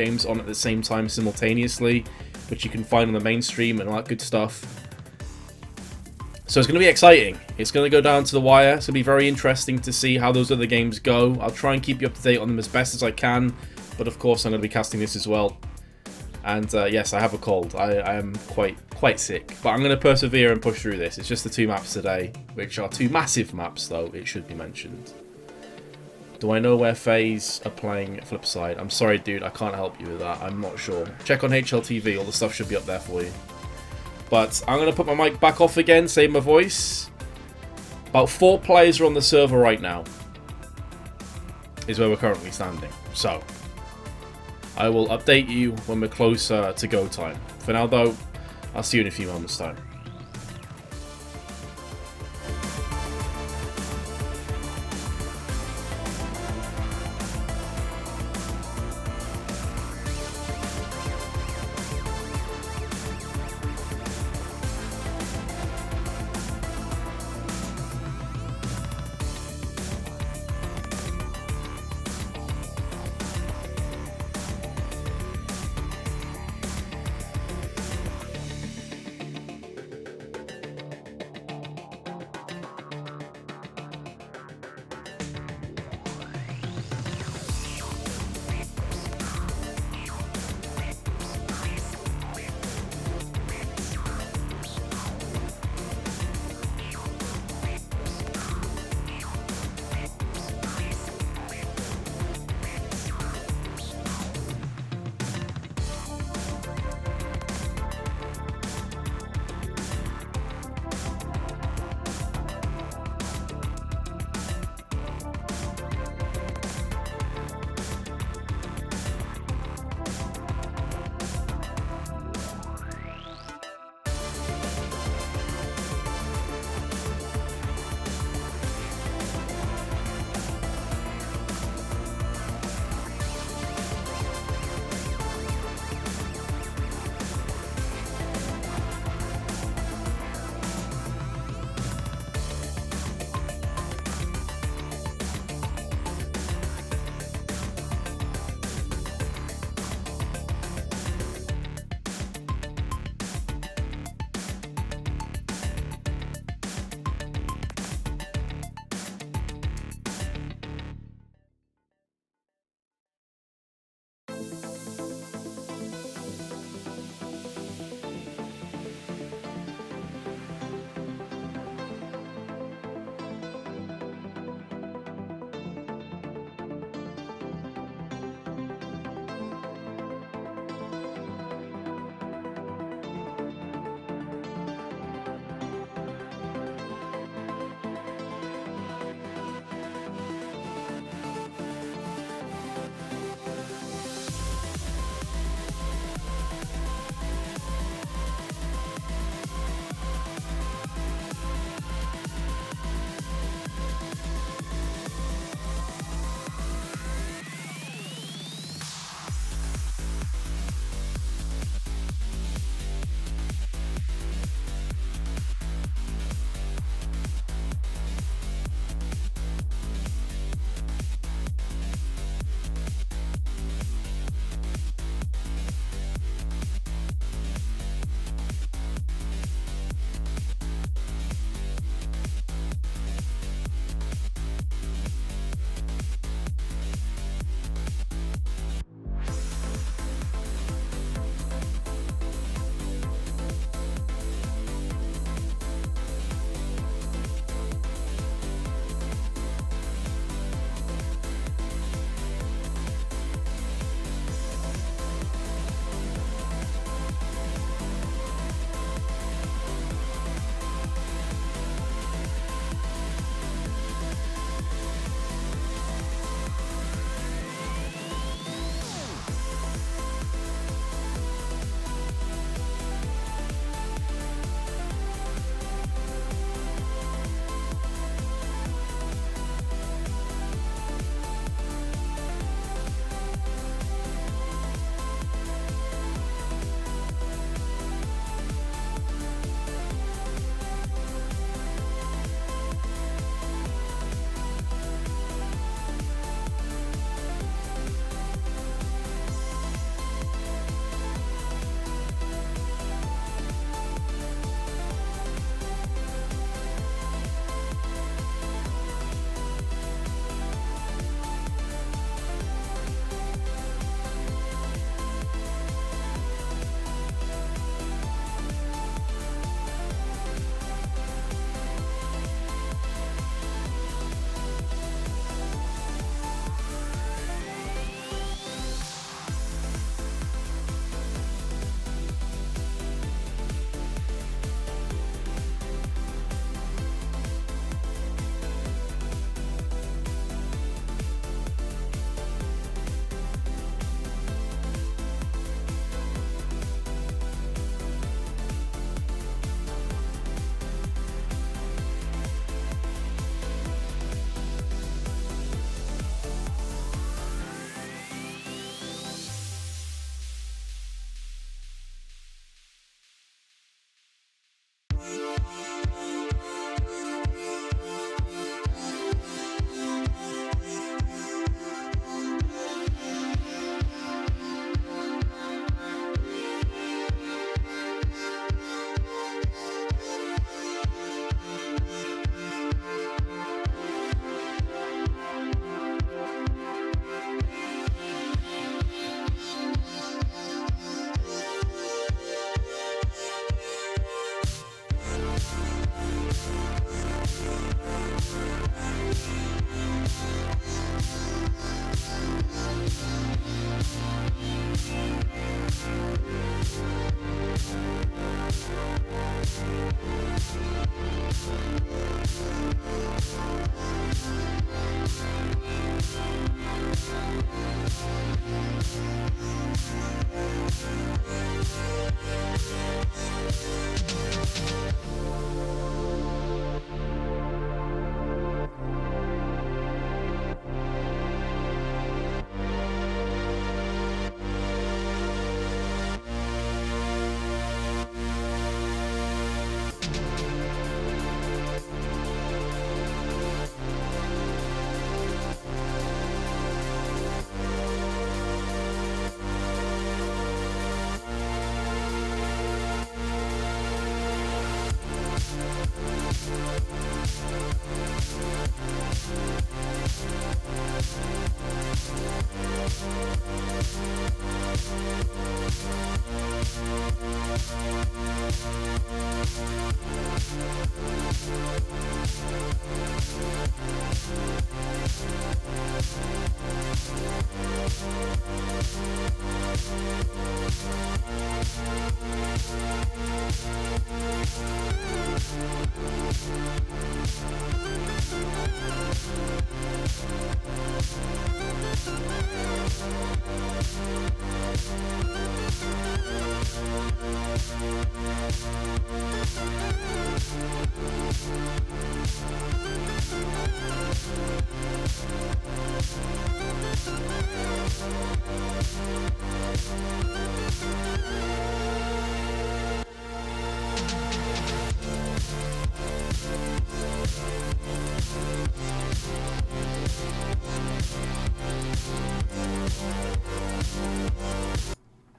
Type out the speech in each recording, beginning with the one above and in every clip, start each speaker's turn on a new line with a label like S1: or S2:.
S1: games on at the same time simultaneously, which you can find on the mainstream and all that good stuff. So it's going to be exciting. It's going to go down to the wire. It's going to be very interesting to see how those other games go. I'll try and keep you up to date on them as best as I can, but of course I'm going to be casting this as well. And yes, I have a cold. I am quite sick, but I'm going to persevere and push through this. It's just the 2 maps today, which are 2 massive maps, though, it should be mentioned. Do I know where FaZe are playing Flipside? I'm sorry, dude, I can't help you with that. I'm not sure. Check on HLTV. All the stuff should be up there for you. But I'm going to put my mic back off again, save my voice. About 4 players are on the server right now, is where we're currently standing. So, I will update you when we're closer to go time. For now, though, I'll see you in a few moments' time.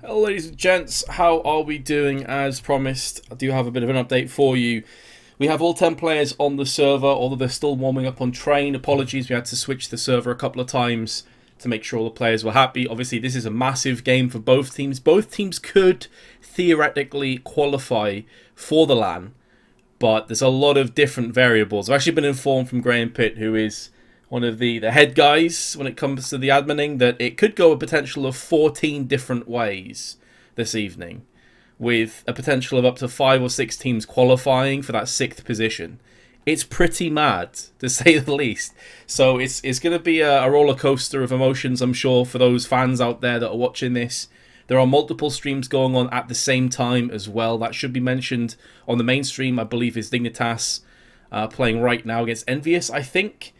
S1: Hello ladies and gents, how are we doing? As promised, I do have a bit of an update for you. We have all 10 players on the server, although they're still warming up on train. Apologies, we had to switch the server a couple of times to make sure all the players were happy. Obviously, this is a massive game for both teams. Both teams could theoretically qualify for the LAN, but there's a lot of different variables. I've actually been informed from Graham Pitt, who is one of the head guys when it comes to the adminning, that it could go a potential of 14 different ways this evening, with a potential of up to 5 or 6 teams qualifying for that 6th position. It's pretty mad, to say the least. So it's going to be a roller coaster of emotions, I'm sure, for those fans out there that are watching this. There are multiple streams going on at the same time as well. That should be mentioned on the main stream, I believe, is Dignitas playing right now against Envious, I think.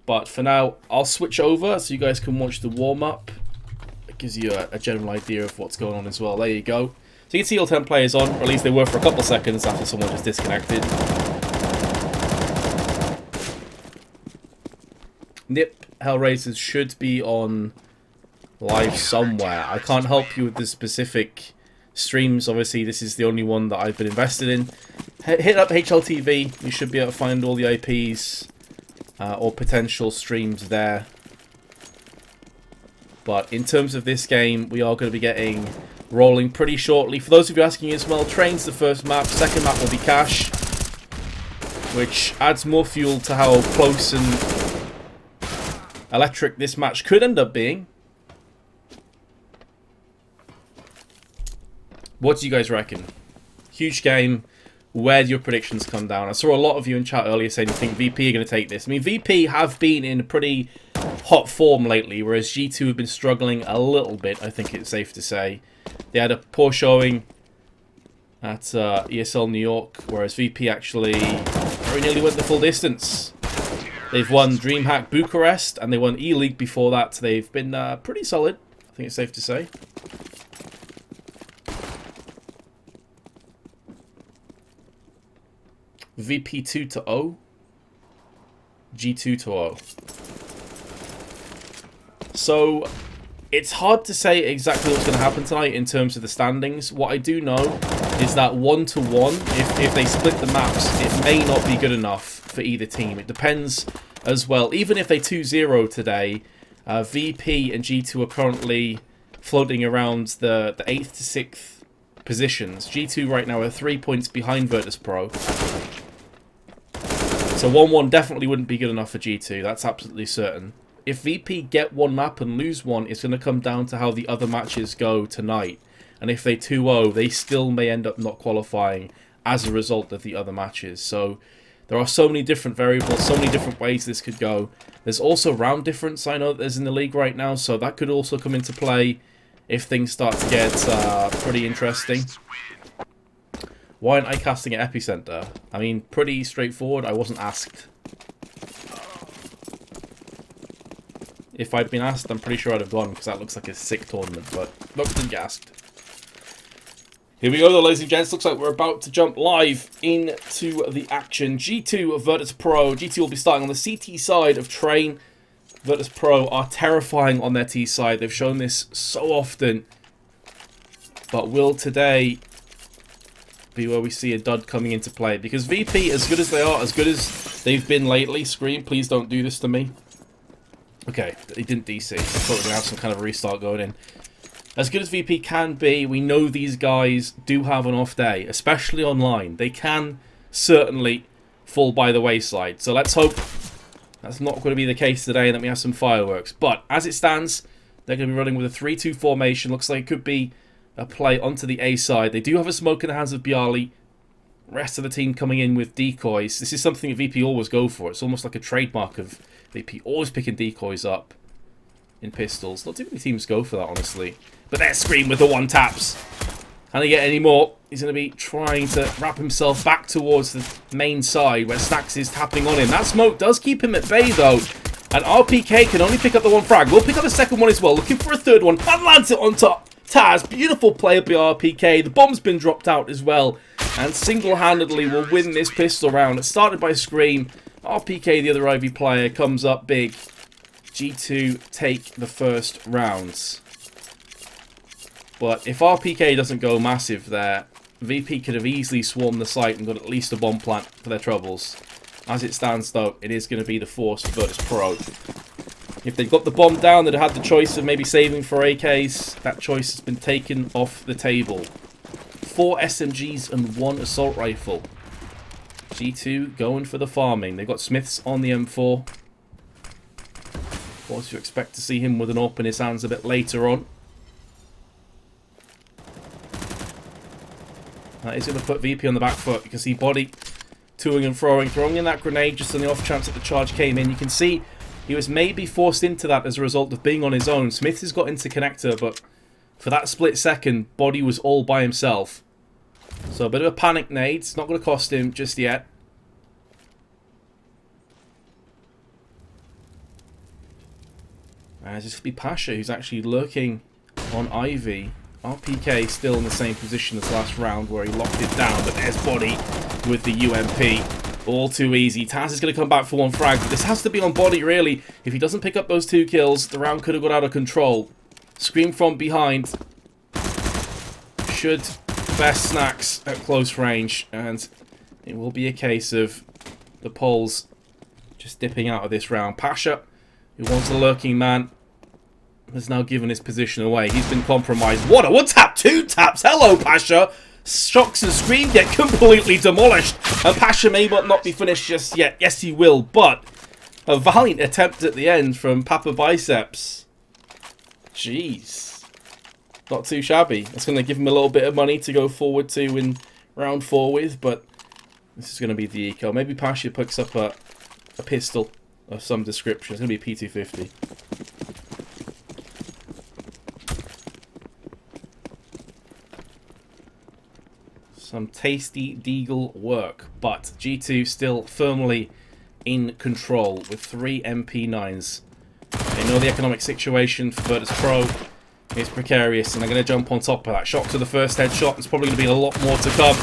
S1: But for now, I'll switch over so you guys can watch the warm-up. It gives you a general idea of what's going on as well. There you go. So you can see all 10 players on, or at least they were for a couple of seconds after someone just disconnected. Nip Hellraisers should be on live somewhere. I can't help you with the specific streams. Obviously, this is the only one that I've been invested in. Hit up HLTV. You should be able to find all the IPs. Or potential streams there. But in terms of this game, we are going to be getting rolling pretty shortly. For those of you asking as well, Train's the first map. Second map will be Cash, which adds more fuel to how close and electric this match could end up being. What do you guys reckon? Huge game. Where do your predictions come down? I saw a lot of you in chat earlier saying you think VP are going to take this. I mean, VP have been in pretty hot form lately, whereas G2 have been struggling a little bit, I think it's safe to say. They had a poor showing at ESL New York, whereas VP actually very nearly went the full distance. They've won DreamHack Bucharest, and they won E-League before that. They've been pretty solid, I think it's safe to say. VP 2-0, G2 0. So it's hard to say exactly what's going to happen tonight in terms of the standings. What I do know is that 1-1, if they split the maps, it may not be good enough for either team. It depends as well. Even if they 2-0 today, VP and G2 are currently floating around the 8th to 6th positions. G2 right now are 3 points behind Virtus Pro. So 1-1 definitely wouldn't be good enough for G2, that's absolutely certain. If VP get one map and lose one, it's going to come down to how the other matches go tonight. And if they 2-0, they still may end up not qualifying as a result of the other matches. So there are so many different variables, so many different ways this could go. There's also round difference, I know, there's in the league right now, so that could also come into play if things start to get pretty interesting. Why aren't I casting at Epicenter? I mean, pretty straightforward. I wasn't asked. If I'd been asked, I'm pretty sure I'd have gone, because that looks like a sick tournament, but nope, didn't get asked. Here we go, though, ladies and gents. Looks like we're about to jump live into the action. G2 of Virtus Pro. G2 will be starting on the CT side of Train. Virtus Pro are terrifying on their T side. They've shown this so often. But will today be where we see a dud coming into play? Because VP, as good as they are, as good as they've been lately, Scream, please don't do this to me. Okay, he didn't DC. I thought we were going to have some kind of restart going in. As good as VP can be, we know these guys do have an off day, especially online. They can certainly fall by the wayside. So let's hope that's not going to be the case today and that we have some fireworks. But as it stands, they're going to be running with a 3-2 formation. Looks like it could be a play onto the A side. They do have a smoke in the hands of Bialy. Rest of the team coming in with decoys. This is something that VP always go for. It's almost like a trademark of VP, always picking decoys up in pistols. Not too many teams go for that, honestly. But there's Scream with the one taps. Can he get any more? He's going to be trying to wrap himself back towards the main side where Snacks is tapping on him. That smoke does keep him at bay, though. And RPK can only pick up the one frag. We'll pick up the second one as well. Looking for a third one. And lands it on top. Taz, beautiful play by RPK. The bomb's been dropped out as well. And single-handedly will win this pistol round. It started by Scream. RPK, the other Ivy player, comes up big. G2 take the first rounds. But if RPK doesn't go massive there, VP could have easily swarmed the site and got at least a bomb plant for their troubles. As it stands, though, it is going to be the force for Virtus Pro. If they'd got the bomb down, they'd have had the choice of maybe saving for AKs. That choice has been taken off the table. 4 SMGs and 1 assault rifle. G2 going for the farming. They've got Smiths on the M4. Of course, you expect to see him with an AWP in his hands a bit later on. That is going to put VP on the back foot. You can see Body toing and throwing in that grenade just on the off chance that the charge came in. You can see he was maybe forced into that as a result of being on his own. Smith has got into connector, but for that split second, Body was all by himself. So a bit of a panic nade. It's not going to cost him just yet. And it's just going to be Pasha who's actually lurking on Ivy. RPK still in the same position as last round where he locked it down, but there's Body with the UMP. All too easy. Taz is going to come back for 1 frag, but this has to be on Body, really. If he doesn't pick up those 2 kills, the round could have got out of control. Scream from behind should best Snacks at close range, and it will be a case of the poles just dipping out of this round. Pasha, who wants a lurking man, has now given his position away. He's been compromised. What a 1 tap, 2 taps. Hello, Pasha. Shocks and Scream get completely demolished. And Pasha may not be finished just yet. Yes, he will. But a valiant attempt at the end from Papa Biceps. Jeez. Not too shabby. That's going to give him a little bit of money to go forward to in round 4 with. But this is going to be the eco. Maybe Pasha picks up a pistol of some description. It's going to be a P250. Some tasty Deagle work, but G2 still firmly in control with 3 MP9s. They know the economic situation for Virtus Pro is precarious, and they're going to jump on top of that. Shock to the first headshot. There's probably going to be a lot more to come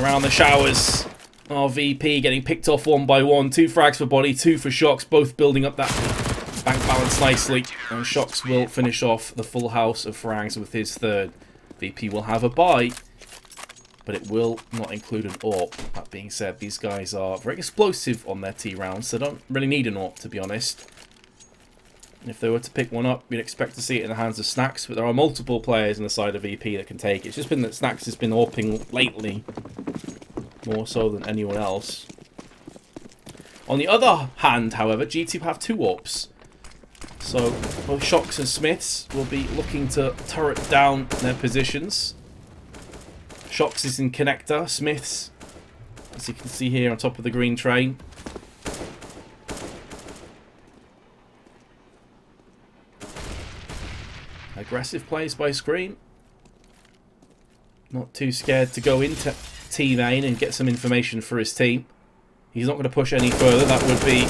S1: around the showers. VP getting picked off 1 by 1. 2 frags for Body, 2 for Shocks, both building up that bank balance nicely. And Shocks will finish off the full house of frags with his 3rd. VP will have a buy, but it will not include an AWP. That being said, these guys are very explosive on their T rounds, so they don't really need an AWP, to be honest. And if they were to pick one up, you'd expect to see it in the hands of Snacks, but there are multiple players on the side of VP that can take it. It's just been that Snacks has been AWPing lately, more so than anyone else. On the other hand, however, G2 have 2 AWPs. So both Shocks and Smiths will be looking to turret down their positions. Shocks is in connector. Smiths, as you can see here on top of the green train. Aggressive plays by Scream. Not too scared to go into T main and get some information for his team. He's not going to push any further. That would be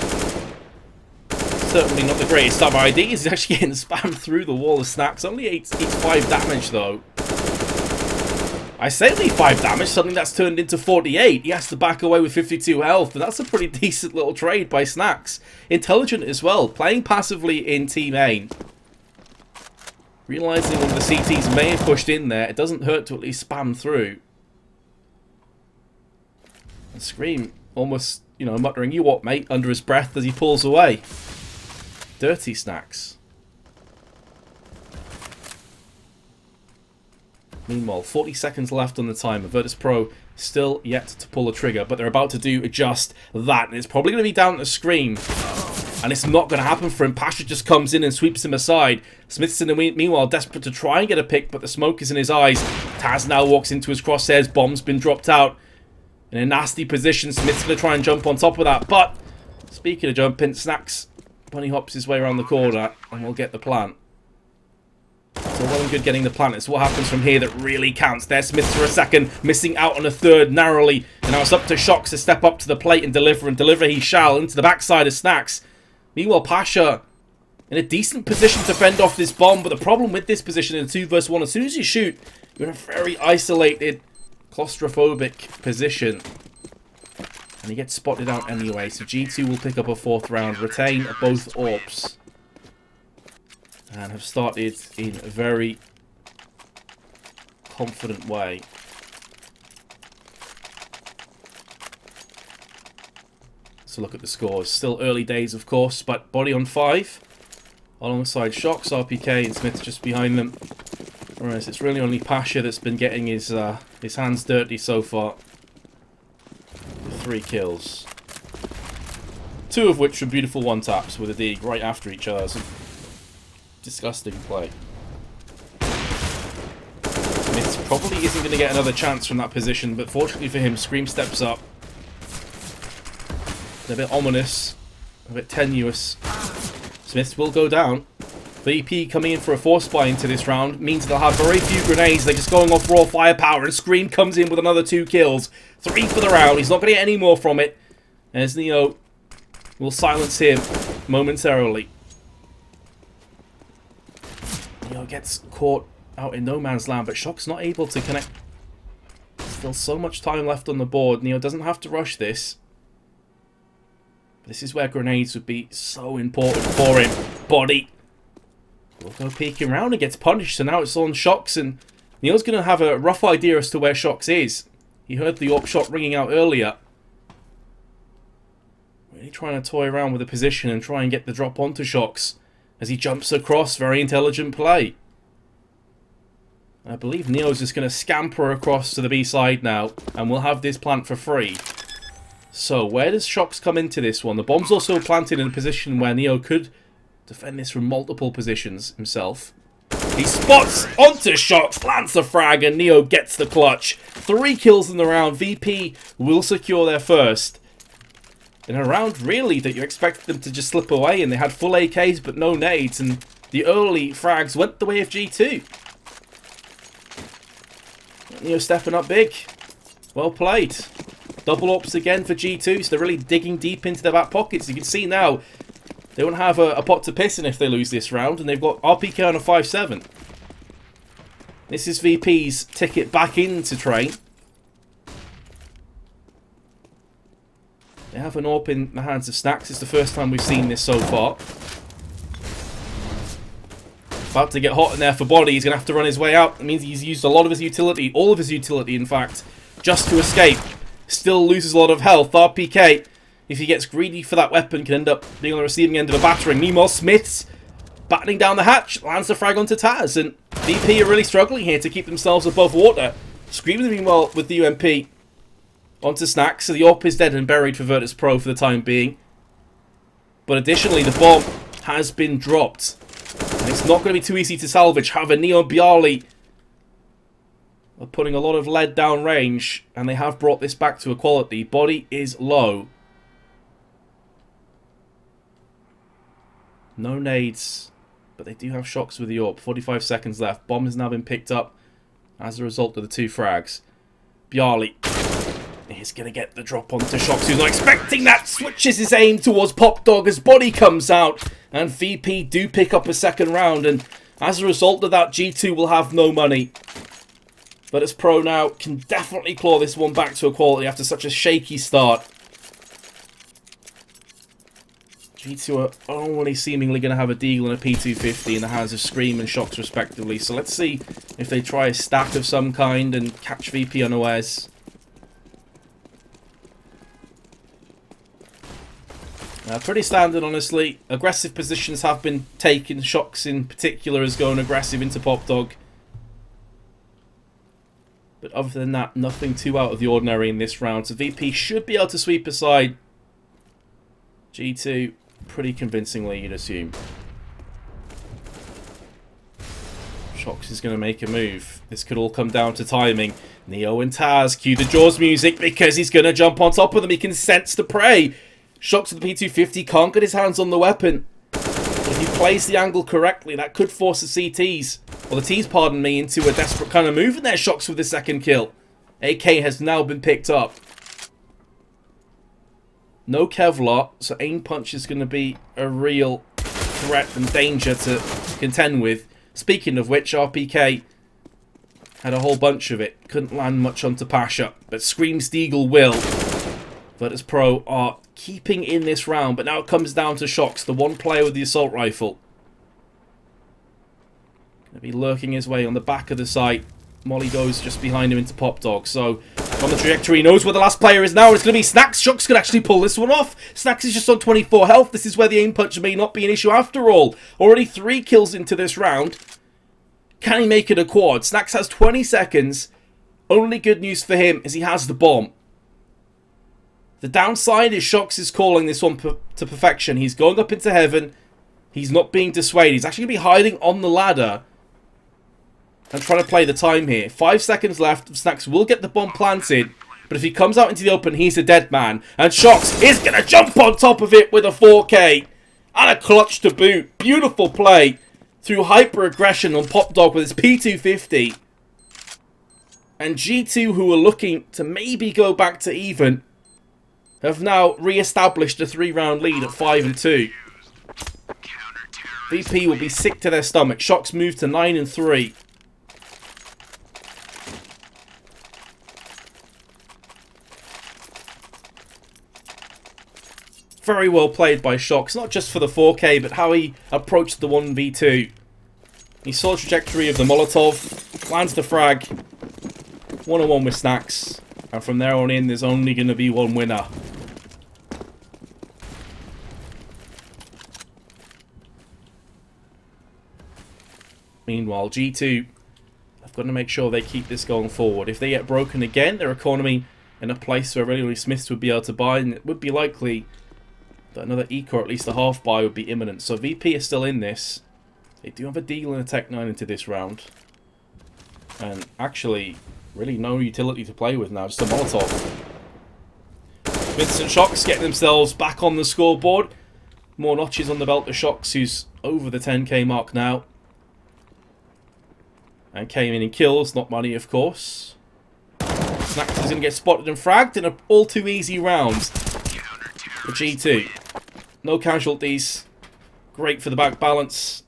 S1: certainly not the greatest of ideas. He's actually getting spammed through the wall of Snacks. Only 5 damage though. I say only 5 damage, suddenly that's turned into 48. He has to back away with 52 health, and that's a pretty decent little trade by Snacks. Intelligent as well, playing passively in T main. Realising one of the CTs may have pushed in there, it doesn't hurt to at least spam through. And Scream almost, you know, muttering, "You what, mate?" under his breath as he pulls away. Dirty Snacks. Meanwhile, 40 seconds left on the timer. Virtus Pro still yet to pull a trigger, but they're about to do just that. And it's probably going to be down to Scream. And it's not going to happen for him. Pasha just comes in and sweeps him aside. Smithson, meanwhile, desperate to try and get a pick, but the smoke is in his eyes. Taz now walks into his crosshairs. Bomb's been dropped out. In a nasty position. Smith's going to try and jump on top of that. But, speaking of jumping, Snacks bunny hops his way around the corner and will get the plant. So well and good getting the plant. It's what happens from here that really counts. There's Smith for a second, missing out on a 3rd narrowly. And now it's up to Shocks to step up to the plate and deliver he shall into the backside of Snacks. Meanwhile, Pasha in a decent position to fend off this bomb. But the problem with this position in 2 versus 1, as soon as you shoot, you're in a very isolated, claustrophobic position. And he gets spotted out anyway. So G2 will pick up a 4th round, retain both AWPs. And have started in very confident way. So look at the scores. Still early days, of course, but Body on 5. Alongside Shocks, RPK, and Smith just behind them. Whereas it's really only Pasha that's been getting his hands dirty so far. 3 kills. 2 of which were beautiful one-taps with a dig right after each other. So disgusting play. Smith probably isn't going to get another chance from that position, but fortunately for him, Scream steps up. A bit ominous, a bit tenuous. Smiths will go down. VP coming in for a force buy into this round means they'll have very few grenades. They're just going off raw firepower, and Scream comes in with another 2 kills. 3 for the round. He's not going to get any more from it, as Neo will silence him momentarily. Neo gets caught out in no man's land, but Shock's not able to connect. Still so much time left on the board. Neo doesn't have to rush this. This is where grenades would be so important for him. Body. Will go peeking around and gets punished. So now it's on Shocks, and Neil's going to have a rough idea as to where Shocks is. He heard the AWP shot ringing out earlier. Really trying to toy around with the position and try and get the drop onto Shocks as he jumps across. Very intelligent play. I believe Neo's just going to scamper across to the B side now, and we'll have this plant for free. So, where does Shocks come into this one? The bomb's also planted in a position where Neo could defend this from multiple positions himself. He spots onto Shocks, lands the frag, and Neo gets the clutch. 3 kills in the round. VP will secure their first. In a round, really, that you expected them to just slip away, and they had full AKs but no nades, and the early frags went the way of G2. Neo stepping up big. Well played. Double ops again for G2, so they're really digging deep into their back pockets. You can see now, they won't have a pot to piss in if they lose this round, and they've got RPK on a 5-7. This is VP's ticket back into Train. They have an AWP in the hands of Snacks. It's the first time we've seen this so far. About to get hot in there for Body. He's going to have to run his way out. It means he's used a lot of his utility, all of his utility in fact, just to escape. Still loses a lot of health. RPK, if he gets greedy for that weapon, can end up being on the receiving end of a battering. Meanwhile, Smiths battening down the hatch, lands the frag onto Taz, and VP are really struggling here to keep themselves above water. Screaming meanwhile with the UMP onto Snacks, so the AWP is dead and buried for Virtus Pro for the time being. But additionally, the bomb has been dropped, and it's not going to be too easy to salvage. However, Neo and Bialy are putting a lot of lead down range, and they have brought this back to equality. Body is low. No nades, but they do have Shocks with the AWP. 45 seconds left. Bomb has now been picked up as a result of the 2 frags. Bialy is going to get the drop onto Shocks, who's not expecting that. Switches his aim towards Pop Dog as Body comes out, and VP do pick up a second round, and as a result of that, G2 will have no money. VIRTUS Pro now can definitely claw this one back to equality after such a shaky start. G2 are only seemingly going to have a Deagle and a P250 in the hands of Scream and Shocks respectively. So let's see if they try a stack of some kind and catch VP unawares. Pretty standard, honestly. Aggressive positions have been taken. Shocks in particular is going aggressive into Pop Dog. But other than that, nothing too out of the ordinary in this round. So VP should be able to sweep aside G2 pretty convincingly, you'd assume. Shocks is going to make a move. This could all come down to timing. Neo and Taz cue the Jaws music because he's going to jump on top of them. He can sense the prey. Shocks with the P250 can't get his hands on the weapon. If he plays the angle correctly, that could force the CTs, or the T's, pardon me, into a desperate kind of move, and there's Shocks with the second kill. AK has now been picked up. No Kevlar, so aim punch is going to be a real threat and danger to contend with. Speaking of which, RPK had a whole bunch of it. Couldn't land much onto Pasha, but Scream's Deagle will. VIRTUS Pro are keeping in this round, but now it comes down to Shocks, the one player with the assault rifle. Going to be lurking his way on the back of the site. Molly goes just behind him into Pop Dog. So, on the trajectory, he knows where the last player is now. It's going to be Snacks. Shox could actually pull this one off. Snacks is just on 24 health. This is where the aim punch may not be an issue after all. Already 3 kills into this round. Can he make it a quad? Snacks has 20 seconds. Only good news for him is he has the bomb. The downside is Shox is calling this one to perfection. He's going up into heaven. He's not being dissuaded. He's actually going to be hiding on the ladder and trying to play the time here. 5 seconds left. Snacks will get the bomb planted. But if he comes out into the open, he's a dead man. And Shox is going to jump on top of it with a 4K. And a clutch to boot. Beautiful play through hyper-aggression on Pop Dog with his P250. And G2, who are looking to maybe go back to even, have now re-established a 3-round lead at 5-2. VP will be sick to their stomach. Shox moved to 9-3. Very well played by Shox, not just for the 4K, but how he approached the 1v2. He saw the trajectory of the Molotov, lands the frag, 1-on-1 with Snacks, and from there on in, there's only going to be one winner. Meanwhile, G2 have got to make sure they keep this going forward. If they get broken again, their economy in a place where really Smiths would be able to buy, and it would be likely that another eco, or at least a half buy, would be imminent. So VP is still in this. They do have a deal and a Tech 9 into this round. And actually, really no utility to play with now, just a Molotov. Vincent Shox getting themselves back on the scoreboard. More notches on the belt to Shox, who's over the 10k mark now. And came in kills, not money of course. Snacks is going to get spotted and fragged in an all too easy round for G2. No casualties. Great for the back balance.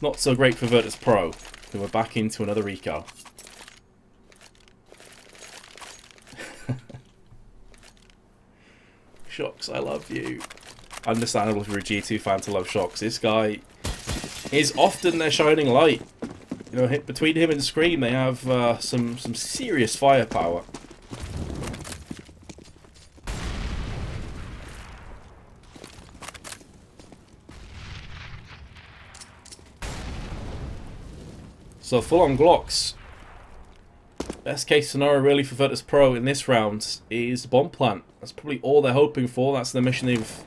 S1: Not so great for Virtus Pro, who are back into another eco. Shox, I love you. Understandable for a G2 fan to love Shox. This guy is often their shining light. You know, between him and Scream, they have some serious firepower. So full-on Glocks. Best case scenario really for Virtus Pro in this round is bomb plant. That's probably all they're hoping for. That's the mission they've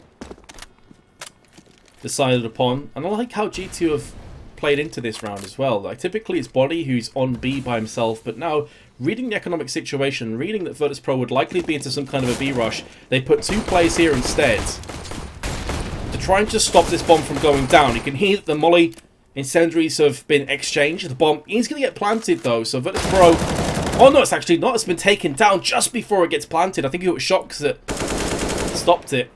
S1: decided upon. And I like how G2 have played into this round as well. Like typically it's Body who's on B by himself, but now reading the economic situation, reading that Virtus Pro would likely be into some kind of a B rush, they put 2 players here instead to try and just stop this bomb from going down. You can hear that the molly incendiaries have been exchanged. The bomb is going to get planted though, so Virtus Pro... Oh no, it's actually not. It's been taken down just before it gets planted. I think it was Shox that stopped it.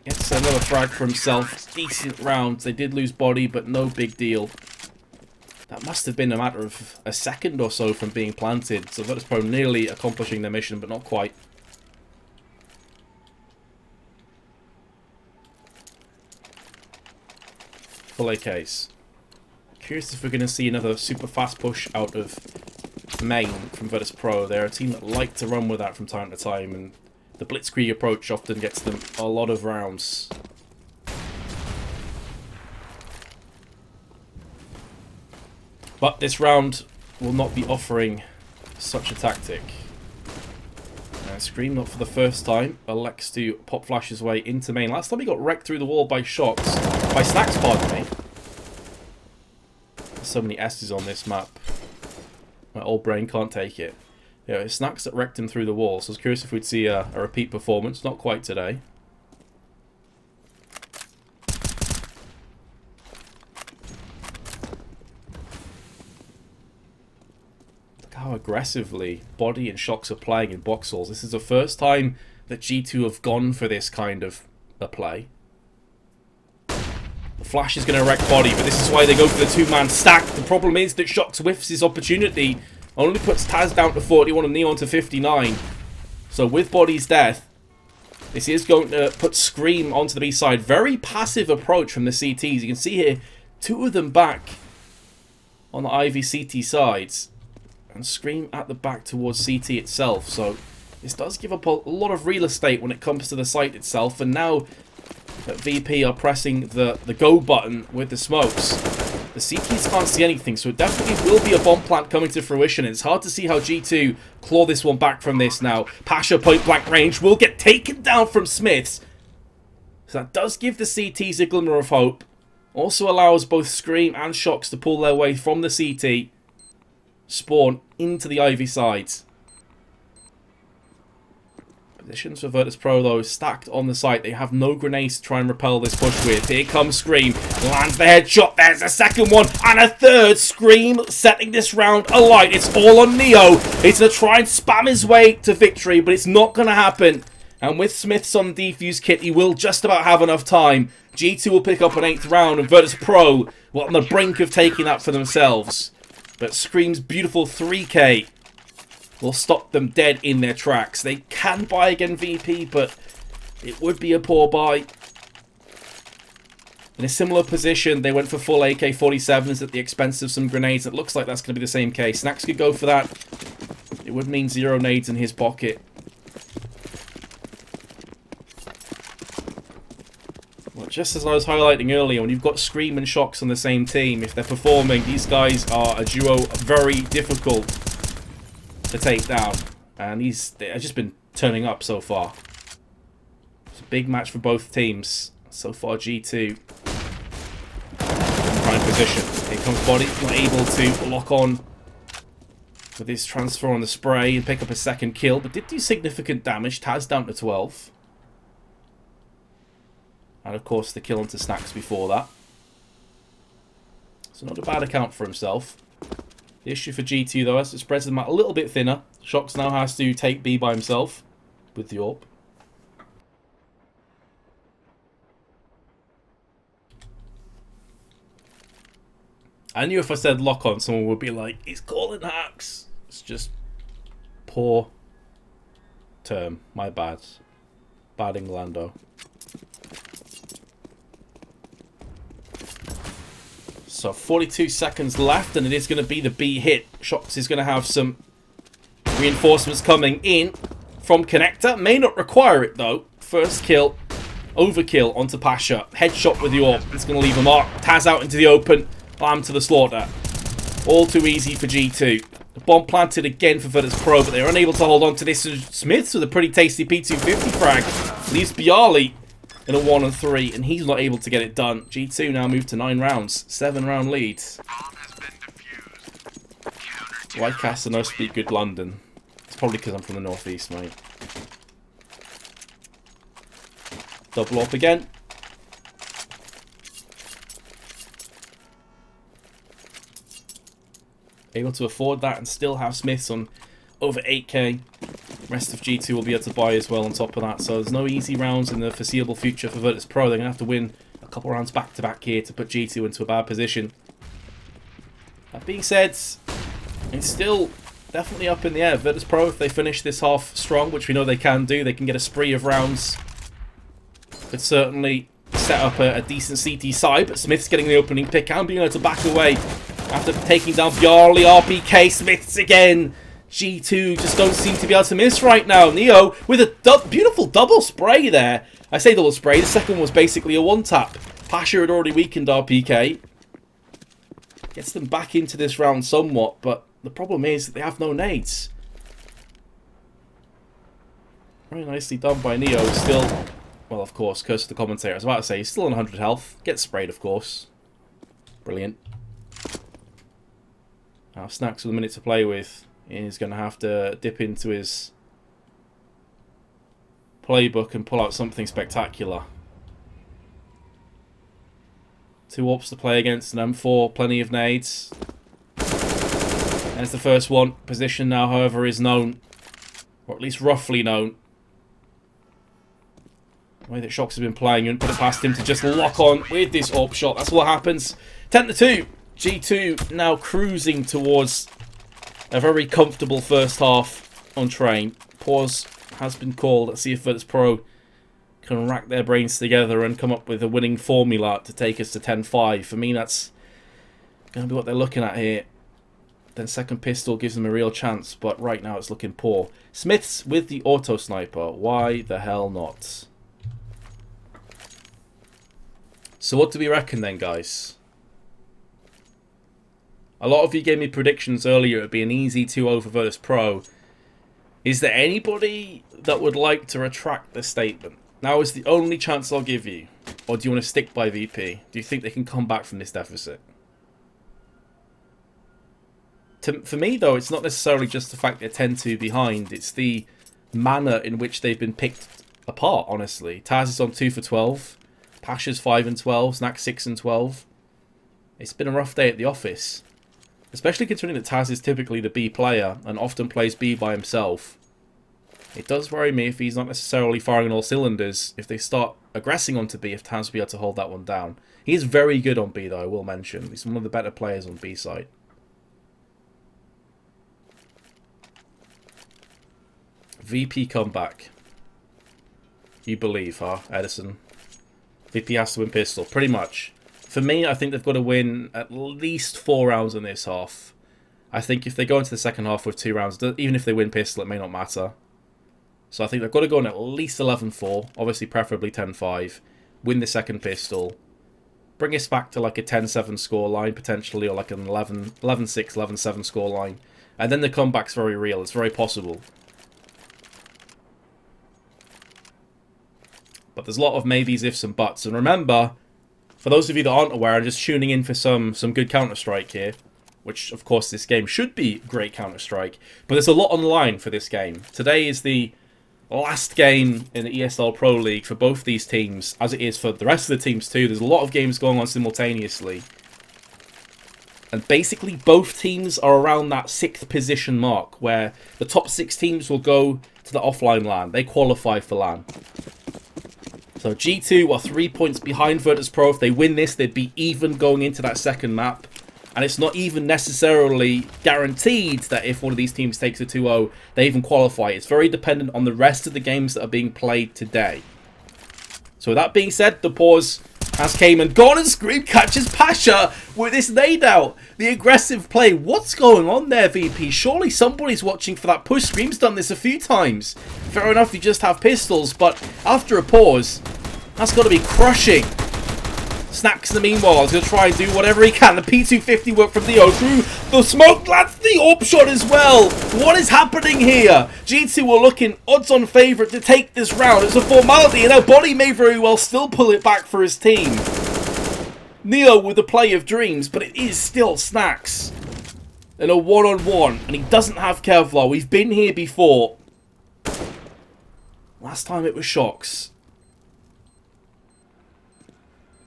S1: Gets another frag for himself. Decent round. They did lose Body, but no big deal. That must have been a matter of a second or so from being planted. So Virtus Pro nearly accomplishing their mission, but not quite. Full AKs. Curious if we're going to see another super fast push out of main from Virtus Pro. They're a team that like to run with that from time to time, and the blitzkrieg approach often gets them a lot of rounds. But this round will not be offering such a tactic. Scream, not for the first time, elects to pop flash his way into main. Last time he got wrecked through the wall by Shox. By Snacks, pardon me. There's so many S's on this map. My old brain can't take it. Yeah, it's Snacks that wrecked him through the wall, so I was curious if we'd see a repeat performance. Not quite today. Look how aggressively Body and Shox are playing in Boxhalls. This is the first time that G2 have gone for this kind of a play. The flash is going to wreck Body, but this is why they go for the 2-man stack. The problem is that Shox whiffs his opportunity. Only puts Taz down to 41 and Neon to 59. So with Body's death, this is going to put Scream onto the B side. Very passive approach from the CTs. You can see here, 2 of them back on the Ivy CT sides. and Scream at the back towards CT itself. So this does give up a lot of real estate when it comes to the site itself. And now that VP are pressing the go button with the smokes, the CTs can't see anything, so it definitely will be a bomb plant coming to fruition. It's hard to see how G2 claw this one back from this now. Pasha point blank range will get taken down from Smiths. So that does give the CTs a glimmer of hope. Also allows both Scream and Shocks to pull their way from the CT, spawn into the Ivy sides. Positions for Virtus Pro, though, stacked on the site. They have no grenades to try and repel this push with. Here comes Scream. Lands the headshot. There's a second one. And a third. Scream setting this round alight. It's all on Neo. He's going to try and spam his way to victory, but it's not going to happen. And with Smiths on the defuse kit, he will just about have enough time. G2 will pick up an 8th round, and Virtus Pro were on the brink of taking that for themselves. But Scream's beautiful 3K will stop them dead in their tracks. They can buy again VP, but it would be a poor buy. In a similar position, they went for full AK-47s at the expense of some grenades. It looks like that's going to be the same case. Snacks could go for that. It would mean 0 nades in his pocket. Well, just as I was highlighting earlier, when you've got Scream and Shocks on the same team, if they're performing, these guys are a duo very difficult to take down, and they've just been turning up so far. It's a big match for both teams so far. G2 in prime position. Here comes Body, not able to lock on with his transfer on the spray and pick up a second kill, but did do significant damage. Taz down to 12, and of course the kill onto Snacks before that, so not a bad account for himself. The issue for G2, though, as it spreads them out a little bit thinner. Shocks now has to take B by himself with the AWP. I knew if I said lock on, someone would be like, he's calling hacks. It's just poor term. My bad. Bad Inglando. So 42 seconds left, and it is going to be the B hit. Shocks is going to have some reinforcements coming in from Connector. May not require it, though. First kill, overkill onto Pasha. Headshot with the AWP. It's going to leave a mark. Taz out into the open. Bam to the slaughter. All too easy for G2. The bomb planted again for Virtus Pro, but they're unable to hold on to this. Smiths with a pretty tasty P250 frag. Leaves Bialy in a 1 and 3, and he's not able to get it done. G2 now move to 9 rounds, 7-round leads. Whitecaster no speak good London. It's probably because I'm from the northeast, mate. Double up again. Able to afford that and still have Smiths on over 8k. Rest of G2 will be able to buy as well on top of that. So there's no easy rounds in the foreseeable future for Virtus Pro. They're going to have to win a couple rounds back-to-back here to put G2 into a bad position. That being said, it's still definitely up in the air. Virtus Pro, if they finish this half strong, which we know they can do, they can get a spree of rounds. Could certainly set up a decent CT side, but Smith's getting the opening pick and being able to back away after taking down Bjarly. RPK, Smiths again. G2 just don't seem to be able to miss right now. Neo with a beautiful double spray there. I say double spray, the second was basically a one-tap. Pasha had already weakened RPK. Gets them back into this round somewhat, but the problem is that they have no nades. Very nicely done by Neo. Still, well, of course, curse to the commentator. I was about to say, he's still on 100 health. Gets sprayed, of course. Brilliant. Now, Snacks with a minute to play with. He's going to have to dip into his playbook and pull out something spectacular. 2 AWPs to play against an M4, plenty of nades. There's the first one. Position now, however, is known, or at least roughly known. The way that Shocks has been playing, you wouldn't put it past him to just lock on with this AWP shot. That's what happens. 10-2. G2 now cruising towards a very comfortable first half on train. Pause has been called. Let's see if Virtus Pro can rack their brains together and come up with a winning formula to take us to 10-5. For me, that's going to be what they're looking at here. then second pistol gives them a real chance, but right now it's looking poor. Smiths with the auto sniper. Why the hell not? So what do we reckon then, guys? A lot of you gave me predictions earlier. It would be an easy 2-0 for Virtus Pro. Is there anybody that would like to retract this statement? Now is the only chance I'll give you. Or do you want to stick by VP? Do you think they can come back from this deficit? For me, though, it's not necessarily just the fact they're 10-2 behind. It's the manner in which they've been picked apart, honestly. Taz is on 2 for 12. Pasha's 5 and 12. Snack 6 and 12. It's been a rough day at the office. Especially considering that Taz is typically the B player and often plays B by himself. It does worry me if he's not necessarily firing on all cylinders, if they start aggressing onto B, if Taz will be able to hold that one down. He is very good on B, though, I will mention. He's one of the better players on B side. VP comeback. You believe, huh, Edison? VP has to win pistol, pretty much. For me, I think they've got to win at least 4 rounds in this half. I think if they go into the second half with 2 rounds, even if they win pistol, it may not matter. So I think they've got to go on at least 11-4, obviously preferably 10-5, win the second pistol, bring us back to like a 10-7 scoreline potentially, or like an 11-6, 11-7 scoreline, and then the comeback's very real. It's very possible. But there's a lot of maybes, ifs, and buts. And remember, for those of you that aren't aware and just tuning in for some good Counter-Strike here, which, of course, this game should be great Counter-Strike, but there's a lot on the line for this game. Today is the last game in the ESL Pro League for both these teams, as it is for the rest of the teams too. There's a lot of games going on simultaneously. And basically, both teams are around that 6th position mark, where the top 6 teams will go to the offline LAN. They qualify for LAN. So G2 are 3 points behind Virtus Pro. If they win this, they'd be even going into that second map. And it's not even necessarily guaranteed that if one of these teams takes a 2-0, they even qualify. It's very dependent on the rest of the games that are being played today. So with that being said, the pause has came and gone, and Scream catches Pasha with this nade out. The aggressive play. What's going on there, VP? Surely somebody's watching for that push. Scream's done this a few times. Fair enough, you just have pistols, but after a pause, that's got to be crushing. Snacks in the meanwhile is going to try and do whatever he can. The P250 work from Theo through the smoke. Lands the AWP shot as well. What is happening here? G2 are looking odds-on favourite to take this round. It's a formality, and now Body may very well still pull it back for his team. Neo with the play of dreams, but it is still Snacks in a one-on-one, and he doesn't have Kevlar. We've been here before. Last time it was Shocks.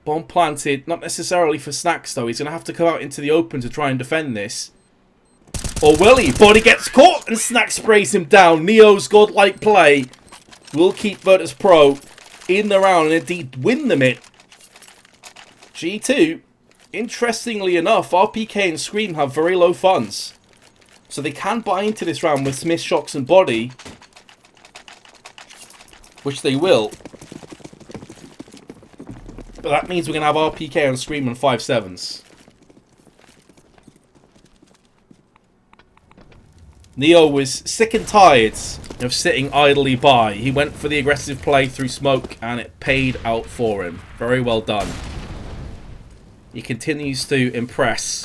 S1: Bomb planted, not necessarily for Snacks though. He's going to have to come out into the open to try and defend this. Or will he? Body gets caught and Snacks sprays him down. Neo's godlike play will keep Virtus Pro in the round and indeed win them it. G2, interestingly enough, RPK and Scream have very low funds. So they can buy into this round with Smith, Shocks and Body. Which they will. But that means we're going to have RPK on Scream on 5-7s. Neo was sick and tired of sitting idly by. He went for the aggressive play through smoke and it paid out for him. Very well done. He continues to impress.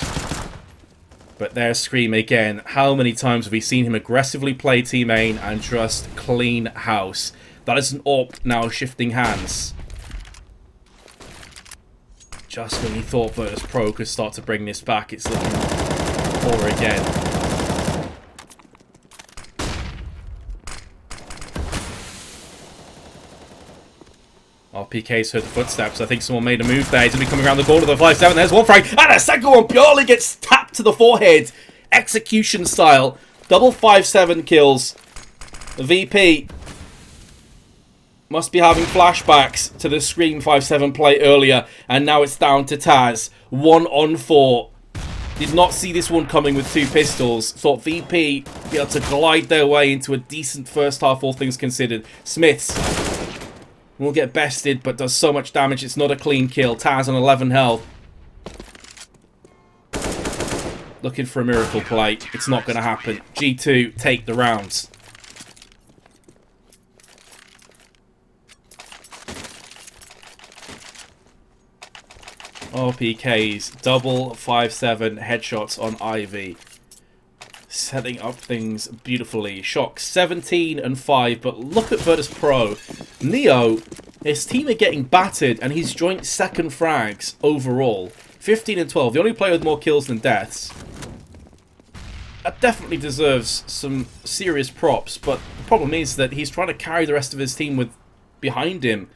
S1: But there's Scream again. How many times have we seen him aggressively play team main and just clean house? That is an AWP now shifting hands. Just when you thought Virtus Pro could start to bring this back, it's looking poor again. RPK's heard the footsteps. I think someone made a move there. He's going to be coming around the corner of the 5-7. There's one frag. And a second one purely gets tapped to the forehead. Execution style. Double 5-7 kills. The VP must be having flashbacks to the Scream 5-7 play earlier. And now it's down to Taz. 1-on-4. Did not see this one coming with 2 pistols. Thought VP be able to glide their way into a decent first half, all things considered. Smiths will get bested, but does so much damage. It's not a clean kill. Taz on 11 health. looking for a miracle play. It's not going to happen. G2 take the rounds. RPKs, double 5-7 headshots on Ivy. Setting up things beautifully. Shock 17-5, but look at Virtus Pro. Neo, his team are getting battered, and he's joint second frags overall. 15-12, the only player with more kills than deaths. That definitely deserves some serious props, but the problem is that he's trying to carry the rest of his team behind him.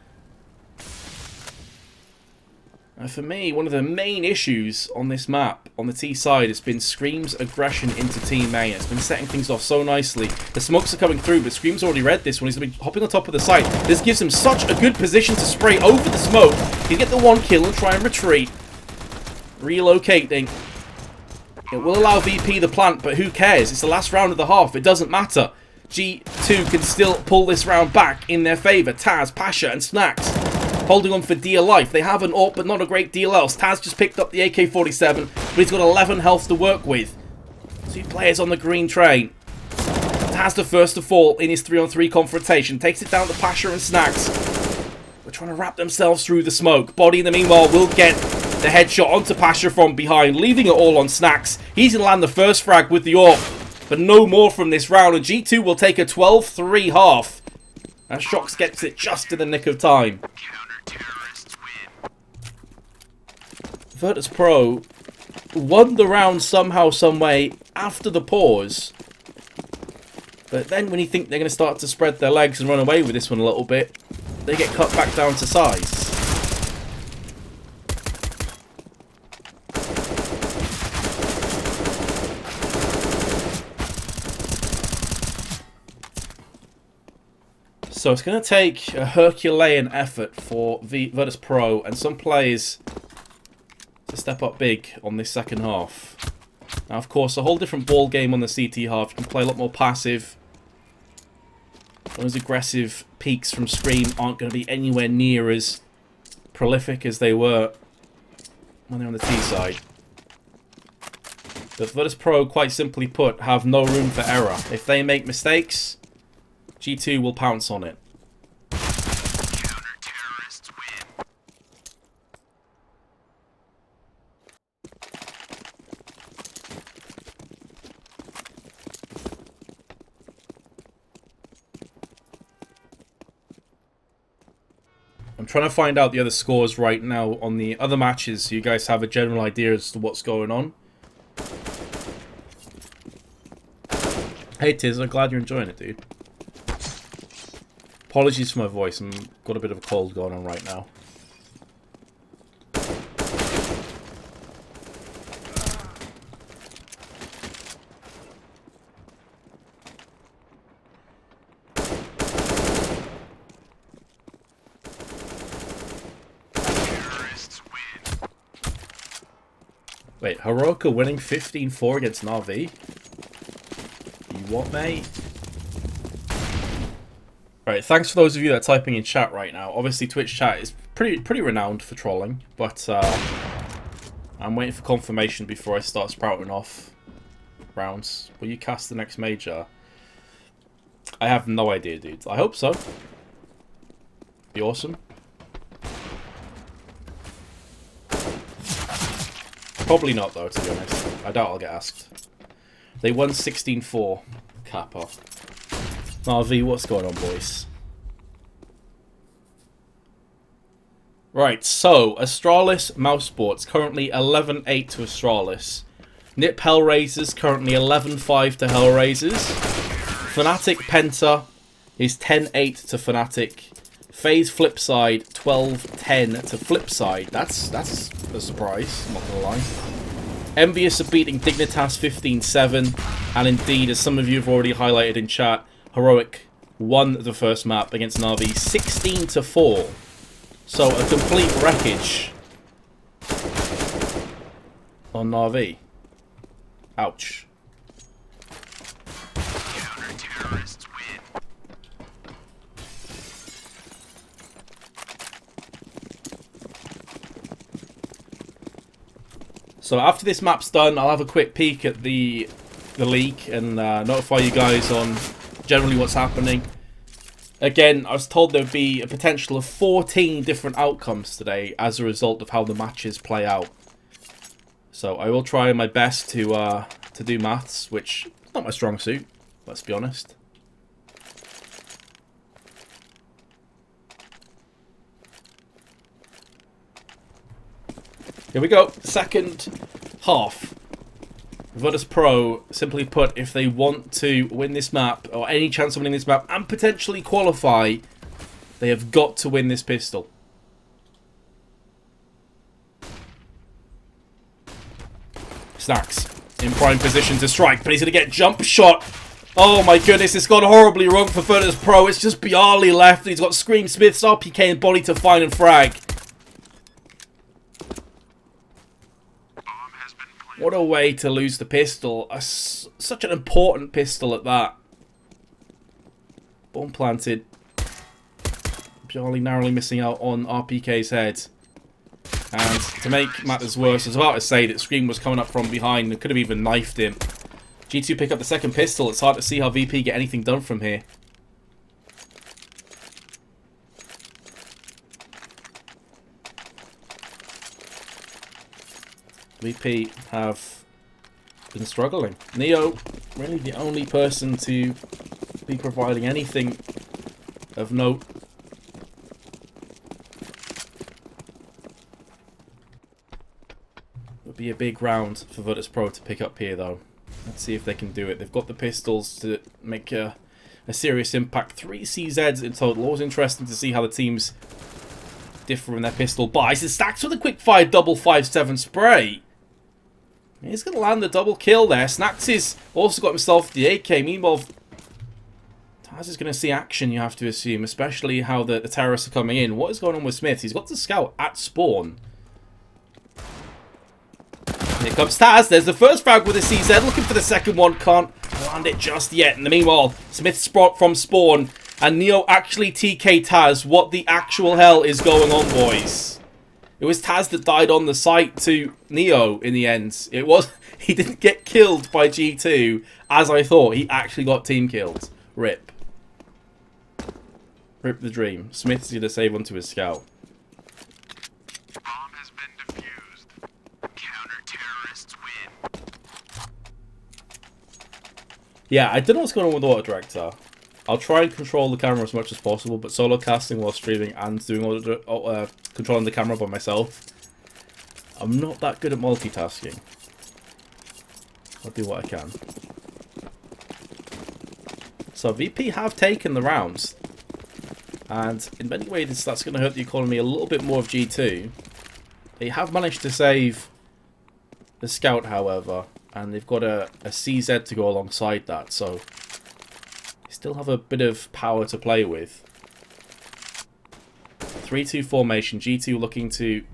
S1: And for me, one of the main issues on this map, on the T side, has been Scream's aggression into Team A. It's been setting things off so nicely. The smokes are coming through, but Scream's already read this one. He's going to be hopping on top of the site. This gives him such a good position to spray over the smoke. He'll get the one kill and try and retreat. Relocating. It will allow VP the plant, but who cares? It's the last round of the half. It doesn't matter. G2 can still pull this round back in their favour. Taz, Pasha, and Snacks holding on for dear life. They have an AWP, but not a great deal else. Taz just picked up the AK-47, but he's got 11 health to work with. 2 players on the green train. Taz the first to fall in his 3-on-3 confrontation. Takes it down to Pasha and Snacks. They're trying to wrap themselves through the smoke. Body, in the meanwhile, will get the headshot onto Pasha from behind, leaving it all on Snacks. He's going to land the first frag with the AWP, but no more from this round, and G2 will take a 12-3 half. And Shox gets it just in the nick of time. Virtus Pro won the round somehow, someway after the pause. But then when you think they're going to start to spread their legs and run away with this one a little bit, they get cut back down to size. So it's going to take a Herculean effort for Virtus Pro and some players to step up big on this second half. Now, of course, a whole different ball game on the CT half. You can play a lot more passive. Those aggressive peaks from Scream aren't going to be anywhere near as prolific as they were when they're on the T side. But Virtus Pro, quite simply put, have no room for error. If they make mistakes, G2 will pounce on it. I'm trying to find out the other scores right now on the other matches so you guys have a general idea as to what's going on. Hey Tiz, I'm glad you're enjoying it, dude. Apologies for my voice, I've got a bit of a cold going on right now. Wait, Heroica winning 15-4 against Na'Vi? You what, mate? Right, thanks for those of you that are typing in chat right now. Obviously, Twitch chat is pretty renowned for trolling, but I'm waiting for confirmation before I start sprouting off rounds. Will you cast the next major? I have no idea, dude. I hope so. Be awesome. Probably not, though, to be honest. I doubt I'll get asked. They won 16-4. Kappa. RV, what's going on, boys? Right, so, Astralis Mousesports, currently 11-8 to Astralis. Nip Hellraisers, currently 11-5 to Hellraisers. Fnatic Penta is 10-8 to Fnatic. FaZe Flipside, 12-10 to Flipside. That's a surprise, I'm not gonna lie. Envious are beating Dignitas 15-7. And indeed, as some of you have already highlighted in chat, Heroic won the first map against Na'Vi 16-4. So a complete wreckage on Na'Vi. Ouch. So after this map's done, I'll have a quick peek at the leak and notify you guys on generally what's happening. Again, I was told there would be a potential of 14 different outcomes today as a result of how the matches play out. So I will try my best to do maths, which is not my strong suit, let's be honest. Here we go, second half. VIRTUS Pro, simply put, if they want to win this map, or any chance of winning this map, and potentially qualify, they have got to win this pistol. Snacks in prime position to strike, but he's going to get jump shot. Oh my goodness, it's gone horribly wrong for VIRTUS Pro. It's just Bialy left. He's got Scream, Smith's RPK and body to find and frag. What a way to lose the pistol. Such an important pistol at that. Bomb planted. Bialy narrowly missing out on RPK's head. And to make matters worse, I was about to say that Scream was coming up from behind and could have even knifed him. G2 pick up the second pistol. It's hard to see how VP get anything done from here. VP have been struggling. Neo, really the only person to be providing anything of note. Would be a big round for VIRTUS Pro to pick up here, though. Let's see if they can do it. They've got the pistols to make a serious impact. 3 CZs in total. Always interesting to see how the teams differ in their pistol buys. It stacks with a quick fire double 5-7 spray. He's going to land the double kill there. Snacks has also got himself the AK. Meanwhile, Taz is going to see action, you have to assume, especially how the terrorists are coming in. What is going on with Smith? He's got the scout at spawn. Here comes Taz. There's the first frag with a CZ. Looking for the second one. Can't land it just yet. In the meanwhile, Smith spot from spawn. And Neo actually TK Taz. What the actual hell is going on, boys? It was Taz that died on the site to Neo in the end. It was... He didn't get killed by G2 as I thought. He actually got team killed. Rip. Rip the dream. Smith's going to save onto his scout.
S2: Bomb has been defused. Counter-terrorists win.
S1: Yeah, I don't know what's going on with Auto Director. I'll try and control the camera as much as possible, but solo casting while streaming and doing controlling the camera by myself, I'm not that good at multitasking. I'll do what I can. So VP have taken the rounds, and in many ways that's going to hurt the economy a little bit more of G2. They have managed to save the scout, however, and they've got a CZ to go alongside that, so still have a bit of power to play with. 3-2 formation. G2 looking to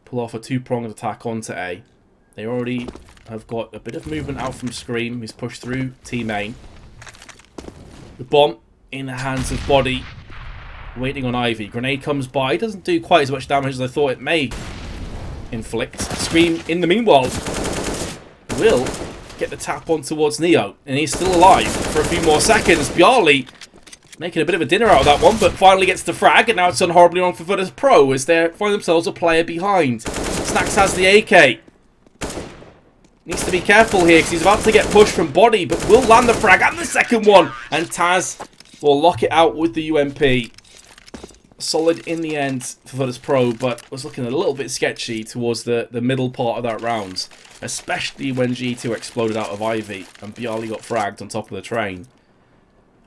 S1: pull off a two-pronged attack onto A. They already have got a bit of movement out from Scream, who's pushed through T main. The bomb in the hands of Body, waiting on Ivy. Grenade comes by, doesn't do quite as much damage as I thought it may inflict. Scream, in the meanwhile, will get the tap on towards Neo, and he's still alive for a few more seconds. Bialy making a bit of a dinner out of that one, but finally gets the frag, and now it's done horribly wrong for VIRTUS Pro as they find themselves a player behind. Snacks has the AK. Needs to be careful here because he's about to get pushed from Body, but will land the frag and the second one, and Taz will lock it out with the UMP. Solid in the end for VIRTUS Pro, but was looking a little bit sketchy towards the middle part of that round, especially when G2 exploded out of Ivy and Bialy got fragged on top of the train.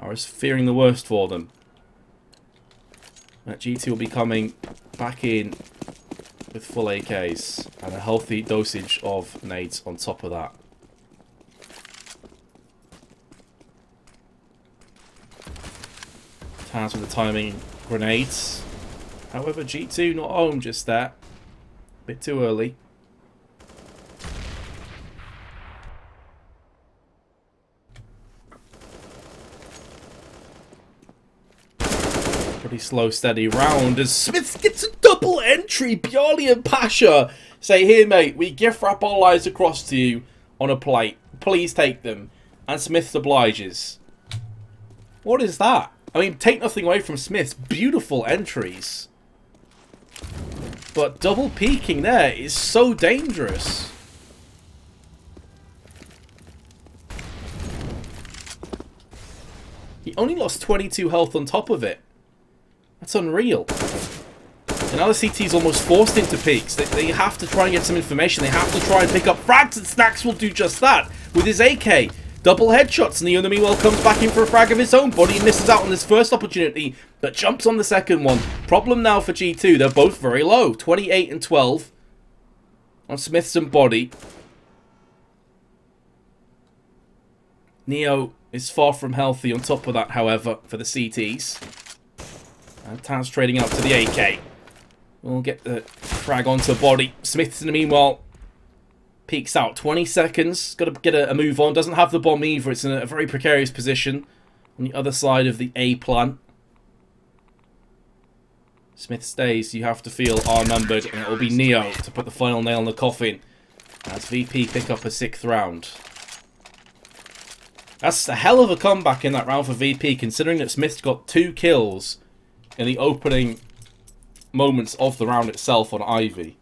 S1: I was fearing the worst for them. That G2 will be coming back in with full AKs and a healthy dosage of nades on top of that. Taz with the timing grenades. However, G2 not home just there. Bit too early. Pretty slow, steady round as Smith gets a double entry. Bialy and Pasha Say, here, mate, we gift wrap our lives across to you on a plate. Please take them. And Smiths obliges. What is that? I mean, take nothing away from Smith's beautiful entries. But double peeking there is so dangerous. He only lost 22 health on top of it. That's unreal. And now the CT's almost forced into peaks. They have to try and get some information. They have to try and pick up frags, and Snacks will do just that with his AK. Double headshots. Neo, in the meanwhile, comes back in for a frag of his own. Body misses out on this first opportunity, but jumps on the second one. Problem now for G2. They're both very low. 28 and 12 on Smiths and Body. Neo is far from healthy on top of that, however, for the CTs. And Taz trading out to the AK. We'll get the frag onto Body. Smiths, in the meanwhile, peeks out. 20 seconds. Got to get a move on. Doesn't have the bomb either. It's in a very precarious position on the other side of the A plant. Smith stays. You have to feel are numbered, and it will be Neo to put the final nail in the coffin as VP pick up a 6th round. That's a hell of a comeback in that round for VP, considering that Smith got 2 kills in the opening moments of the round itself on Ivy.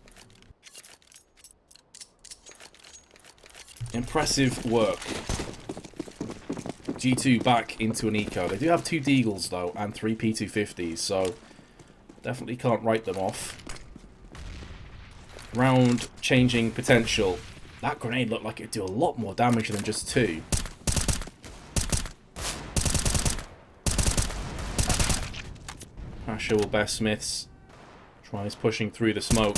S1: Impressive work. G2 back into an eco. They do have 2 Deagles though, and 3 P250s, so definitely can't write them off. Round changing potential. That grenade looked like it'd do a lot more damage than just 2. Pasha will best Smiths. Tries pushing through the smoke.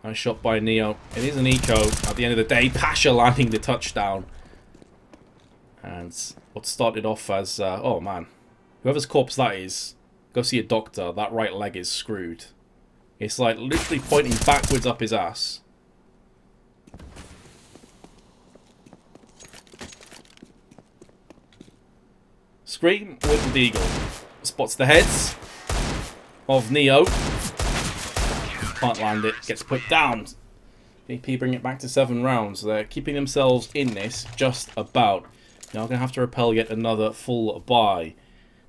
S1: Nice shot by Neo. It is an eco at the end of the day. Pasha landing the touchdown. And what started off as... oh man. Whoever's corpse that is, go see a doctor. That right leg is screwed. It's like literally pointing backwards up his ass. Scream with the Deagle. Spots the heads of Neo. Can't land it. Gets put down. VP bring it back to 7 rounds. They're keeping themselves in this just about. Now going to have to repel yet another full buy.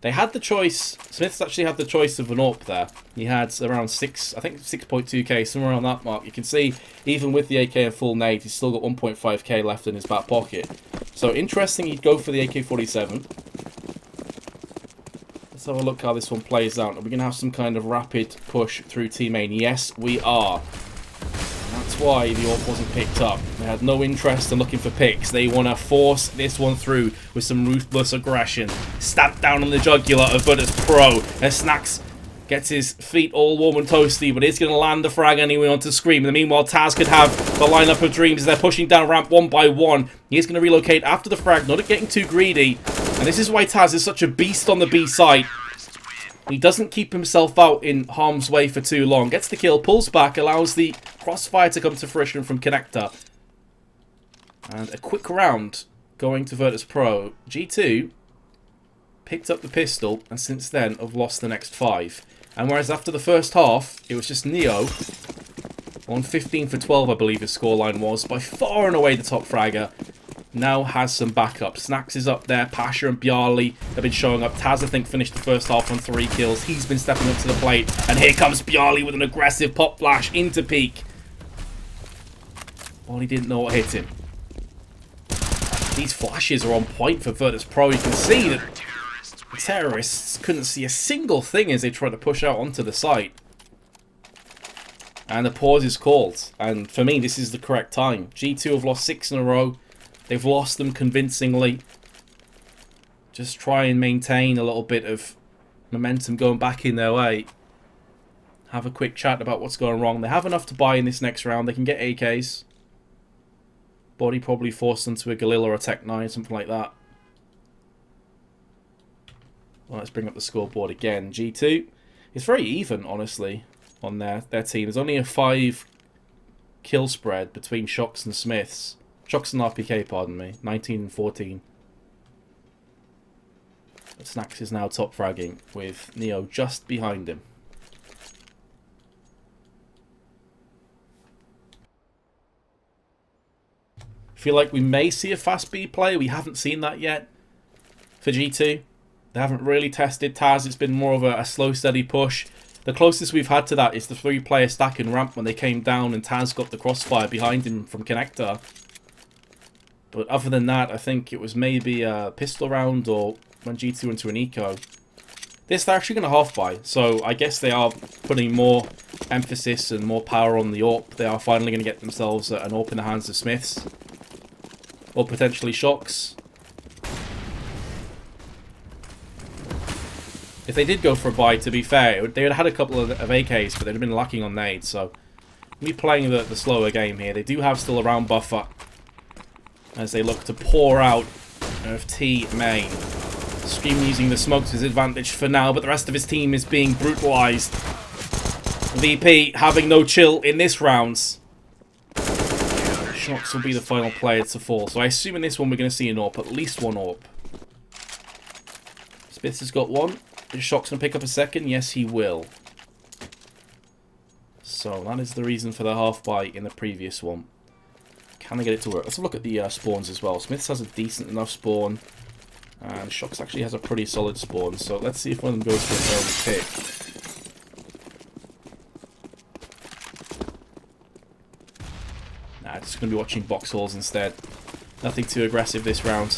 S1: They had the choice. Smiths actually had the choice of an AWP there. He had around 6, I think 6.2k, somewhere around that mark. You can see, even with the AK and full nade, he's still got 1.5k left in his back pocket. So interesting he'd go for the AK-47. Let's have a look how this one plays out. Are we going to have some kind of rapid push through Team A? Yes, we are. And that's why the AWP wasn't picked up. They had no interest in looking for picks. They want to force this one through with some ruthless aggression. Stab down on the jugular of VIRTUS Pro. As Snacks gets his feet all warm and toasty, but he's going to land the frag anyway onto Scream. In the meanwhile, Taz could have the lineup of dreams as they're pushing down ramp one by one. He's going to relocate after the frag, not getting too greedy. And this is why Taz is such a beast on the B side. He doesn't keep himself out in harm's way for too long. Gets the kill, pulls back, allows the crossfire to come to fruition from Connector. And a quick round going to VIRTUS Pro. G2 picked up the pistol, and since then have lost the next 5. And whereas after the first half, it was just Neo on 15 for 12, I believe his scoreline was, by far and away the top fragger. Now has some backup. Snacks is up there. Pasha and Bjarly have been showing up. Taz, I think, finished the first half on 3 kills. He's been stepping up to the plate. And here comes Bjarly with an aggressive pop flash into peak. Well, he didn't know what hit him. These flashes are on point for VIRTUS Pro. You can see that the terrorists couldn't see a single thing as they tried to push out onto the site. And the pause is called. And for me, this is the correct time. G2 have lost 6 in a row. They've lost them convincingly. Just try and maintain a little bit of momentum going back in their way. Have a quick chat about what's going wrong. They have enough to buy in this next round. They can get AKs. Body probably forced them to a Galil or a Tech 9, something like that. Well, let's bring up the scoreboard again. G2. It's very even, honestly, on their team. There's only a 5 kill spread between Shocks and Smiths. Shocks and RPK, pardon me. 19 and 14. But Snacks is now top fragging with Neo just behind him. Feel like we may see a fast B play. We haven't seen that yet for G2. They haven't really tested Taz. It's been more of a slow, steady push. The closest we've had to that is the 3-player stack and ramp when they came down and Taz got the crossfire behind him from connector. But other than that, I think it was maybe a pistol round or when G2 went to an eco. This, they're actually going to half-buy, so I guess they are putting more emphasis and more power on the AWP. They are finally going to get themselves an AWP in the hands of Smiths. Or potentially Shocks. If they did go for a buy, to be fair, they would have had a couple of AKs, but they'd have been lacking on nades, so... me playing the slower game here. They do have still a round buffer as they look to pour out of T main. Scream using the smoke to his advantage for now, but the rest of his team is being brutalized. VP having no chill in this round. Shocks will be the final player to fall. So I assume in this one we're going to see an AWP, at least one AWP. Smiths has got one. Is Shocks going to pick up a second? Yes, he will. So that is the reason for the half-buy in the previous one. Can they get it to work? Let's look at the spawns as well. Smiths has a decent enough spawn. And Shocks actually has a pretty solid spawn. So let's see if one of them goes for an early pick. Nah, just going to be watching box halls instead. Nothing too aggressive this round.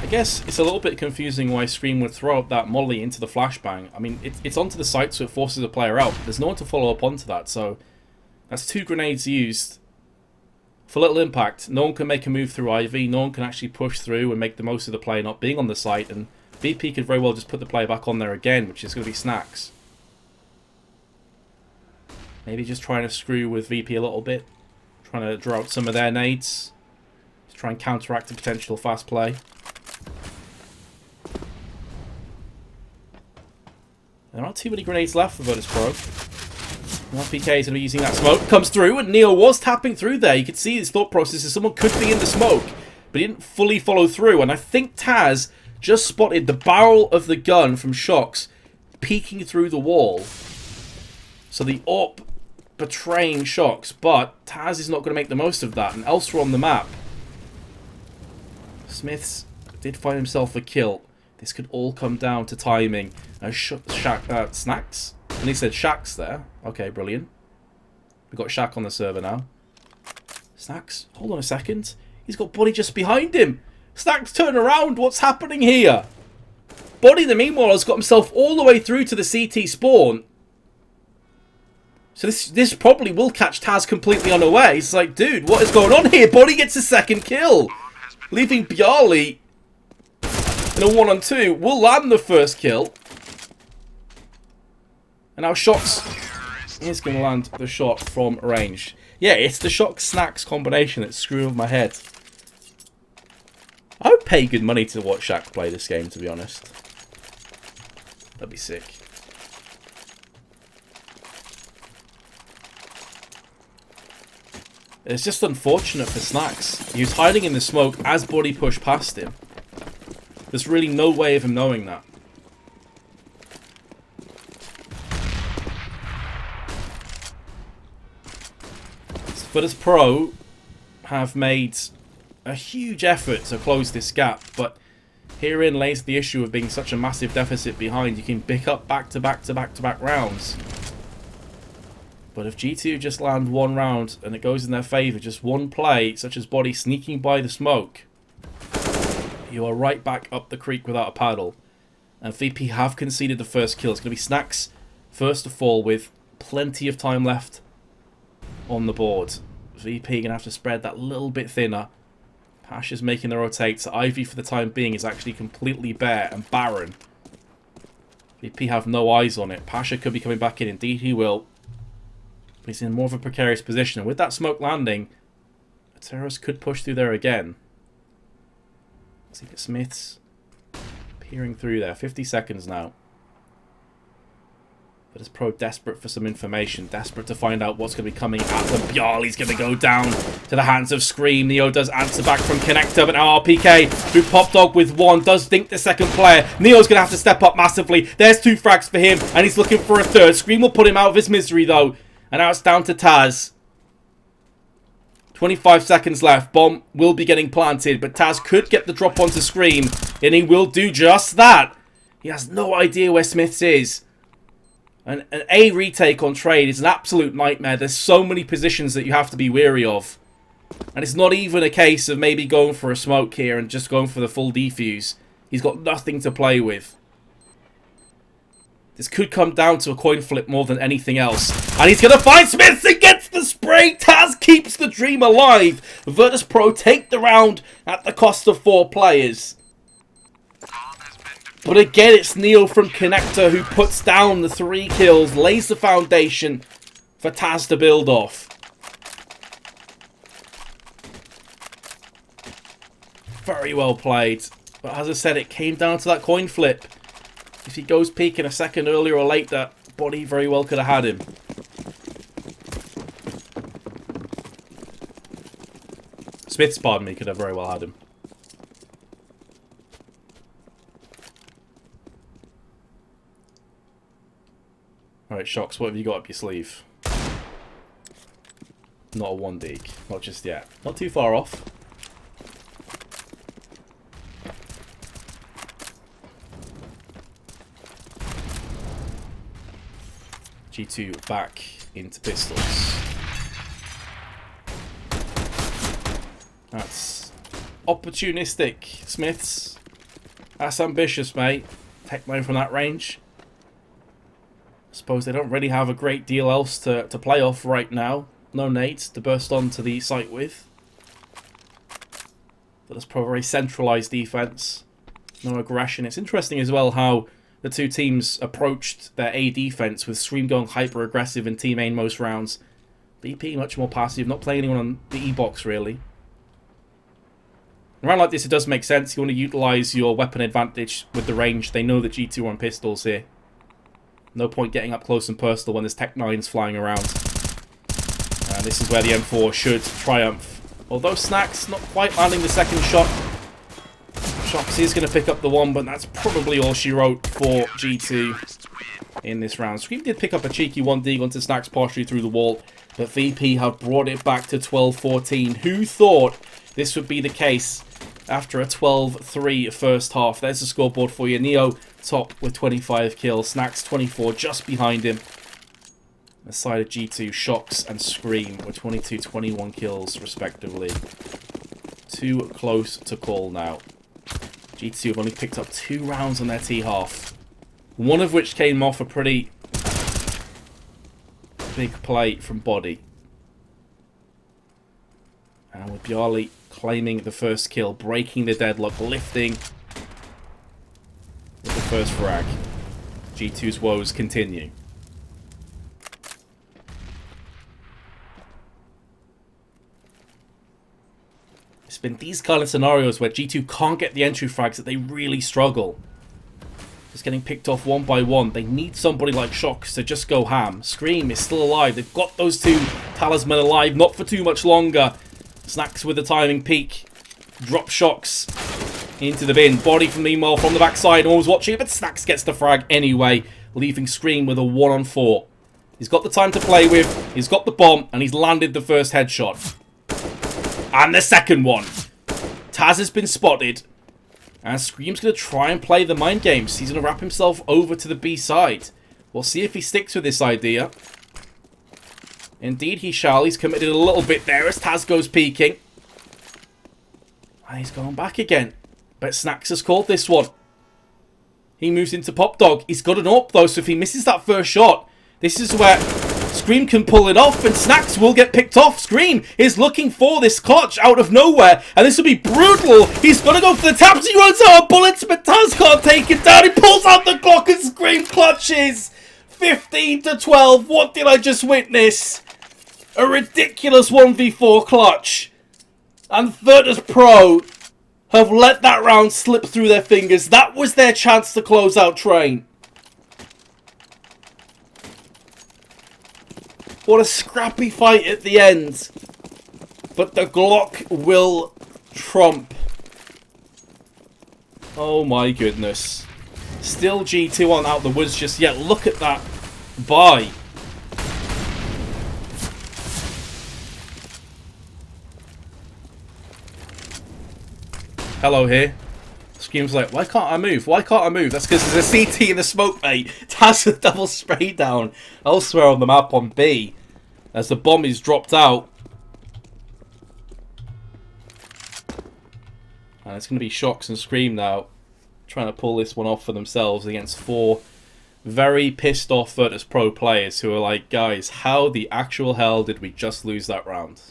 S1: I guess it's a little bit confusing why Scream would throw up that molly into the flashbang. I mean, it's onto the site, so it forces the player out. There's no one to follow up onto that, so that's 2 grenades used for little impact. No one can make a move through Ivy. No one can actually push through and make the most of the player not being on the site. And VP could very well just put the player back on there again, which is going to be Snacks. Maybe just trying to screw with VP a little bit. Trying to draw out some of their nades. Just try and counteract a potential fast play. There aren't too many grenades left for VIRTUS Pro. RPK is going to be using that smoke. Comes through, and Neo was tapping through there. You could see his thought process is someone could be in the smoke, but he didn't fully follow through. And I think Taz just spotted the barrel of the gun from Shocks peeking through the wall. So the AWP betraying Shocks, but Taz is not going to make the most of that. And elsewhere on the map, Smiths did find himself a kill. This could all come down to timing. Snacks? And he said Shacks there. Okay, brilliant. We've got Shaq on the server now. Snacks? Hold on a second. He's got Body just behind him. Snacks, turn around. What's happening here? Body, in the meanwhile, has got himself all the way through to the CT spawn. So this probably will catch Taz completely unaware. He's like, dude, what is going on here? Body gets a second kill. Leaving Bjarly in a 1-on-2. Will land the first kill. And now Shocks is going to land the shot from range. Yeah, it's the Shocks-Snacks combination that's screwing with my head. I would pay good money to watch Shaq play this game, to be honest. That'd be sick. It's just unfortunate for Snacks. He was hiding in the smoke as Body pushed past him. There's really no way of him knowing that. VIRTUS Pro have made a huge effort to close this gap, but herein lays the issue of being such a massive deficit behind. You can pick up back-to-back rounds. But if G2 just land one round and it goes in their favour, just one play, such as Body sneaking by the smoke, you are right back up the creek without a paddle. And VP have conceded the first kill. It's going to be Snacks first to fall with plenty of time left on the board. VP gonna have to spread that little bit thinner. Pasha's making the rotate. Ivy for the time being is actually completely bare and barren. VP have no eyes on it. Pasha could be coming back in. Indeed he will. But he's in more of a precarious position. And with that smoke landing, a terrorist could push through there again. Let's see if Smiths peering through there. 50 seconds now. VIRTUS Pro desperate for some information, desperate to find out what's going to be coming at them. Bjarly's going to go down to the hands of Scream. Neo does answer back from Connector, but now RPK through Pop Dog with one does think the second player. Neo's going to have to step up massively. There's 2 frags for him, and he's looking for a third. Scream will put him out of his misery, though. And now it's down to Taz. 25 seconds left. Bomb will be getting planted, but Taz could get the drop onto Scream, and he will do just that. He has no idea where Smiths is. An A retake on trade is an absolute nightmare. There's so many positions that you have to be wary of. And it's not even a case of maybe going for a smoke here and just going for the full defuse. He's got nothing to play with. This could come down to a coin flip more than anything else. And he's going to find Smiths and gets the spray. Taz keeps the dream alive. Virtus Pro take the round at the cost of 4 players. But again, it's Neo from Connector who puts down the 3 kills, lays the foundation for Taz to build off. Very well played. But as I said, it came down to that coin flip. If he goes peeking a second earlier or later, Body very well could have had him. Smiths, pardon me, could have very well had him. Alright, Shocks, what have you got up your sleeve? Not a 1 dig. Not just yet. Not too far off. G2 back into pistols. That's opportunistic, Smiths. That's ambitious, mate. Tech 9 from that range. Suppose they don't really have a great deal else to play off right now. No nades to burst onto the site with. But that's probably a very centralised defense. No aggression. It's interesting as well how the two teams approached their A defense with Scream going hyper-aggressive and team main most rounds. VP much more passive, not playing anyone on the E-box really. Around like this it does make sense. You want to utilise your weapon advantage with the range. They know that G2 are on pistols here. No point getting up close and personal when there's Tech 9s flying around. And this is where the M4 should triumph. Although Snacks not quite landing the second shot. Shox is going to pick up the 1, but that's probably all she wrote for G2 in this round. Scream did pick up a cheeky 1 dig onto Snacks partially through the wall, but VP have brought it back to 12-14. Who thought this would be the case after a 12-3 first half? There's the scoreboard for you. Neo top with 25 kills, Snacks 24 just behind him. The side of G2, Shox and Scream with 22-21 kills respectively. Too close to call now. G2 have only picked up 2 rounds on their T-half. One of which came off a pretty big play from Body. And with Bjarly claiming the first kill, breaking the deadlock, lifting with the first frag. G2's woes continue. It's been these kind of scenarios where G2 can't get the entry frags that they really struggle. Just getting picked off 1 by 1. They need somebody like Shox to just go ham. Scream is still alive. They've got those 2 talisman alive, not for too much longer. Snacks with the timing peak. Drop Shox into the bin. Body from meanwhile from the backside. No one was watching it, but Snacks gets the frag anyway, leaving Scream with a 1-on-4. He's got the time to play with. He's got the bomb, and he's landed the first headshot. And the second one. Taz has been spotted. And Scream's going to try and play the mind games. He's going to wrap himself over to the B side. We'll see if he sticks with this idea. Indeed he shall. He's committed a little bit there as Taz goes peeking. And he's going back again. But Snacks has called this one. He moves into Pop Dog. He's got an AWP though, so if he misses that first shot, this is where Scream can pull it off, and Snacks will get picked off. Scream is looking for this clutch out of nowhere, and this will be brutal. He's going to go for the taps. He runs out of bullets, but Taz can't take it down. He pulls out the Glock, and Scream clutches. 15-12. What did I just witness? A ridiculous 1v4 clutch. And Virtus Pro have let that round slip through their fingers. That was their chance to close out Train. What a scrappy fight at the end. But the Glock will trump. Oh my goodness. Still G2 aren't out the woods just yet. Look at that buy. hello here. Scream's like, why can't I move? Why can't I move? That's because there's a CT in the smoke, mate. Taz a double spray down elsewhere on the map on B. As the bomb is dropped out. And it's going to be Shox and Scream now. Trying to pull this one off for themselves against 4 very pissed off Virtus Pro players who are like, guys, how the actual hell did we just lose that round?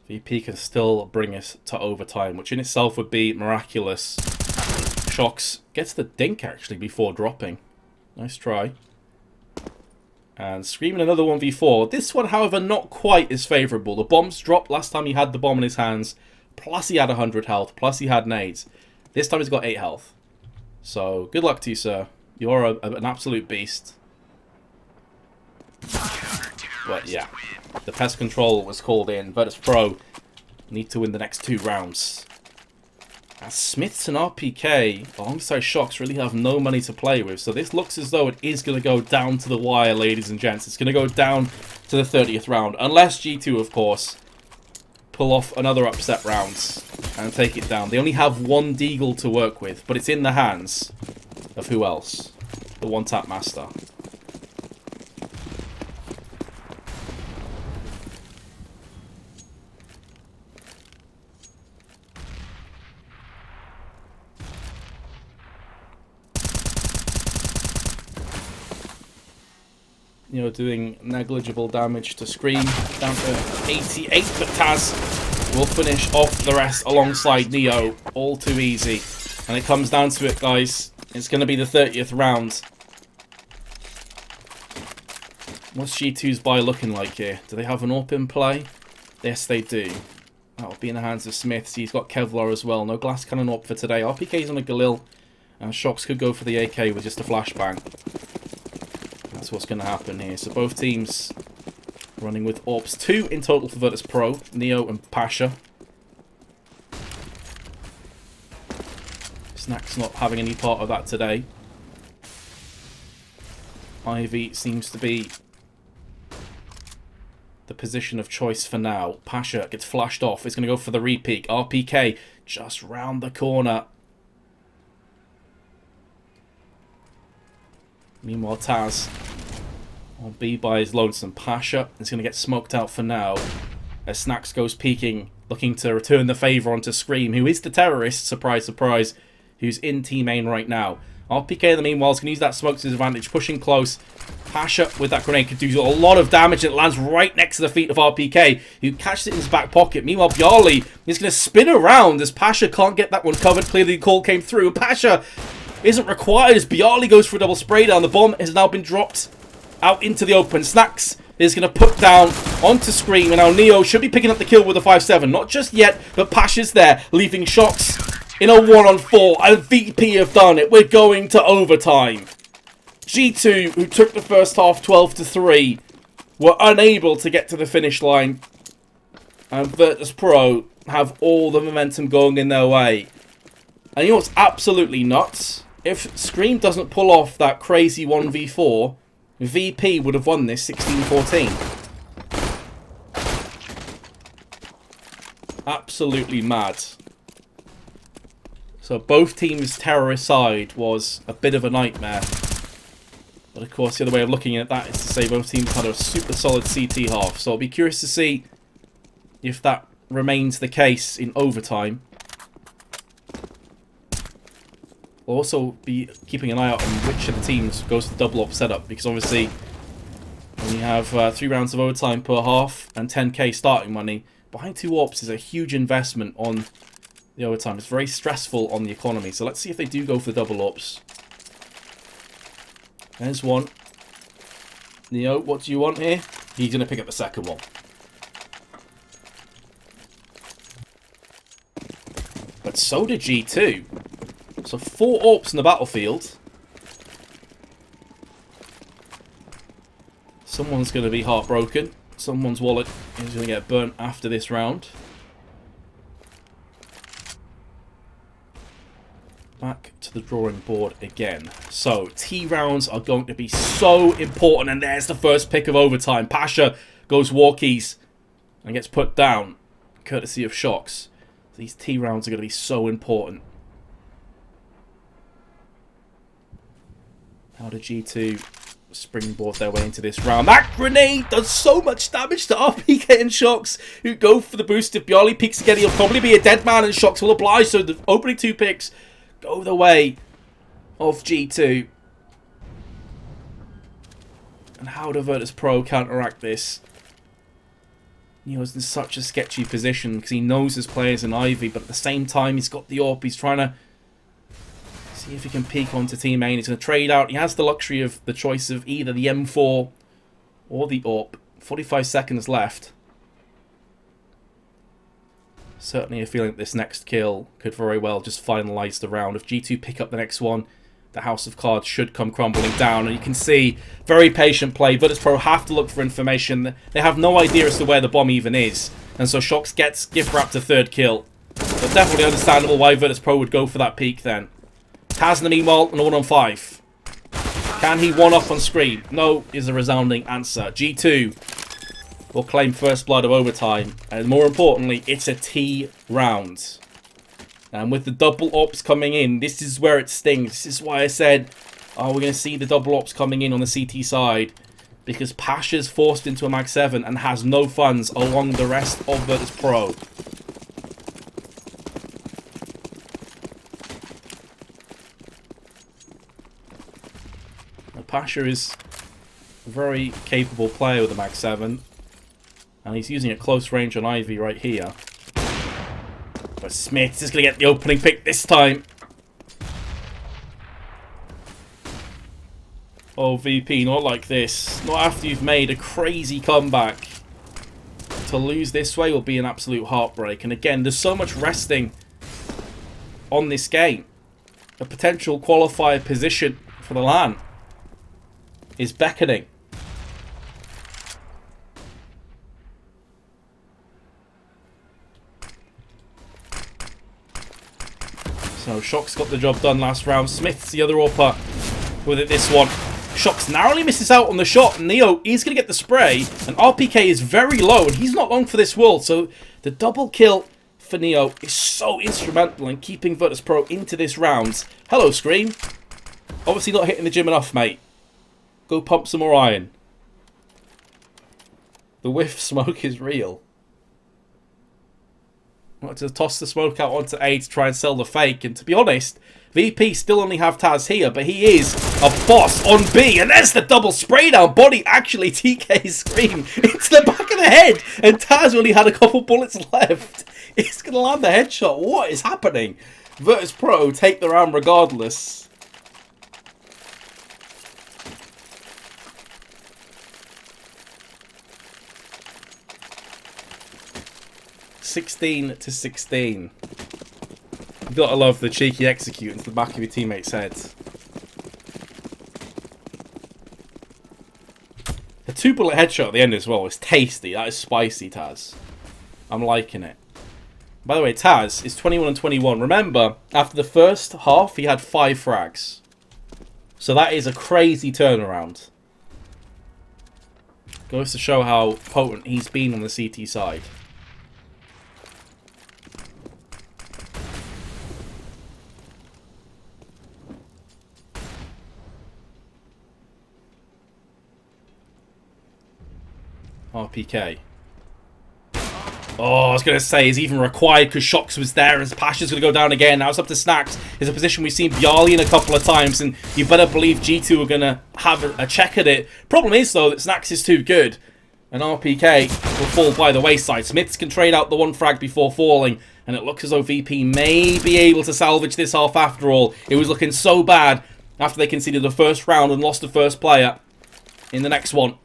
S1: VP can still bring us to overtime, which in itself would be miraculous. Shox gets the dink actually before dropping. Nice try. And Screaming another 1v4. This one, however, not quite as favourable. The bombs dropped last time he had the bomb in his hands. Plus he had 100 health. Plus he had nades. This time he's got 8 health. So, good luck to you, sir. You're an absolute beast. But yeah, the pest control was called in. Virtus Pro need to win the next 2 rounds. As Smiths and RPK, alongside Shox, really have no money to play with. So this looks as though it is going to go down to the wire, ladies and gents. It's going to go down to the 30th round. Unless G2, of course, pull off another upset round and take it down. They only have 1 Deagle to work with, but it's in the hands of who else? The one-tap master. You know, doing negligible damage to Scream, down to 88, but Taz will finish off the rest alongside Neo. All too easy. And it comes down to it, guys. It's going to be the 30th round. What's G2's buy looking like here? Do they have an AWP in play? Yes, they do. That'll be in the hands of Smiths. He's got Kevlar as well. No glass cannon AWP for today. RPK's on a Galil. And Shox could go for the AK with just a flashbang. That's what's going to happen here. So both teams running with AWPs. 2 in total for Virtus Pro. Neo and Pasha. Snack's not having any part of that today. Ivy seems to be the position of choice for now. Pasha gets flashed off. It's going to go for the repeat. RPK just round the corner. Meanwhile, Taz on B by his lonesome. Pasha is going to get smoked out for now as Snacks goes peeking, looking to return the favour onto Scream, who is the terrorist, surprise, surprise, who's in team main right now. RPK in the meanwhile is going to use that smoke to his advantage, pushing close. Pasha with that grenade could do a lot of damage. It lands right next to the feet of RPK, who catches it in his back pocket. Meanwhile, Bjarli is going to spin around as Pasha can't get that one covered. Clearly the call came through. Pasha isn't required as Bjarli goes for a double spray down. The bomb has now been dropped out into the open. Snacks is going to put down onto Scream, and now Neo should be picking up the kill with a 5-7. Not just yet, but Pasha's there, leaving Shox in a 1-on-4, and VP have done it. We're going to overtime. G2, who took the first half 12-3, were unable to get to the finish line, and Virtus Pro have all the momentum going in their way. And you know what's absolutely nuts? If Scream doesn't pull off that crazy 1v4, VP would have won this 16-14. Absolutely mad. So both teams' terrorist side was a bit of a nightmare. But of course the other way of looking at that is to say both teams had a super solid CT half. So I'll be curious to see if that remains the case in overtime. We'll also be keeping an eye out on which of the teams goes to the double op setup, because obviously when you have 3 rounds of overtime per half and 10k starting money, buying 2 ops is a huge investment on the overtime. It's very stressful on the economy. So let's see if they do go for the double ops. There's one. Neo, what do you want here? He's going to pick up the second one. But so did G2. So 4 AWPs in the battlefield. Someone's going to be heartbroken. Someone's wallet is going to get burnt after this round. back to the drawing board again. So, T rounds are going to be so important. And there's the first pick of overtime. Pasha goes walkies and gets put down, courtesy of Shocks. These T rounds are going to be so important. How did G2 springboard their way into this round? That grenade does so much damage to RPK and Shocks, who go for the boost. If Bjarly peeks again, he'll probably be a dead man, and Shocks will oblige. So the opening 2 picks go the way of G2. And how do Virtus Pro counteract this? Neo's in such a sketchy position because he knows his players in Ivy, but at the same time he's got the AWP. He's trying to see if he can peek onto team main. He's going to trade out. He has the luxury of the choice of either the M4 or the AWP. 45 seconds left. Certainly a feeling that this next kill could very well just finalise the round. If G2 pick up the next one, the House of Cards should come crumbling down. And you can see, very patient play. Virtus Pro have to look for information. They have no idea as to where the bomb even is. And so Shocks gets gift wrapped to 3rd kill. But definitely understandable why Virtus Pro would go for that peek then. Taz in the meanwhile, an 1-on-5. Can he one-up on screen? No is a resounding answer. G2 will claim first blood of overtime. And more importantly, it's a T round. And with the double ops coming in, this is where it stings. This is why I said, oh, we're going to see the double ops coming in on the CT side. Because Pasha's forced into a Mag 7 and has no funds along the rest of Virtus Pro. Now, Pasha is a very capable player with a Mag 7. And he's using a close range on Ivy right here. But Smith is going to get the opening pick this time. Oh, VP, not like this. Not after you've made a crazy comeback. To lose this way will be an absolute heartbreak. And again, there's so much resting on this game. A potential qualifier position for the LAN is beckoning. So Shocks got the job done last round. Smith's the other AWPer with it this one. Shocks narrowly misses out on the shot. Neo is going to get the spray. And RPK is very low. And he's not long for this world. So the double kill for Neo is so instrumental in keeping Virtus Pro into this round. Hello, Scream. Obviously not hitting the gym enough, mate. Go pump some more iron. The whiff smoke is real. I want to toss the smoke out onto A to try and sell the fake. And to be honest, VP still only have Taz here, but he is a boss on B. And there's the double spray down. Body actually TK's Scream into the back of the head. And Taz only had a couple bullets left. He's going to land the headshot. What is happening? Virtus Pro take the round regardless. (16-16). You've got to love the cheeky execute into the back of your teammate's head. The 2-bullet headshot at the end as well is tasty. That is spicy, Taz. I'm liking it. By the way, Taz is 21-21. Remember, after the first half, he had 5 frags. So that is a crazy turnaround. Goes to show how potent he's been on the CT side. RPK. Oh, I was going to say, is even required because Shocks was there and Pasha's going to go down again. Now it's up to Snacks. It's a position we've seen Bjarly in a couple of times, and you better believe G2 are going to have a check at it. Problem is, though, that Snacks is too good, and RPK will fall by the wayside. Smiths can trade out the 1 frag before falling, and it looks as though VP may be able to salvage this half after all. It was looking so bad after they conceded the first round and lost the first player in the next one.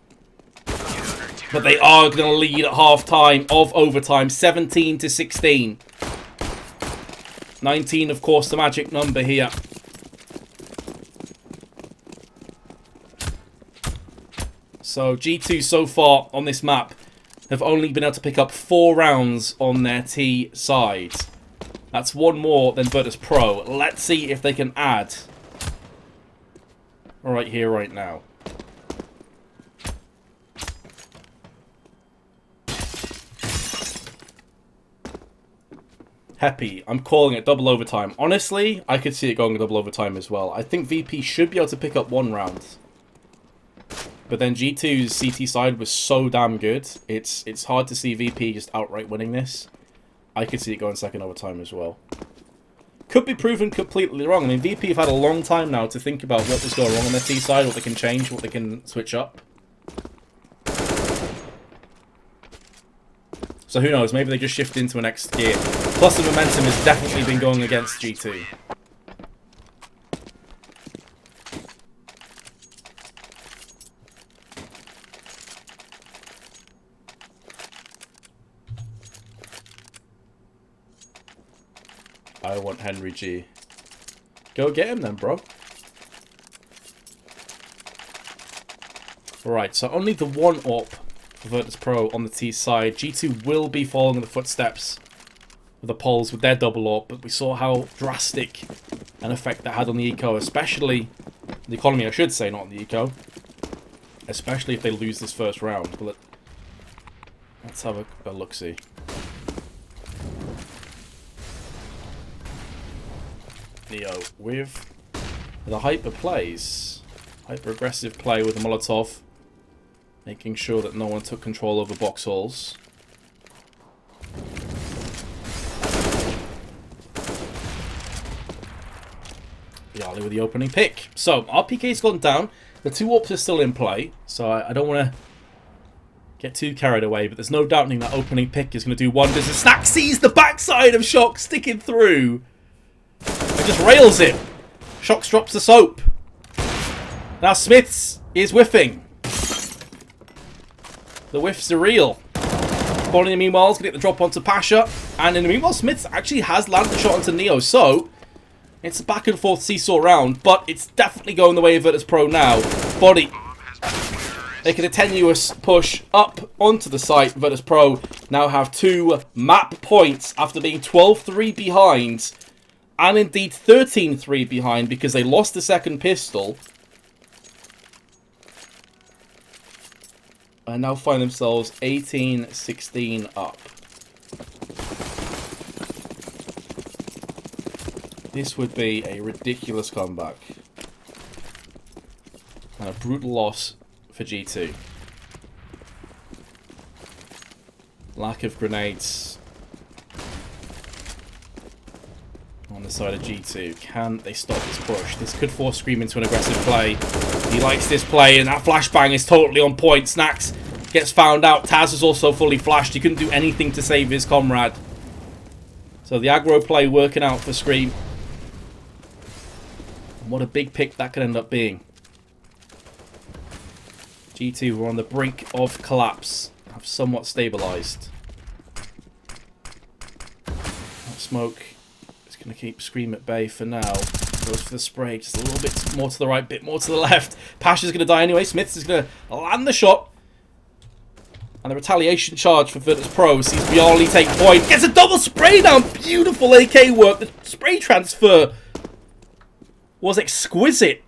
S1: But they are going to lead at half-time of overtime, 17-16. 19, of course, the magic number here. So G2 so far on this map have only been able to pick up 4 rounds on their T side. That's one more than Virtus Pro. Let's see if they can add right here, right now. Happy. I'm calling it double overtime. Honestly, I could see it going double overtime as well. I think VP should be able to pick up one round. But then G2's CT side was so damn good. It's hard to see VP just outright winning this. I could see it going second overtime as well. Could be proven completely wrong. I mean, VP have had a long time now to think about what was going wrong on their T side, what they can change, what they can switch up. So who knows, maybe they just shift into a next gear. Plus the momentum has definitely been going against G2. I want Henry G. Go get him then, bro. Alright, so only the one up for Virtus Pro on the T side. G2 will be following in the footsteps of the Poles with their double up, but we saw how drastic an effect that had on the eco, especially the economy, I should say, not on the eco. Especially if they lose this first round. But let's have a look-see. Neo with the hyper plays. Hyper aggressive play with the Molotov. Making sure that no one took control over box halls. Yali with the opening pick. So, RPK's gone down. The two ops are still in play. So, I don't want to get too carried away. But there's no doubting that opening pick is going to do wonders. And Snack sees the backside of Shock sticking through. And just rails it. Shox drops the soap. Now Smiths is whiffing. The whiffs are real. Bonnie, meanwhile, is going to get the drop onto Pasha. And in the meanwhile, Smiths actually has landed the shot onto Neo. So, it's a back and forth seesaw round. But it's definitely going the way of Virtus Pro now. Body. Making a tenuous push up onto the site. Virtus Pro now have 2 map points after being 12-3 behind. And indeed 13-3 behind because they lost the second pistol. And now find themselves 18-16 up. This would be a ridiculous comeback. And a brutal loss for G2. Lack of grenades on the side of G2. Can they stop this push? This could force Scream into an aggressive play. He likes this play, and that flashbang is totally on point. Snacks gets found out. Taz is also fully flashed. He couldn't do anything to save his comrade. So the aggro play working out for Scream. And what a big pick that could end up being. G2 were on the brink of collapse. Have somewhat stabilised. Smoke. Going to keep Scream at bay for now. Goes for the spray, just a little bit more to the right, bit more to the left. Pasha's going to die anyway. Smiths is going to land the shot. And the retaliation charge for Virtus Pro sees Bialy take point. Gets a double spray down. Beautiful AK work. The spray transfer was exquisite.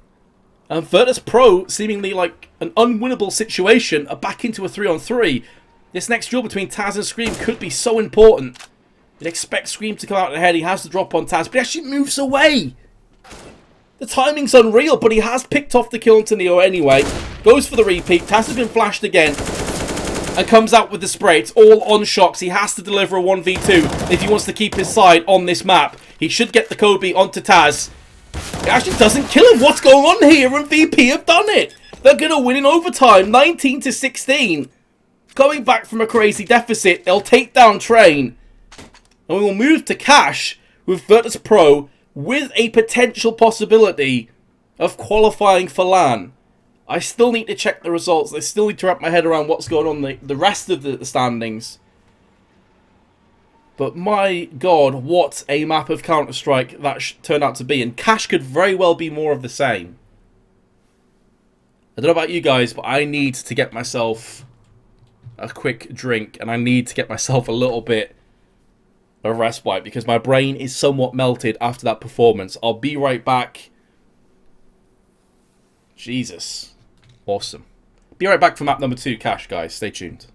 S1: And Virtus Pro, seemingly like an unwinnable situation, are back into a 3-on-3. This next duel between Taz and Scream could be so important. You'd expect Scream to come out ahead. He has the drop on Taz, but he actually moves away. The timing's unreal, but he has picked off the kill onto Neo anyway. Goes for the repeat. Taz has been flashed again. And comes out with the spray. It's all on Shox. He has to deliver a 1v2 if he wants to keep his side on this map. He should get the Kobe onto Taz. It actually doesn't kill him. What's going on here? And VP have done it. They're going to win in overtime. 19-16. Going back from a crazy deficit. They'll take down Train. And we will move to Cash with Virtus Pro with a potential possibility of qualifying for LAN. I still need to check the results. I still need to wrap my head around what's going on the rest of the standings. But my god, what a map of Counter-Strike that turned out to be. And Cash could very well be more of the same. I don't know about you guys, but I need to get myself a quick drink. And I need to get myself a little bit a respite because my brain is somewhat melted after that performance. I'll be right back. Jesus. Awesome. Be right back for map number 2, Cash, guys. Stay tuned.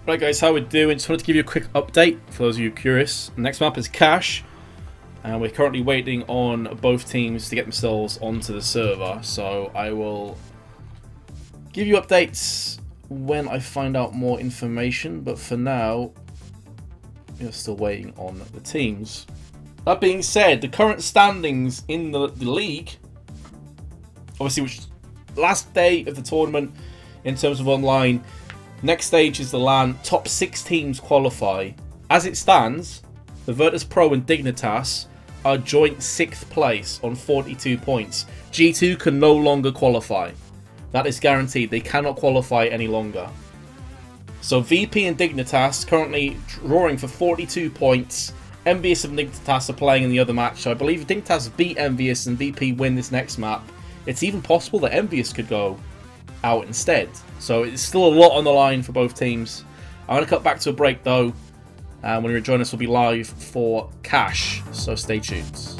S1: Right guys, how we doing? Just wanted to give you a quick update for those of you curious. The next map is Cash, and we're currently waiting on both teams to get themselves onto the server. So I will give you updates when I find out more information, but for now, we're still waiting on the teams. That being said, the current standings in the league, obviously, which last day of the tournament in terms of online. Next stage is the LAN. Top 6 teams qualify. As it stands, the Virtus Pro and Dignitas are joint 6th place on 42 points. G2 can no longer qualify. That is guaranteed. They cannot qualify any longer. So VP and Dignitas currently drawing for 42 points. Envious and Dignitas are playing in the other match. So I believe if Dignitas beat Envious and VP win this next map, it's even possible that Envious could go out instead. So it's still a lot on the line for both teams. I'm going to cut back to a break though. And when you rejoin us, we'll be live for Cash. So stay tuned.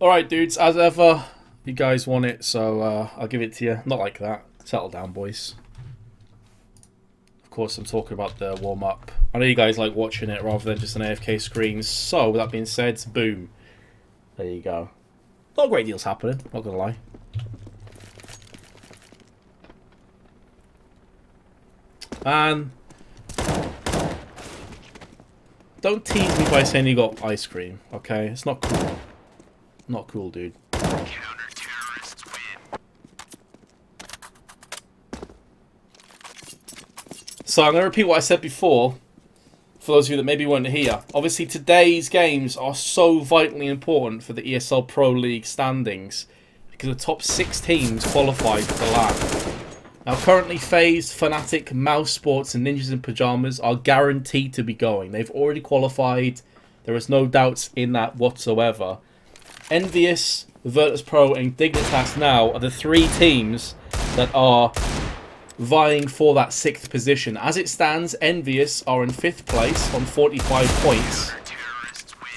S1: Alright, dudes, as ever, you guys want it, so I'll give it to you. Not like that. Settle down, boys. Of course, I'm talking about the warm-up. I know you guys like watching it rather than just an AFK screen. So, with that being said, boom. There you go. Not a great deal's happening, not gonna lie. And don't tease me by saying you got ice cream, okay? It's not cool. Not cool, dude.
S2: Counter-terrorists win.
S1: So I'm going to repeat what I said before, for those of you that maybe weren't here. Obviously, today's games are so vitally important for the ESL Pro League standings, because the top 6 teams qualify for the LAN. Now, currently, FaZe, Fnatic, Mouse Sports, and Ninjas in Pyjamas are guaranteed to be going. They've already qualified. There is no doubts in that whatsoever. Envious, VIRTUS Pro, and Dignitas now are the 3 teams that are vying for that 6th position. As it stands, Envious are in 5th place on 45 points,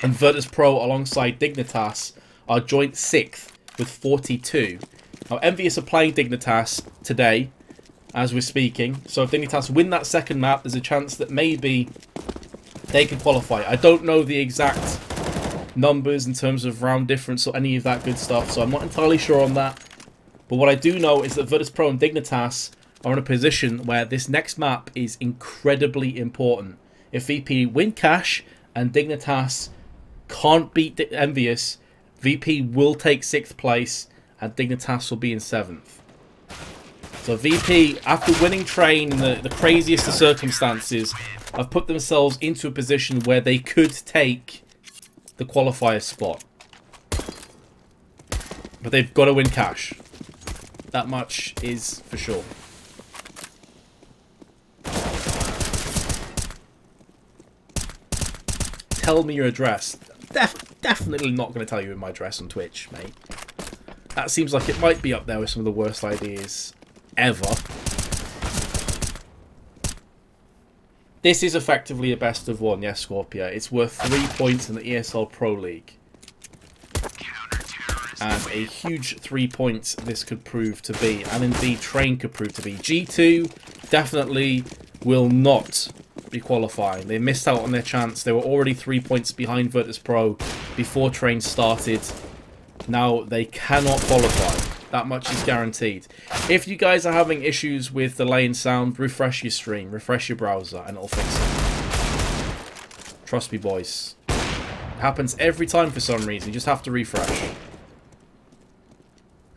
S1: and VIRTUS Pro alongside Dignitas are joint 6th with 42. Now, Envious are playing Dignitas today, as we're speaking, so if Dignitas win that second map, there's a chance that maybe they can qualify. I don't know the exact numbers in terms of round difference or any of that good stuff, so I'm not entirely sure on that. But what I do know is that VIRTUS Pro and Dignitas are in a position where this next map is incredibly important. If VP win cash and Dignitas can't beat Envious, VP will take 6th place and Dignitas will be in 7th. So VP, after winning Train in the craziest of circumstances, have put themselves into a position where they could take the qualifier spot. But they've got to win cash. That much is for sure. Tell me your address. Definitely not going to tell you my address on Twitch, mate. That seems like it might be up there with some of the worst ideas ever. This is effectively a best of 1, yes, Scorpio. It's worth 3 points in the ESL Pro League. And a huge 3 points this could prove to be. And indeed, Train could prove to be. G2 definitely will not be qualifying. They missed out on their chance. They were already 3 points behind VIRTUS Pro before Train started. Now they cannot qualify. That much is guaranteed. If you guys are having issues with delay in sound, refresh your stream, refresh your browser, and it'll fix it. Trust me, boys. It happens every time for some reason. You just have to refresh.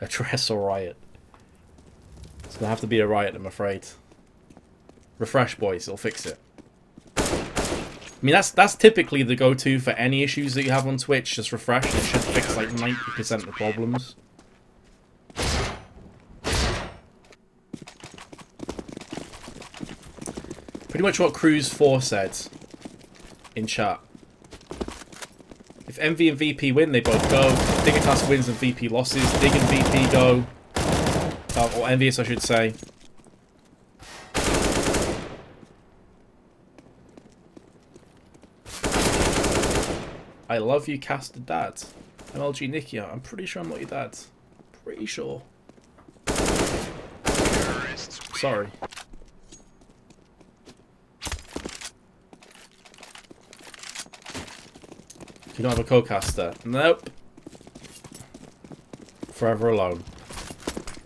S1: Address or riot. It's going to have to be a riot, I'm afraid. Refresh, boys. It'll fix it. I mean, that's typically the go-to for any issues that you have on Twitch. Just refresh. It should fix like 90% of the problems. Pretty much what Cruise4 said in chat. If MV and VP win, they both go. If Dignitas wins and VP losses, Dig and VP go. Or Envious, I should say. I love you, Caster Dad. MLG Nikia. I'm pretty sure I'm not your dad. Pretty sure. Sorry. You don't have a co-caster? Nope. Forever alone.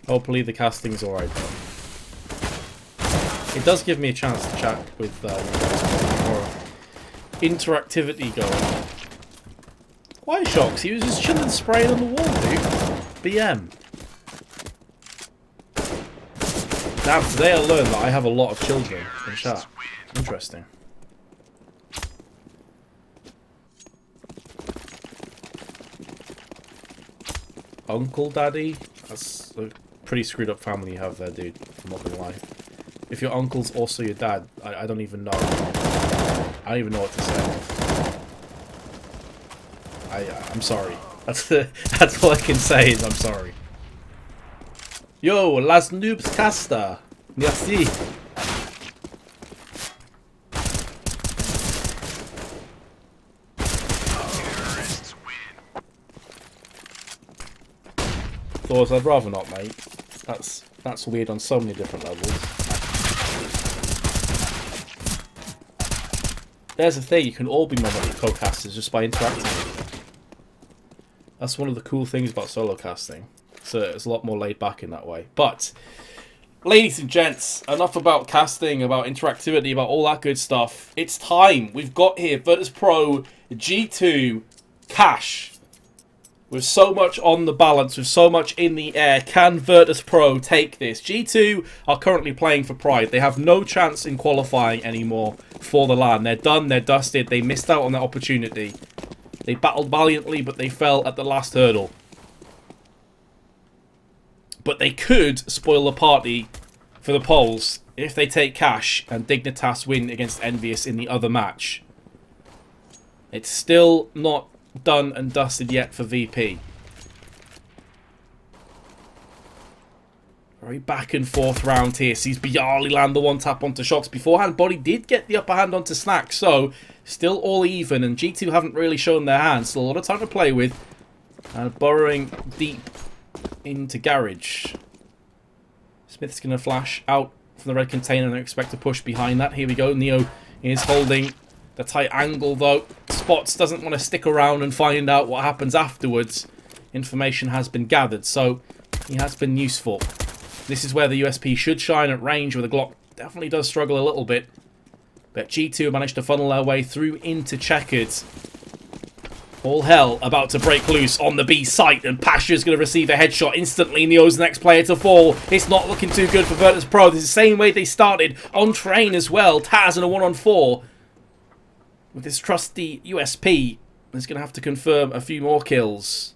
S1: Hopefully the casting's alright though. It does give me a chance to chat with you guys, more interactivity going. Why Shocks? He was just chilling spraying on the wall, dude. BM. Now today I learned that I have a lot of children in chat. Interesting. Uncle Daddy? That's a pretty screwed up family you have there, dude. I'm not gonna lie. If your uncle's also your dad, I don't even know. I don't even know what to say. I'm sorry. That's all I can say is I'm sorry. Yo, las noobs casta. Merci. outdoors, I'd rather not, mate. That's weird on so many different levels. There's the thing, you can all be co-casters just by interacting. That's one of the cool things about solo casting. So it's a lot more laid back in that way. But, ladies and gents, enough about casting, about interactivity, about all that good stuff. It's time. We've got here Virtus Pro G2 Cash. With so much on the balance, with so much in the air, can Virtus Pro take this? G2 are currently playing for Pride. They have no chance in qualifying anymore for the LAN. They're done, they're dusted, they missed out on that opportunity. They battled valiantly, but they fell at the last hurdle. But they could spoil the party for the Poles if they take Cash and Dignitas win against Envious in the other match. It's still not done and dusted yet for VP. Very back and forth round here. Sees Bialy land the one tap onto Shocks beforehand. Body did get the upper hand onto Snack, so still all even. And G2 haven't really shown their hands. Still a lot of time to play with. And burrowing deep into Garage. Smith's going to flash out from the red container and expect to push behind that. Here we go. Neo is holding the tight angle though. Spots doesn't want to stick around and find out what happens afterwards. Information has been gathered, so he has been useful. This is where the USP should shine at range, where the Glock definitely does struggle a little bit. But G2 managed to funnel their way through into Checkered. All hell about to break loose on the B site, and Pasha's going to receive a headshot instantly. Neo's the next player to fall. It's not looking too good for Virtus Pro. This is the same way they started on train as well. Taz in a 1-on-4. With his trusty USP, he's going to have to confirm a few more kills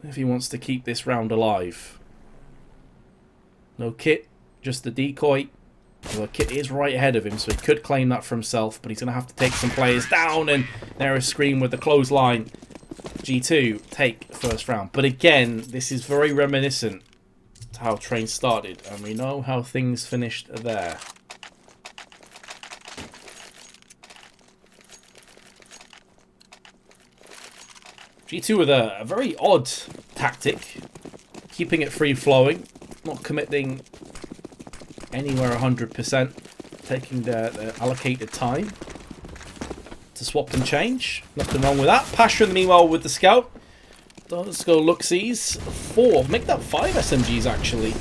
S1: if he wants to keep this round alive. No kit, just the decoy. Well, Kit is right ahead of him, so he could claim that for himself, but he's going to have to take some players down, and there is Scream with the clothesline. G2 take first round. But again, this is very reminiscent to how Train started, and we know how things finished there. G2 with a very odd tactic, keeping it free-flowing, not committing anywhere 100%, taking their allocated time to swap and change. Nothing wrong with that. Pasha, meanwhile, with the scout. Let's go look-sees. 4. Make that 5 SMGs, actually.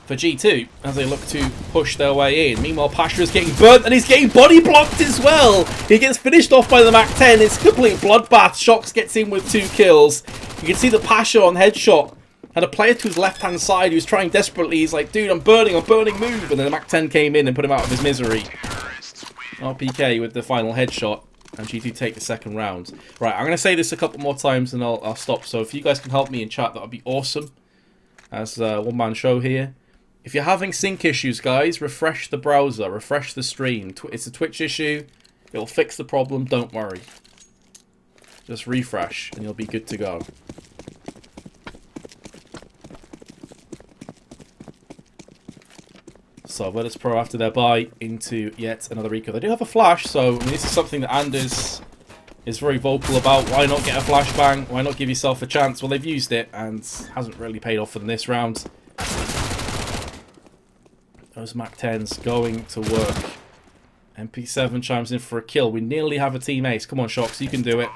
S1: For G2, as they look to push their way in. Meanwhile, Pasha is getting burnt, and he's getting body blocked as well. He gets finished off by the MAC-10. It's a complete bloodbath. Shocks gets in with 2 kills. You can see the Pasha on headshot had a player to his left-hand side who was trying desperately. He's like, dude, I'm burning, move. And then the MAC-10 came in and put him out of his misery. RPK with the final headshot. And G2 take the second round. Right, I'm going to say this a couple more times and I'll stop. So if you guys can help me in chat, that would be awesome. As a one-man show here. If you're having sync issues, guys, refresh the browser, refresh the stream. It's a Twitch issue. It'll fix the problem, don't worry. Just refresh and you'll be good to go. So Virtus Pro after their bye into yet another eco. They do have a flash, so I mean, this is something that Anders is very vocal about. Why not get a flashbang? Why not give yourself a chance? Well, they've used it and hasn't really paid off in this round. Those MAC-10s going to work. MP7 chimes in for a kill. We nearly have a team ace. Come on, Shocks, you can do it.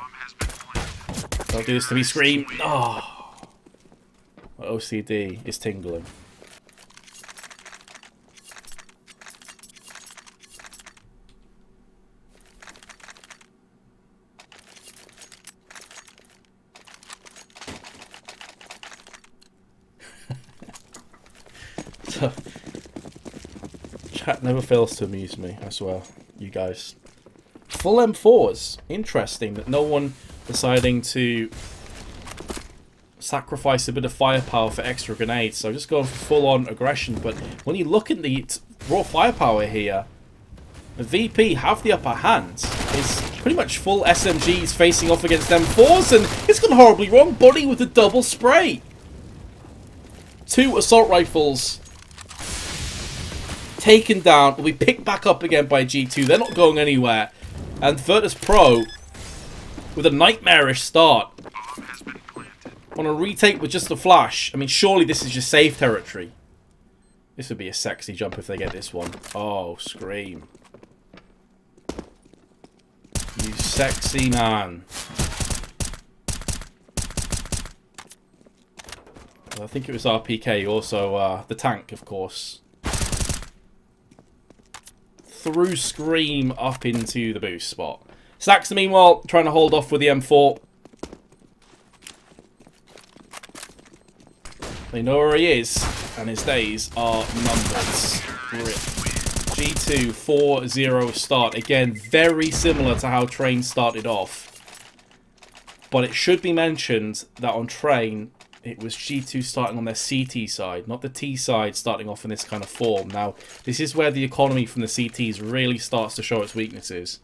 S1: Don't do this to me, Scream. Oh, my OCD is tingling. So, chat never fails to amuse me, I swear, you guys. Full M4s. Interesting that no one deciding to sacrifice a bit of firepower for extra grenades. So just going for full-on aggression. But when you look at the raw firepower here, the VP have the upper hand. It's pretty much full SMGs facing off against M4s, and it's gone horribly wrong. Buddy with a double spray. 2 assault rifles taken down, will be picked back up again by G2. They're not going anywhere. And Virtus Pro with a nightmarish start.
S2: Bomb has been planted.
S1: On a retake with just a flash. I mean, surely this is just safe territory. This would be a sexy jump if they get this one. Oh, scream. You sexy man. Well, I think it was RPK, also the tank, of course. Through Scream up into the boost spot. Snacks, meanwhile, trying to hold off with the M4. They know where he is, and his days are numbered. G2 4-0 start. Again, very similar to how Train started off. But it should be mentioned that on Train, it was G2 starting on their CT side, not the T side starting off in this kind of form. Now, this is where the economy from the CTs really starts to show its weaknesses.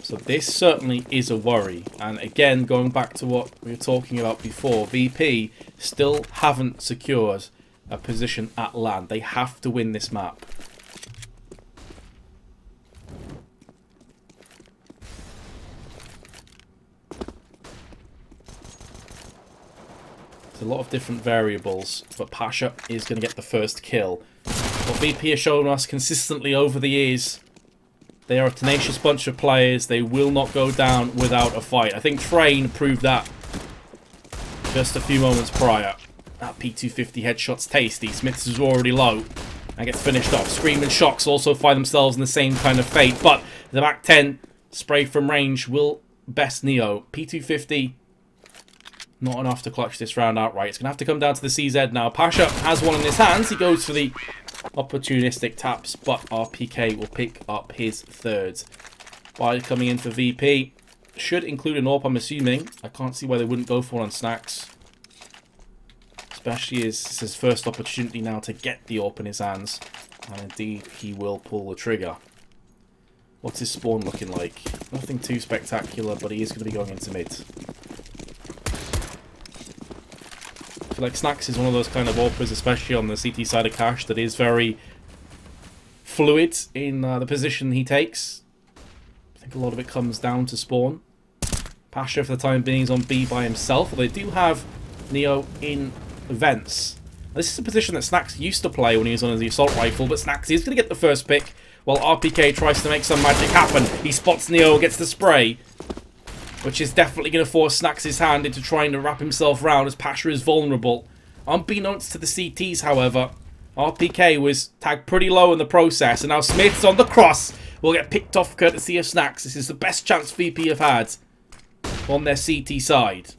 S1: So this certainly is a worry. And again, going back to what we were talking about before, VP still haven't secured a position at land. They have to win this map. There's a lot of different variables, but Pasha is going to get the first kill. What VP has shown us consistently over the years, they are a tenacious bunch of players. They will not go down without a fight. I think Train proved that just a few moments prior. That P250 headshot's tasty. Smiths is already low and gets finished off. Scream and Shocks also find themselves in the same kind of fate, but the Mac 10 spray from range will best Neo. P250, not enough to clutch this round outright. It's going to have to come down to the CZ now. Pasha has one in his hands. He goes for the opportunistic taps, but RPK will pick up his third. By coming in for VP. Should include an AWP, I'm assuming. I can't see why they wouldn't go for one on Snacks. Especially as it's his first opportunity now to get the AWP in his hands. And indeed, he will pull the trigger. What's his spawn looking like? Nothing too spectacular, but he is going to be going into mid. I feel like Snacks is one of those kind of AWPers, especially on the CT side of Cash, that is very fluid in the position he takes. I think a lot of it comes down to spawn. Pasha, for the time being, is on B by himself. They do have Neo in vents. This is a position that Snacks used to play when he was on the assault rifle, but Snacks is going to get the first pick while RPK tries to make some magic happen. He spots Neo, gets the spray, which is definitely going to force Snacks' hand into trying to wrap himself round as Pasha is vulnerable. Unbeknownst to the CTs, however, RPK was tagged pretty low in the process, and now Smith's on the cross will get picked off courtesy of Snacks. This is the best chance VP have had on their CT side.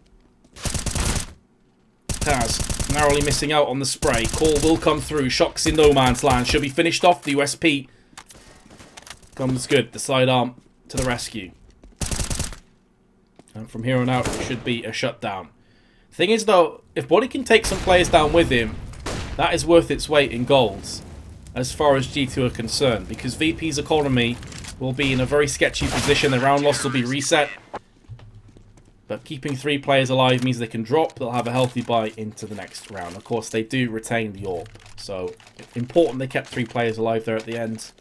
S1: Taz narrowly missing out on the spray. Call will come through. Shocks in no man's land. Should be finished off. The USP comes good. The sidearm to the rescue. And from here on out, it should be a shutdown. Thing is, though, if Body can take some players down with him, that is worth its weight in golds, as far as G2 are concerned, because VP's economy will be in a very sketchy position. The round loss will be reset. But keeping 3 players alive means they can drop. They'll have a healthy buy into the next round. Of course, they do retain the AWP. So, important they kept 3 players alive there at the end.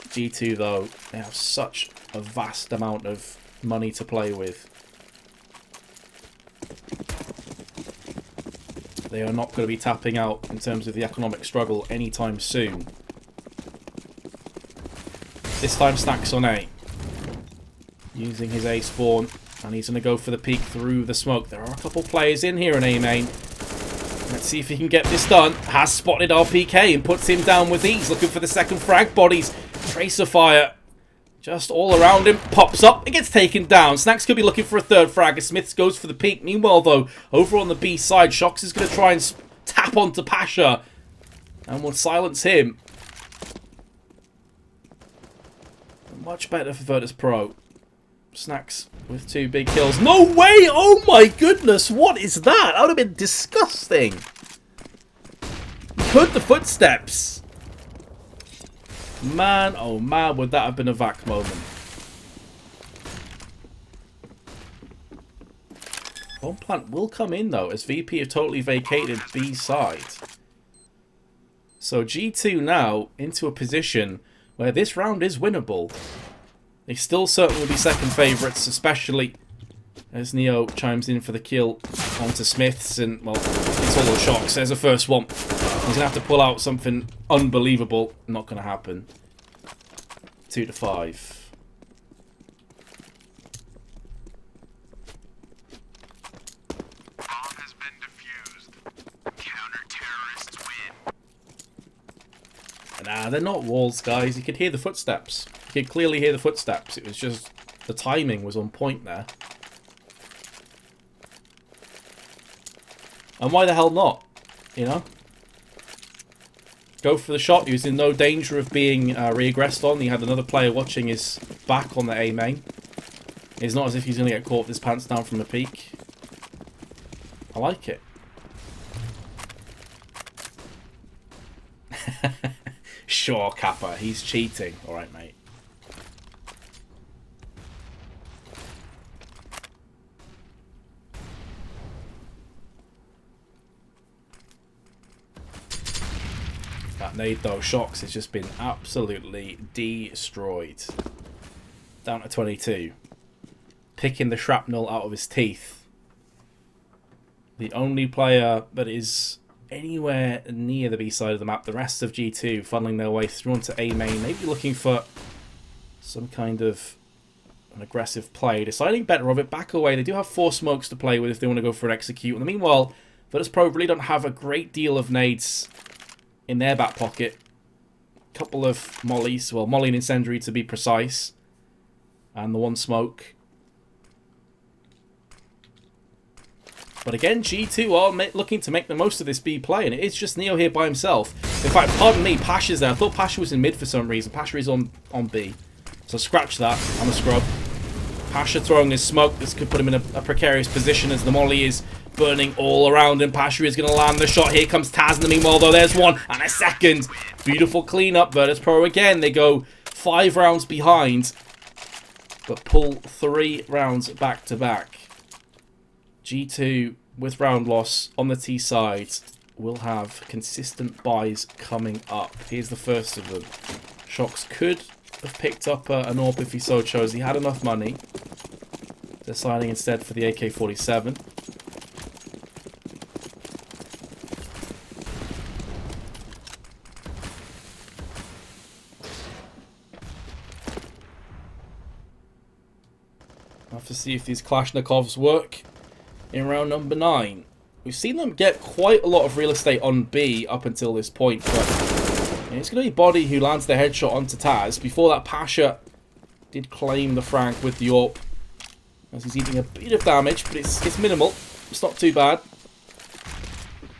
S1: G2, though, they have such a vast amount of money to play with. They are not going to be tapping out in terms of the economic struggle anytime soon. This time Snacks on A. Using his A spawn. And he's going to go for the peek through the smoke. There are a couple players in here in A main. Let's see if he can get this done. Has spotted RPK and puts him down with ease. Looking for the second frag. Bodies. Tracer fire. Just all around him. Pops up. It gets taken down. Snacks could be looking for a third frag as Smiths goes for the peek. Meanwhile, though, over on the B side, Shocks is going to try and tap onto Pasha. And will silence him. Much better for Virtus Pro. Snacks with 2 big kills. No way! Oh my goodness! What is that? That would have been disgusting. You heard the footsteps. Man, oh man, would that have been a vac moment. Bomb plant will come in though, as VP have totally vacated B side. So G2 now into a position where this round is winnable. They still certainly will be second favourites, especially as Neo chimes in for the kill onto Smiths, and, well, it's all those shocks. There's the first one. He's going to have to pull out something unbelievable. Not going to happen. 2-5. Nah, they're not walls, guys. You could hear the footsteps. You could clearly hear the footsteps. It was just the timing was on point there. And why the hell not? You know? Go for the shot. He was in no danger of being re-aggressed on. He had another player watching his back on the A main. It's not as if he's going to get caught with his pants down from the peak. I like it. Sure, Kappa. He's cheating. Alright, mate. That nade, though, Shocks has just been absolutely destroyed. Down to 22. Picking the shrapnel out of his teeth. The only player that is anywhere near the B side of the map, the rest of G2 funneling their way through onto A main, maybe looking for some kind of an aggressive play. Deciding better of it, back away. They do have 4 smokes to play with if they want to go for an execute. In the meanwhile, VIRTUS Pro really don't have a great deal of nades in their back pocket. A couple of mollies, well, molly and incendiary to be precise, and the 1 smoke. But again, G2 are looking to make the most of this B play, and it is just Neo here by himself. In fact, pardon me, Pasha's there. I thought Pasha was in mid for some reason. Pasha is on B. So scratch that. I'm a scrub. Pasha throwing his smoke. This could put him in a precarious position as the molly is burning all around, and Pasha is going to land the shot. Here comes Taz in the meanwhile, though. There's one and a second. Beautiful cleanup. VIRTUS Pro again. They go 5 rounds behind, but pull 3 rounds back to back. G2, with round loss on the T side, will have consistent buys coming up. Here's the first of them. Shocks could have picked up an AWP if he so chose. He had enough money. Deciding instead for the AK-47. I'll have to see if these Kalashnikovs work in round number 9. We've seen them get quite a lot of real estate on B up until this point, but it's going to be Body who lands the headshot onto Taz. Before that, Pasha did claim the Frank with the AWP, as he's eating a bit of damage, but it's minimal. It's not too bad.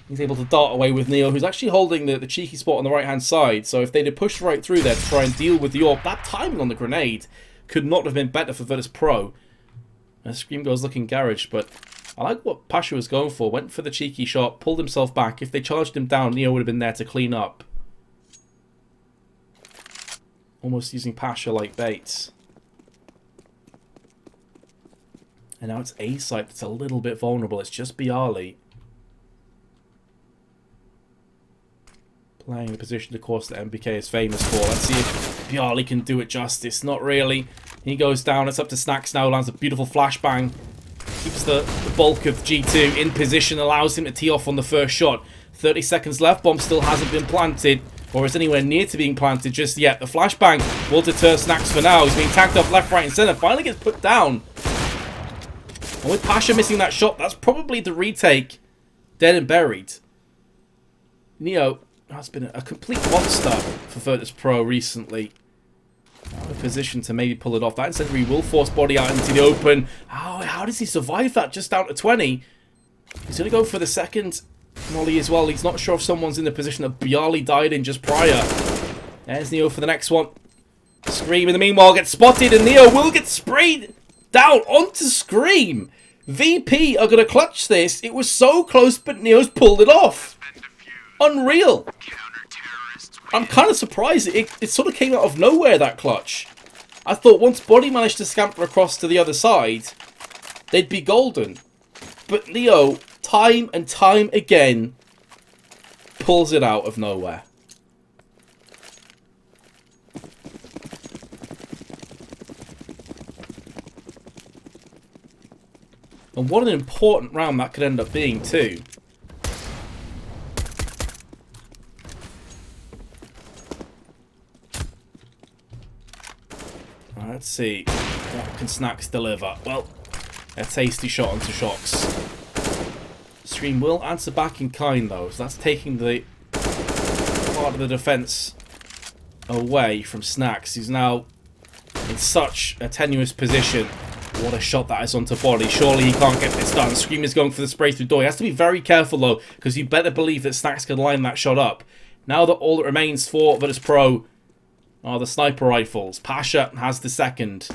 S1: He's able to dart away with Neo, who's actually holding the cheeky spot on the right-hand side. So if they'd have pushed right through there to try and deal with the AWP, that timing on the grenade could not have been better for VIRTUS Pro. And Scream goes looking garage, but I like what Pasha was going for. Went for the cheeky shot, pulled himself back. If they charged him down, Neo would have been there to clean up. Almost using Pasha like bait. And now it's A site that's a little bit vulnerable. It's just Bialy. Playing the position, of course, that MBK is famous for. Let's see if Bialy can do it justice. Not really. He goes down. It's up to Snacks now. Lands a beautiful flashbang. Keeps the bulk of G2 in position. Allows him to tee off on the first shot. 30 seconds left. Bomb still hasn't been planted, or is anywhere near to being planted just yet. The flashbang will deter Snacks for now. He's being tagged off left, right, and center. Finally gets put down. And with Pasha missing that shot, that's probably the retake. Dead and buried. Neo has been a complete monster for VIRTUS Pro recently. Out of position to maybe pull it off. That incendiary will force Body out into the open. How does he survive that just down to 20? He's going to go for the second molly as well. He's not sure if someone's in the position that Bialy died in just prior. There's Neo for the next one. Scream in the meanwhile gets spotted, and Neo will get sprayed down onto Scream. VP are going to clutch this. It was so close, but Neo's pulled it off. Unreal. I'm kind of surprised. It sort of came out of nowhere, that clutch. I thought once Body managed to scamper across to the other side, they'd be golden. But Neo, time and time again, pulls it out of nowhere. And what an important round that could end up being too. Let's see. What can Snacks deliver? Well, a tasty shot onto Shocks. Stream will answer back in kind though, so that's taking the part of the defense away from Snacks, who's now in such a tenuous position. What a shot that is onto Body. Surely he can't get this done. Scream is going for the spray through door. He has to be very careful though, because you better believe that Snacks can line that shot up. Now that all that remains for Virtus Pro are the sniper rifles. Pasha has the second.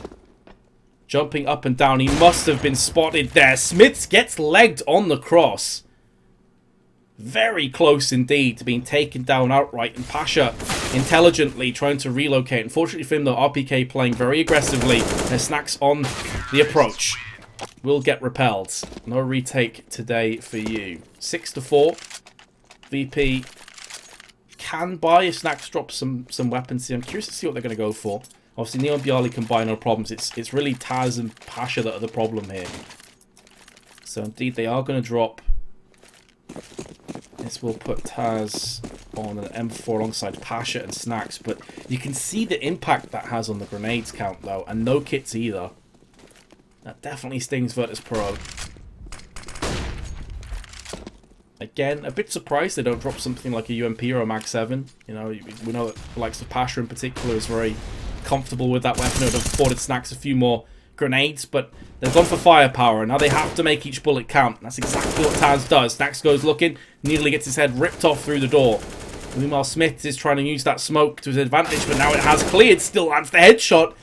S1: Jumping up and down. He must have been spotted there. Smiths gets legged on the cross. Very close indeed to being taken down outright. And Pasha intelligently trying to relocate. Unfortunately for him though, RPK playing very aggressively. Their Snacks on the approach. Will get repelled. No retake today for you. 6-4. VP can buy if Snacks drops some weapons here. I'm curious to see what they're going to go for. Obviously, Neo and Bialy can buy no problems. It's really Taz and Pasha that are the problem here. So, indeed, they are going to drop. This will put Taz on an M4 alongside Pasha and Snacks. But you can see the impact that has on the grenades count, though. And no kits either. That definitely stings Virtus Pro. Again, a bit surprised they don't drop something like a UMP or a Mag 7. You know, we know that the likes of Pasha in particular is very comfortable with that weapon. It would have afforded Snacks a few more grenades, but they've gone for firepower, and now they have to make each bullet count. That's exactly what Taz does. Snacks goes looking, nearly gets his head ripped off through the door. Meanwhile, Smith is trying to use that smoke to his advantage, but now it has cleared. Still lands the headshot.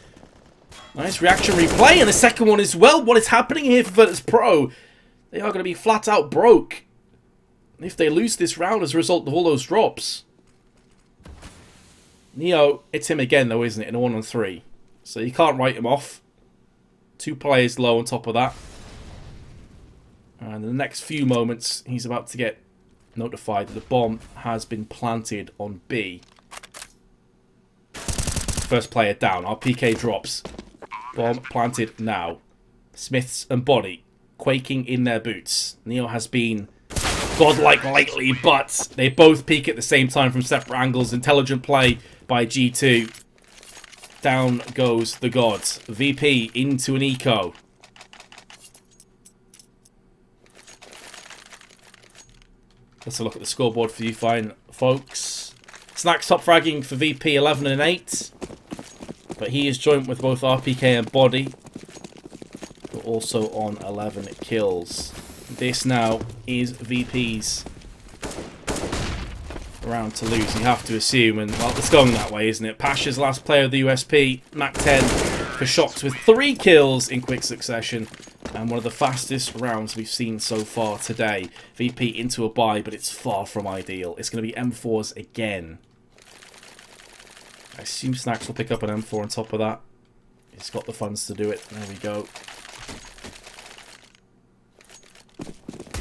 S1: Nice reaction replay, and the second one as well. What is happening here for Virtus Pro? They are going to be flat out broke if they lose this round as a result of all those drops. Neo, it's him again though, isn't it? In a 1-on-3. So you can't write him off. 2 players low on top of that. And in the next few moments, he's about to get notified that the bomb has been planted on B. First player down. Our PK drops. Bomb planted now. Smiths and Body quaking in their boots. Neo has been godlike lately, but they both peak at the same time from separate angles. Intelligent play by G2. Down goes the gods. VP into an eco. Let's have a look at the scoreboard for you fine folks. Snacks top fragging for VP 11 and 8. But he is joint with both RPK and Body. But also on 11 kills. This now is VP's round to lose, you have to assume, and well, it's going that way, isn't it? Pasha's last player of the USP, Mac 10 for Shocks with 3 kills in quick succession, and one of the fastest rounds we've seen so far today. VP into a bye, but it's far from ideal. It's going to be M4s again. I assume Snacks will pick up an M4 on top of that. He's got the funds to do it. There we go.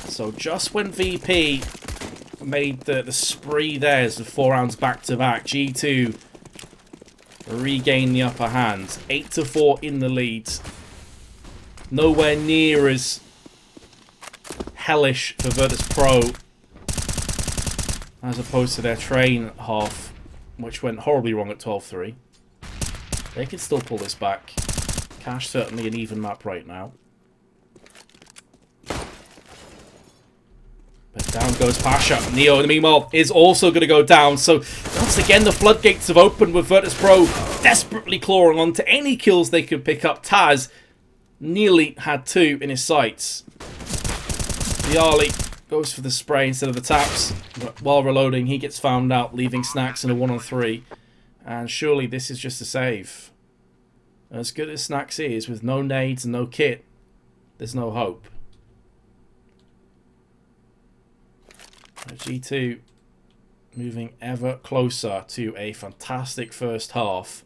S1: So just when VP made the spree there as the 4 rounds back-to-back, G2 regain the upper hand. 8-4 in the lead. Nowhere near as hellish for Virtus Pro as opposed to their train half, which went horribly wrong at 12-3. They can still pull this back. Cash certainly an even map right now. But down goes Pasha. Neo, in the meanwhile, is also going to go down. So, once again, the floodgates have opened with Virtus Pro desperately clawing on to any kills they could pick up. Taz nearly had 2 in his sights. Bialy goes for the spray instead of the taps. But while reloading, he gets found out, leaving Snacks in a 1-on-3. And surely this is just a save. As good as Snacks is, with no nades and no kit, there's no hope. G2 moving ever closer to a fantastic first half.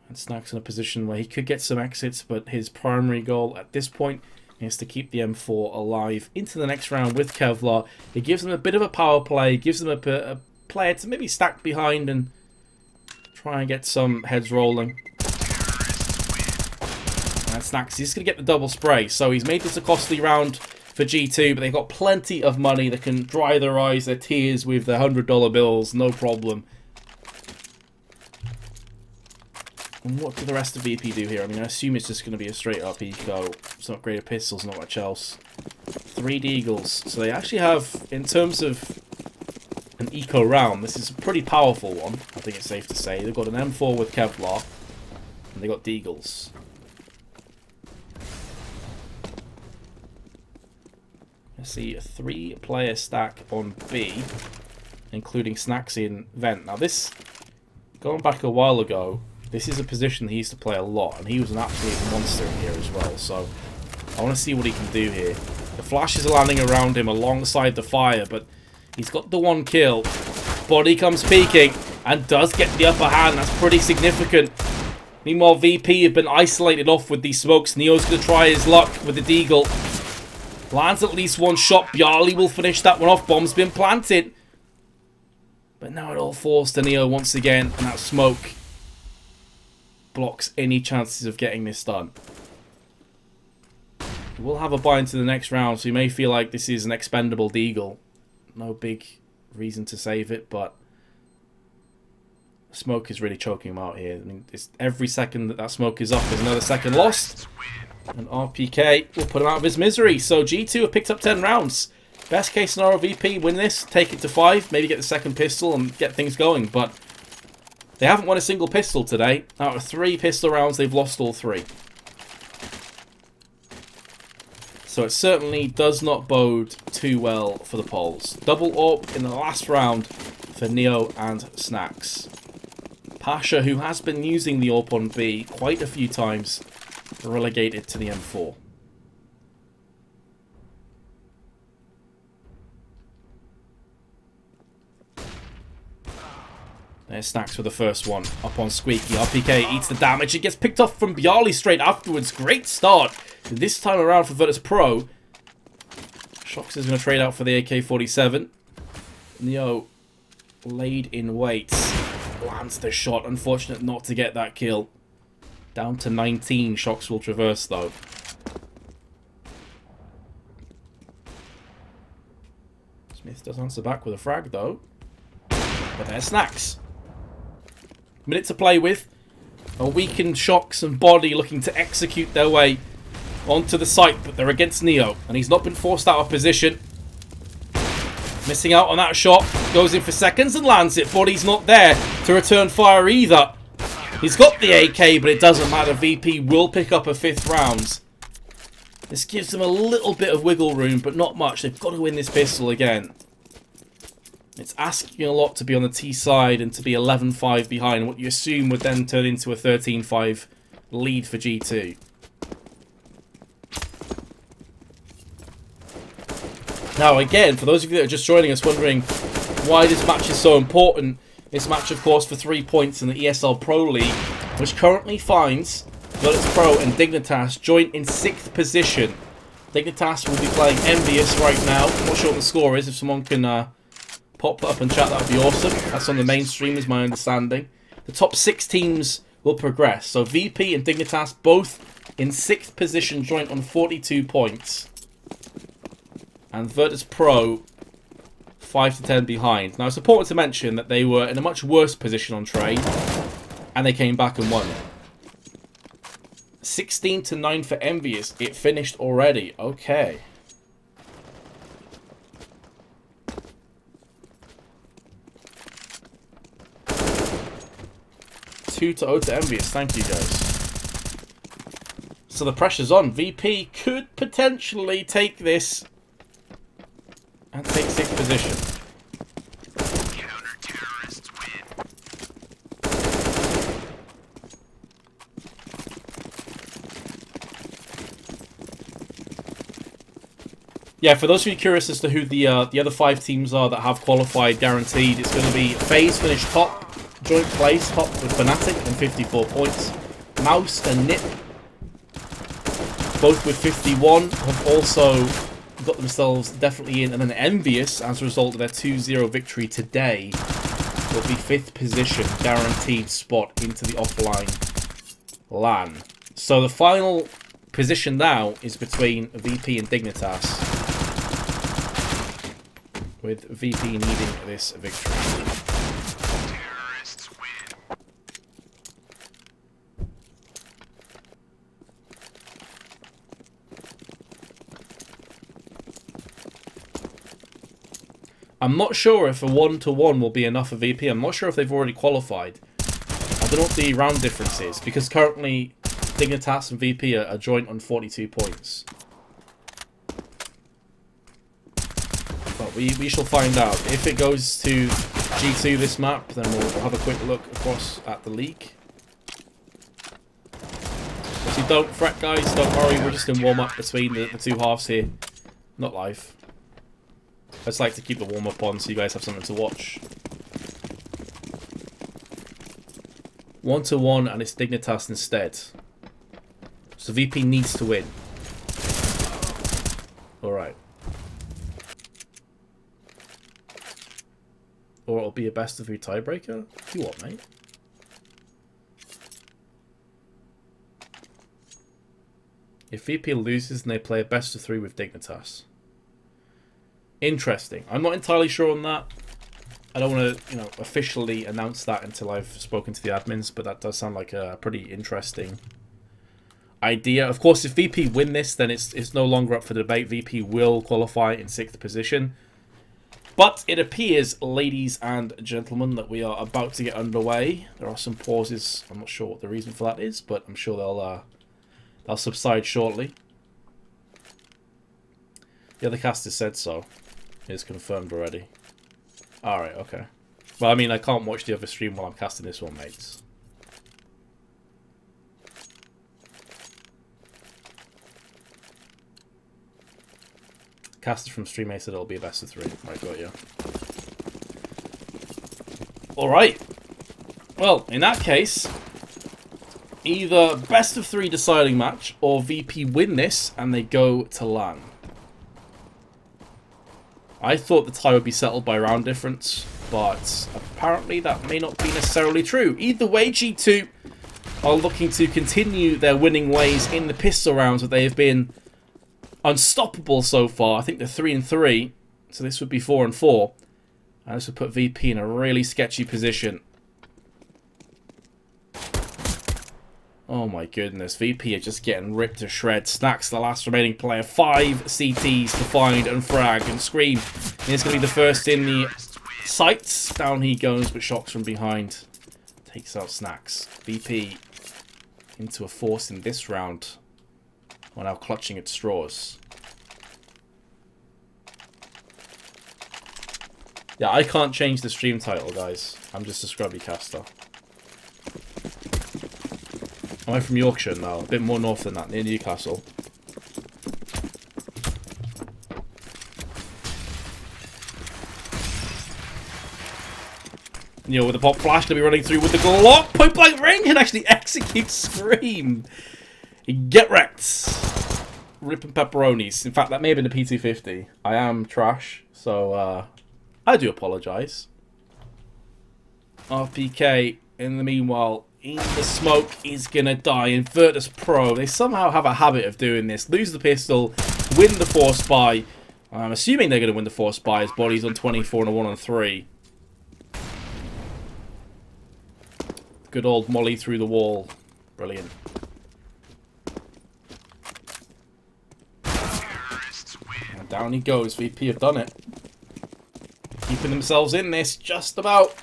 S1: And Snacks in a position where he could get some exits, but his primary goal at this point is to keep the M4 alive into the next round with Kevlar. It gives them a bit of a power play, gives them a player to maybe stack behind and Try and get some heads rolling. And Snacks, he's going to get the double spray. So he's made this a costly round for G2, but they've got plenty of money. They can dry their eyes, their tears with their $100 bills, no problem. And what do the rest of VP do here? I mean, I assume it's just going to be a straight up eco. It's not greater pistols, not much else. 3 Deagles. So they actually have, in terms of an eco round, this is a pretty powerful one, I think it's safe to say. They've got an M4 with Kevlar, and they got Deagles. Let's see, a 3-player stack on B, including Snacksy and Vent. Now this, going back a while ago, this is a position he used to play a lot, and he was an absolute monster in here as well, so I want to see what he can do here. The flashes are landing around him alongside the fire, but he's got the 1 kill. Body comes peeking, and does get the upper hand. That's pretty significant. Meanwhile, VP have been isolated off with these smokes. Neo's going to try his luck with the Deagle. Lands at least 1 shot. Bjarly will finish that one off. Bomb's been planted. But now it all falls to Neo once again, and that smoke blocks any chances of getting this done. We'll have a buy into the next round, so you may feel like this is an expendable Deagle. No big reason to save it, but smoke is really choking him out here. I mean, it's every second that smoke is up is another second lost. And RPK will put him out of his misery. So G2 have picked up 10 rounds. Best case scenario, VP win this, take it to 5, maybe get the second pistol and get things going. But they haven't won a single pistol today. Out of 3 pistol rounds, they've lost all 3. So it certainly does not bode too well for the Poles. Double AWP in the last round for Neo and Snacks. Pasha, who has been using the AWP on B quite a few times, relegated to the M4. There's Snacks for the first one. Up on Squeaky. RPK eats the damage. It gets picked off from Bjarly straight afterwards. Great start. This time around for Virtus Pro. Shox is going to trade out for the AK-47. Neo laid in wait. Lands the shot. Unfortunate not to get that kill. Down to 19. Shox will traverse though. Smith does answer back with a frag though. But there's Snacks. Minute to play with. A weakened Shox and Body looking to execute their way onto the site, but they're against Neo, and he's not been forced out of position. Missing out on that shot, goes in for seconds and lands it. Body's not there to return fire either. He's got the AK, but it doesn't matter. VP will pick up a 5th round. This gives them a little bit of wiggle room, but not much. They've got to win this pistol again. It's asking a lot to be on the T side and to be 11-5 behind, what you assume would then turn into a 13-5 lead for G2. Now again, for those of you that are just joining us wondering why this match is so important, this match of course for 3 points in the ESL Pro League, which currently finds VIRTUS Pro and Dignitas joint in 6th position. Dignitas will be playing Envious right now. I'm not sure what the score is. If someone can pop that up and chat, that would be awesome. That's on the mainstream is my understanding. The top 6 teams will progress. So VP and Dignitas both in 6th position joint on 42 points. And Virtus Pro 5 to 10 behind. Now it's important to mention that they were in a much worse position on trade, and they came back and won. 16 to 9 for Envious. It finished already. Okay. Two to 0 to Envious. Thank you guys. So the pressure's on. VP could potentially take this and take 6th position.
S2: Counter-terrorists win.
S1: Yeah, for those of you curious as to who the other 5 teams are that have qualified guaranteed, it's going to be FaZe finished top, joint place top with Fnatic and 54 points. Mouse and Nip, both with 51, have also got themselves definitely in, and then Envious, as a result of their 2-0 victory today, will be 5th position, guaranteed spot into the offline LAN. So the final position now is between VP and Dignitas, with VP needing this victory.
S2: Terrorists win.
S1: I'm not sure if a 1-1 will be enough for VP. I'm not sure if they've already qualified. I don't know what the round difference is, because currently Dignitas and VP are joint on 42 points. But we shall find out. If it goes to G2 this map, then we'll have a quick look across at the league. So don't fret, guys. Don't worry. We're just in warm-up between the two halves here. Not live. I just like to keep the warm-up on so you guys have something to watch. 1-1 and it's Dignitas instead. So VP needs to win. Alright. Or it'll be a best of 3 tiebreaker? You what, mate? If VP loses, then they play a best of 3 with Dignitas. Interesting. I'm not entirely sure on that. I don't want to, officially announce that until I've spoken to the admins, but that does sound like a pretty interesting idea. Of course, if VP win this, then it's no longer up for debate. VP will qualify in 6th position. But it appears, ladies and gentlemen, that we are about to get underway. There are some pauses. I'm not sure what the reason for that is, but I'm sure they'll subside shortly. The other caster said so. It's confirmed already. Alright, okay. Well, I mean, I can't watch the other stream while I'm casting this one, mates. Caster from StreamMate said it'll be a best of 3. Right, got you. Alright. Well, in that case, either best of 3 deciding match or VP win this and they go to LAN. I thought the tie would be settled by round difference, but apparently that may not be necessarily true. Either way, G2 are looking to continue their winning ways in the pistol rounds, but they have been unstoppable so far. I think they're 3-3, so this would be 4-4. And this would put VP in a really sketchy position. Oh my goodness, VP are just getting ripped to shreds. Snacks, the last remaining player. 5 CTs to find and frag and scream. And it's going to be the first in the sights. Down he goes, but Shocks from behind takes out Snacks. VP into a force in this round. We're now clutching at straws. Yeah, I can't change the stream title, guys. I'm just a scrubby caster. I'm from Yorkshire now, a bit more north than that, near Newcastle. With the pop flash, gonna be running through with the Glock. Point blank range and actually execute Scream. Get wrecked. Ripping pepperonis. In fact, that may have been a P250. I am trash, so I do apologise. RPK, in the meanwhile, in the smoke, is going to die. And VIRTUS Pro, they somehow have a habit of doing this. Lose the pistol, win the force buy. I'm assuming they're going to win the force buy. His body's on 24 and a 1-on-3. Good old Molly through the wall. Brilliant. And down he goes. VP have done it. Keeping themselves in this just about.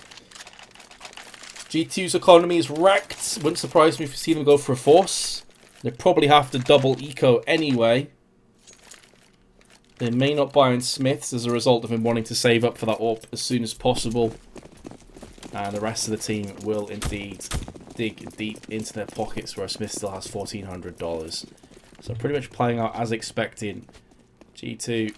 S1: G2's economy is wrecked. Wouldn't surprise me if you see them go for a force. They probably have to double eco anyway. They may not buy in Smiths as a result of him wanting to save up for that AWP as soon as possible. And the rest of the team will indeed dig deep into their pockets, where Smith still has $1,400. So pretty much playing out as expected. G2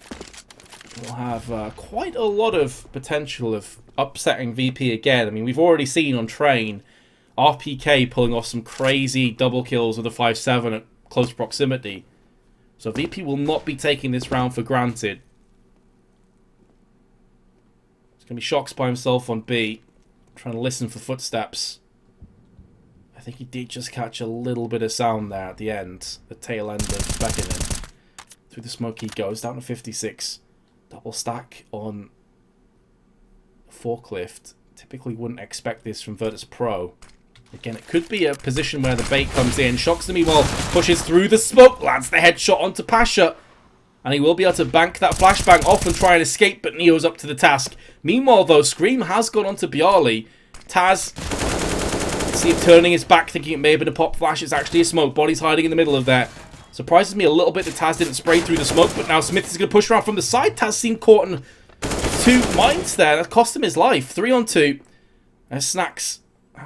S1: will have quite a lot of potential of upsetting VP again. I mean, we've already seen on Train RPK pulling off some crazy double kills with a 5-7 at close proximity. So VP will not be taking this round for granted. It's going to be Shocks by himself on B. Trying to listen for footsteps. I think he did just catch a little bit of sound there at the end. The tail end of beckoning. Through the smoke he goes. Down to 56. Double stack on forklift. Typically wouldn't expect this from Virtus Pro. Again, it could be a position where the bait comes in. Shocks the meanwhile, pushes through the smoke, lands the headshot onto Pasha. And he will be able to bank that flashbang off and try and escape, but Neo's up to the task. Meanwhile, though, Scream has gone onto Bialy. Taz, see him turning his back, thinking it may have been a pop flash. It's actually a smoke. Body's hiding in the middle of that. Surprises me a little bit that Taz didn't spray through the smoke, but now Smith is going to push around from the side. Taz seemed caught in 2 mines there. That cost him his life. 3 on 2. And Snacks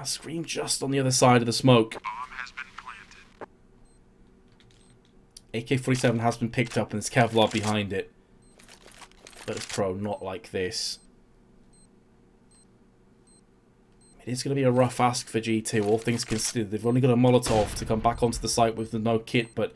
S1: Scream just on the other side of the smoke. AK-47 has been picked up and there's Kevlar behind it. Virtus Pro not like this. It is going to be a rough ask for G2, all things considered. They've only got a Molotov to come back onto the site with no kit, but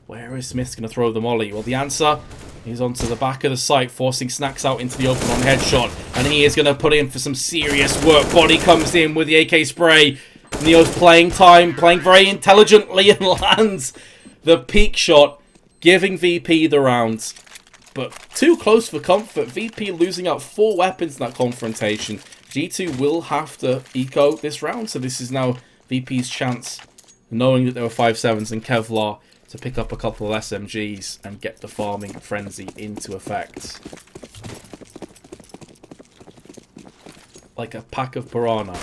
S1: where is Smith going to throw the molly? Well, the answer is onto the back of the site, forcing Snacks out into the open on headshot. And he is going to put in for some serious work. Body comes in with the AK spray. Neo's playing time, playing very intelligently, and lands the peak shot, giving VP the round. But too close for comfort. VP losing out 4 weapons in that confrontation. G2 will have to eco this round, so this is now VP's chance, knowing that there were 5.7s and Kevlar, to pick up a couple of SMGs and get the farming frenzy into effect. Like a pack of piranha.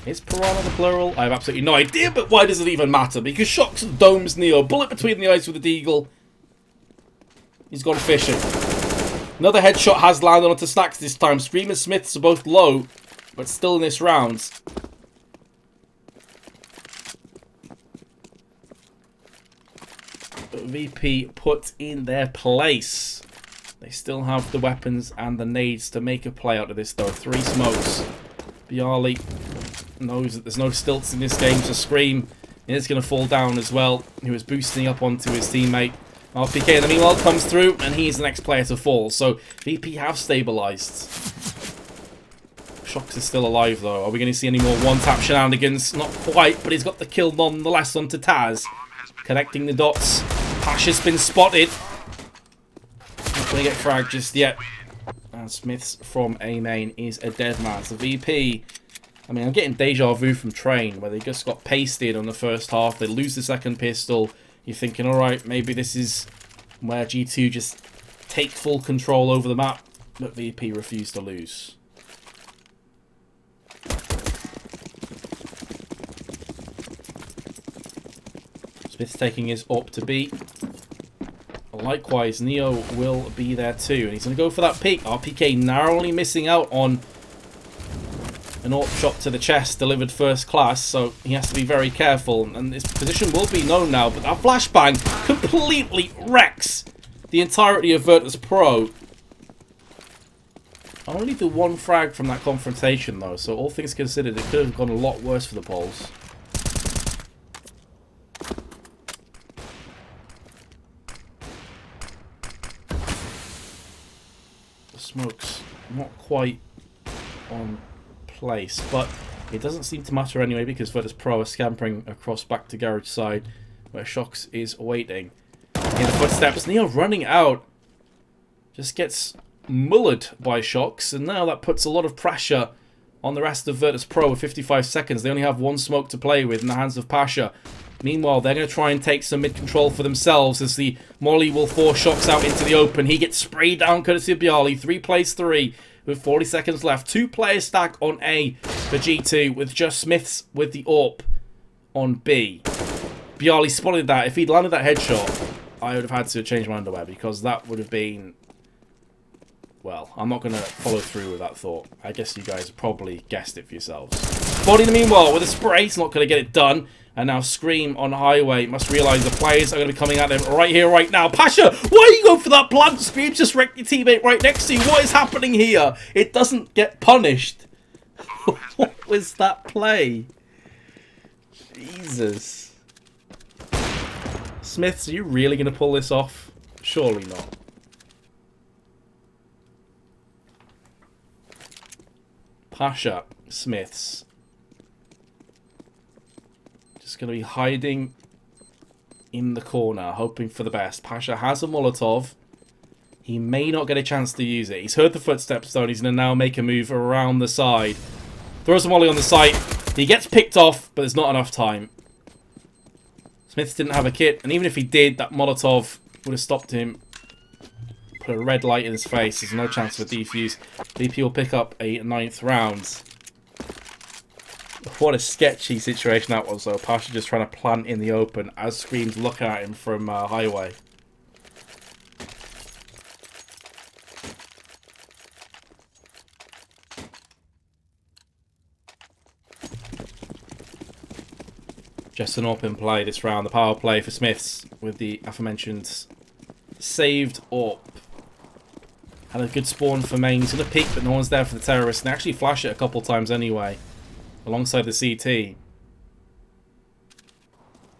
S1: Is piranha the plural? I have absolutely no idea, but why does it even matter? Because Shocks domes Neo. Bullet between the eyes with the Deagle. He's gone fishing. Another headshot has landed onto Snacks this time. Scream and Smiths are both low, but still in this round. VP put in their place. They still have the weapons and the nades to make a play out of this, though. 3 smokes. Bialy knows that there's no stilts in this game, so Scream is going to fall down as well. He was boosting up onto his teammate. RPK in the meanwhile comes through, and he's the next player to fall. So VP have stabilised. Shocks is still alive, though. Are we going to see any more one-tap shenanigans? Not quite, but he's got the kill nonetheless onto Taz. Connecting the dots. Pasha's been spotted. Not going to get fragged just yet. And Smiths from A main is a dead man. So VP, I mean, I'm getting deja vu from Train, where they just got pasted on the first half. They lose the second pistol. You're thinking, alright, maybe this is where G2 just take full control over the map. But VP refused to lose. Smith's taking his up to B. Likewise, Neo will be there too. And he's going to go for that peek. RPK narrowly missing out on an AWP shot to the chest delivered first class. So he has to be very careful. And his position will be known now. But that flashbang completely wrecks the entirety of Virtus Pro. Only the 1 frag from that confrontation though. So all things considered, it could have gone a lot worse for the Poles. Smoke's not quite on place, but it doesn't seem to matter anyway because Virtus Pro are scampering across back to garage side where Shocks is waiting. In the footsteps, Neo running out just gets mullered by Shocks, and now that puts a lot of pressure on the rest of Virtus Pro with 55 seconds. They only have 1 smoke to play with in the hands of Pasha. Meanwhile, they're going to try and take some mid-control for themselves as the molly will force Shocks out into the open. He gets sprayed down courtesy of Bialy. 3 plays 3 with 40 seconds left. 2-player stack on A for G2 with just Smiths with the AWP on B. Bialy spotted that. If he'd landed that headshot, I would have had to change my underwear because that would have been... Well, I'm not going to follow through with that thought. I guess you guys probably guessed it for yourselves. Body in the meanwhile with a spray. It's not going to get it done. And now Scream on highway must realise the players are going to be coming at them right here, right now. Pasha, why are you going for that plant? Scream just wrecked your teammate right next to you. What is happening here? It doesn't get punished. What was that play? Jesus. Smiths, are you really going to pull this off? Surely not. Pasha, Smiths. Just going to be hiding in the corner, hoping for the best. Pasha has a Molotov. He may not get a chance to use it. He's heard the footsteps though, and he's going to now make a move around the side. Throws a molly on the site. He gets picked off, but there's not enough time. Smiths didn't have a kit, and even if he did, that Molotov would have stopped him. Put a red light in his face. There's no chance of a defuse. VP will pick up a 9th round. What a sketchy situation that was, though. Pasha just trying to plant in the open as Scream's looking at him from highway. Just an AWP in play this round. The power play for Smiths with the aforementioned saved AWP. Had a good spawn for main. He's going to peek, but no one's there for the terrorists. And they actually flash it a couple times anyway, alongside the CT.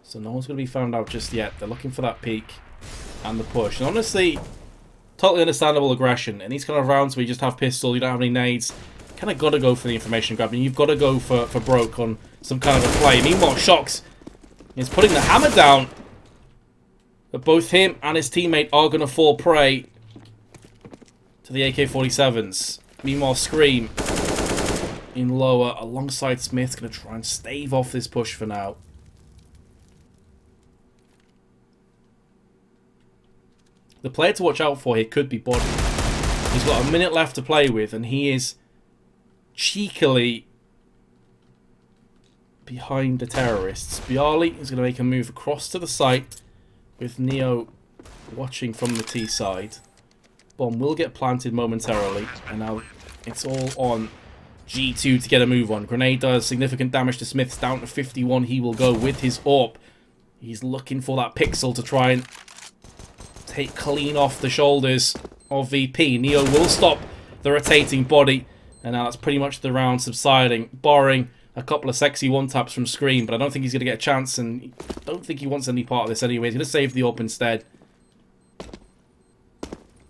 S1: So no one's going to be found out just yet. They're looking for that peek and the push. And honestly, totally understandable aggression. In these kind of rounds where you just have pistol, you don't have any nades, kind of got to go for the information grab. And you've got to go for broke on some kind of a play. Meanwhile, Shox is putting the hammer down. But both him and his teammate are going to fall prey to the AK-47s. Meanwhile, Scream in lower alongside Smith, going to try and stave off this push for now. The player to watch out for here could be Body. He's got a minute left to play with, and he is cheekily behind the terrorists. Bialy is going to make a move across to the site with Neo watching from the T side. Bomb will get planted momentarily, and now it's all on G2 to get a move on. Grenade does significant damage to Smiths, down to 51. He will go with his AWP. He's looking for that pixel to try and take clean off the shoulders of VP. Neo will stop the rotating Body, and now that's pretty much the round subsiding, barring a couple of sexy one-taps from Scream, but I don't think he's going to get a chance, and I don't think he wants any part of this anyway. He's going to save the AWP instead.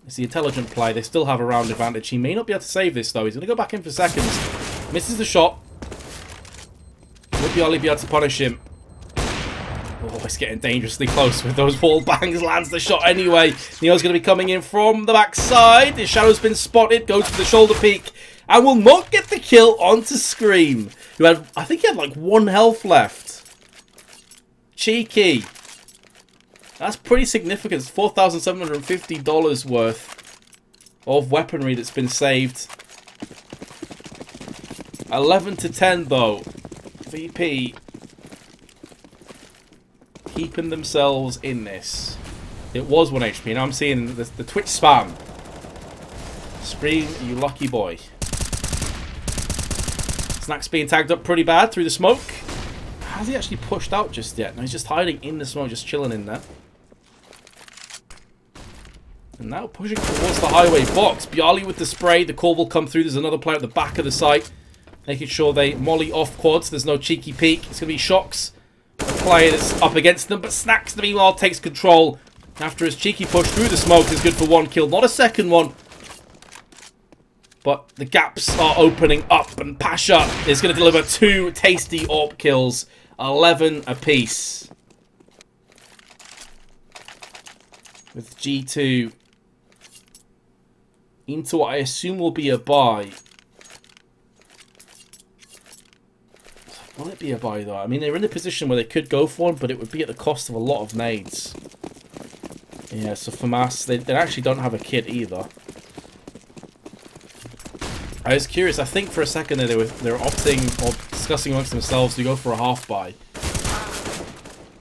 S1: It's the intelligent play. They still have a round advantage. He may not be able to save this, though. He's going to go back in for seconds. Misses the shot. Will Bialy be able to punish him? Oh, it's getting dangerously close with those wall bangs. Lands the shot anyway. Neo's going to be coming in from the backside. His shadow's been spotted. Goes for the shoulder peek. And will not get the kill onto Scream, who had, I think he had like 1 health left. Cheeky. That's pretty significant. It's $4,750 worth of weaponry that's been saved. 11 to 10 though. VP keeping themselves in this. It was 1 HP. Now I'm seeing the Twitch spam. Scream, you lucky boy. Snack's being tagged up pretty bad through the smoke. Has he actually pushed out just yet? No, he's just hiding in the smoke, just chilling in there. And now pushing towards the highway box. Bialy with the spray. The call will come through. There's another player at the back of the site, making sure they molly off quads. There's no cheeky peek. It's going to be Shox, the player that's up against them. But Snacks, meanwhile, takes control after his cheeky push through the smoke is good for 1 kill. Not a second one. But the gaps are opening up, and Pasha is going to deliver 2 tasty AWP kills, 11 apiece. With G2 into what I assume will be a buy. Will it be a buy though? I mean, they're in a position where they could go for one, but it would be at the cost of a lot of nades. Yeah, so FAMAS, they actually don't have a kit either. I was curious. I think for a second there they were opting or discussing amongst themselves to go for a half buy.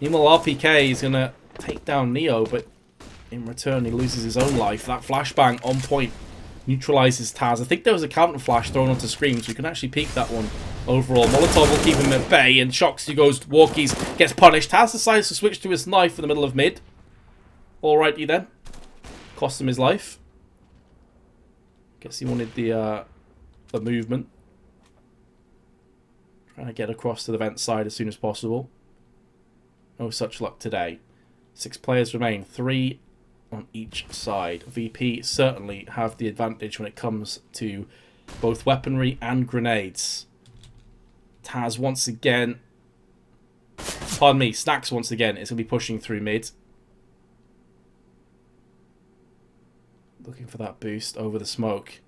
S1: Meanwhile, RPK is gonna take down Neo, but in return he loses his own life. That flashbang on point neutralizes Taz. I think there was a counter flash thrown onto Scream, so you can actually peek that one overall. Molotov will keep him at bay, and Shox, who goes to walkies, gets punished. Taz decides to switch to his knife in the middle of mid. Alrighty then. Cost him his life. Guess he wanted the movement. Trying to get across to the vent side as soon as possible. No such luck today. 6 players remain, 3 on each side. VP certainly have the advantage when it comes to both weaponry and grenades. Taz once again, pardon me, Snacks once again is going to be pushing through mid. Looking for that boost over the smoke.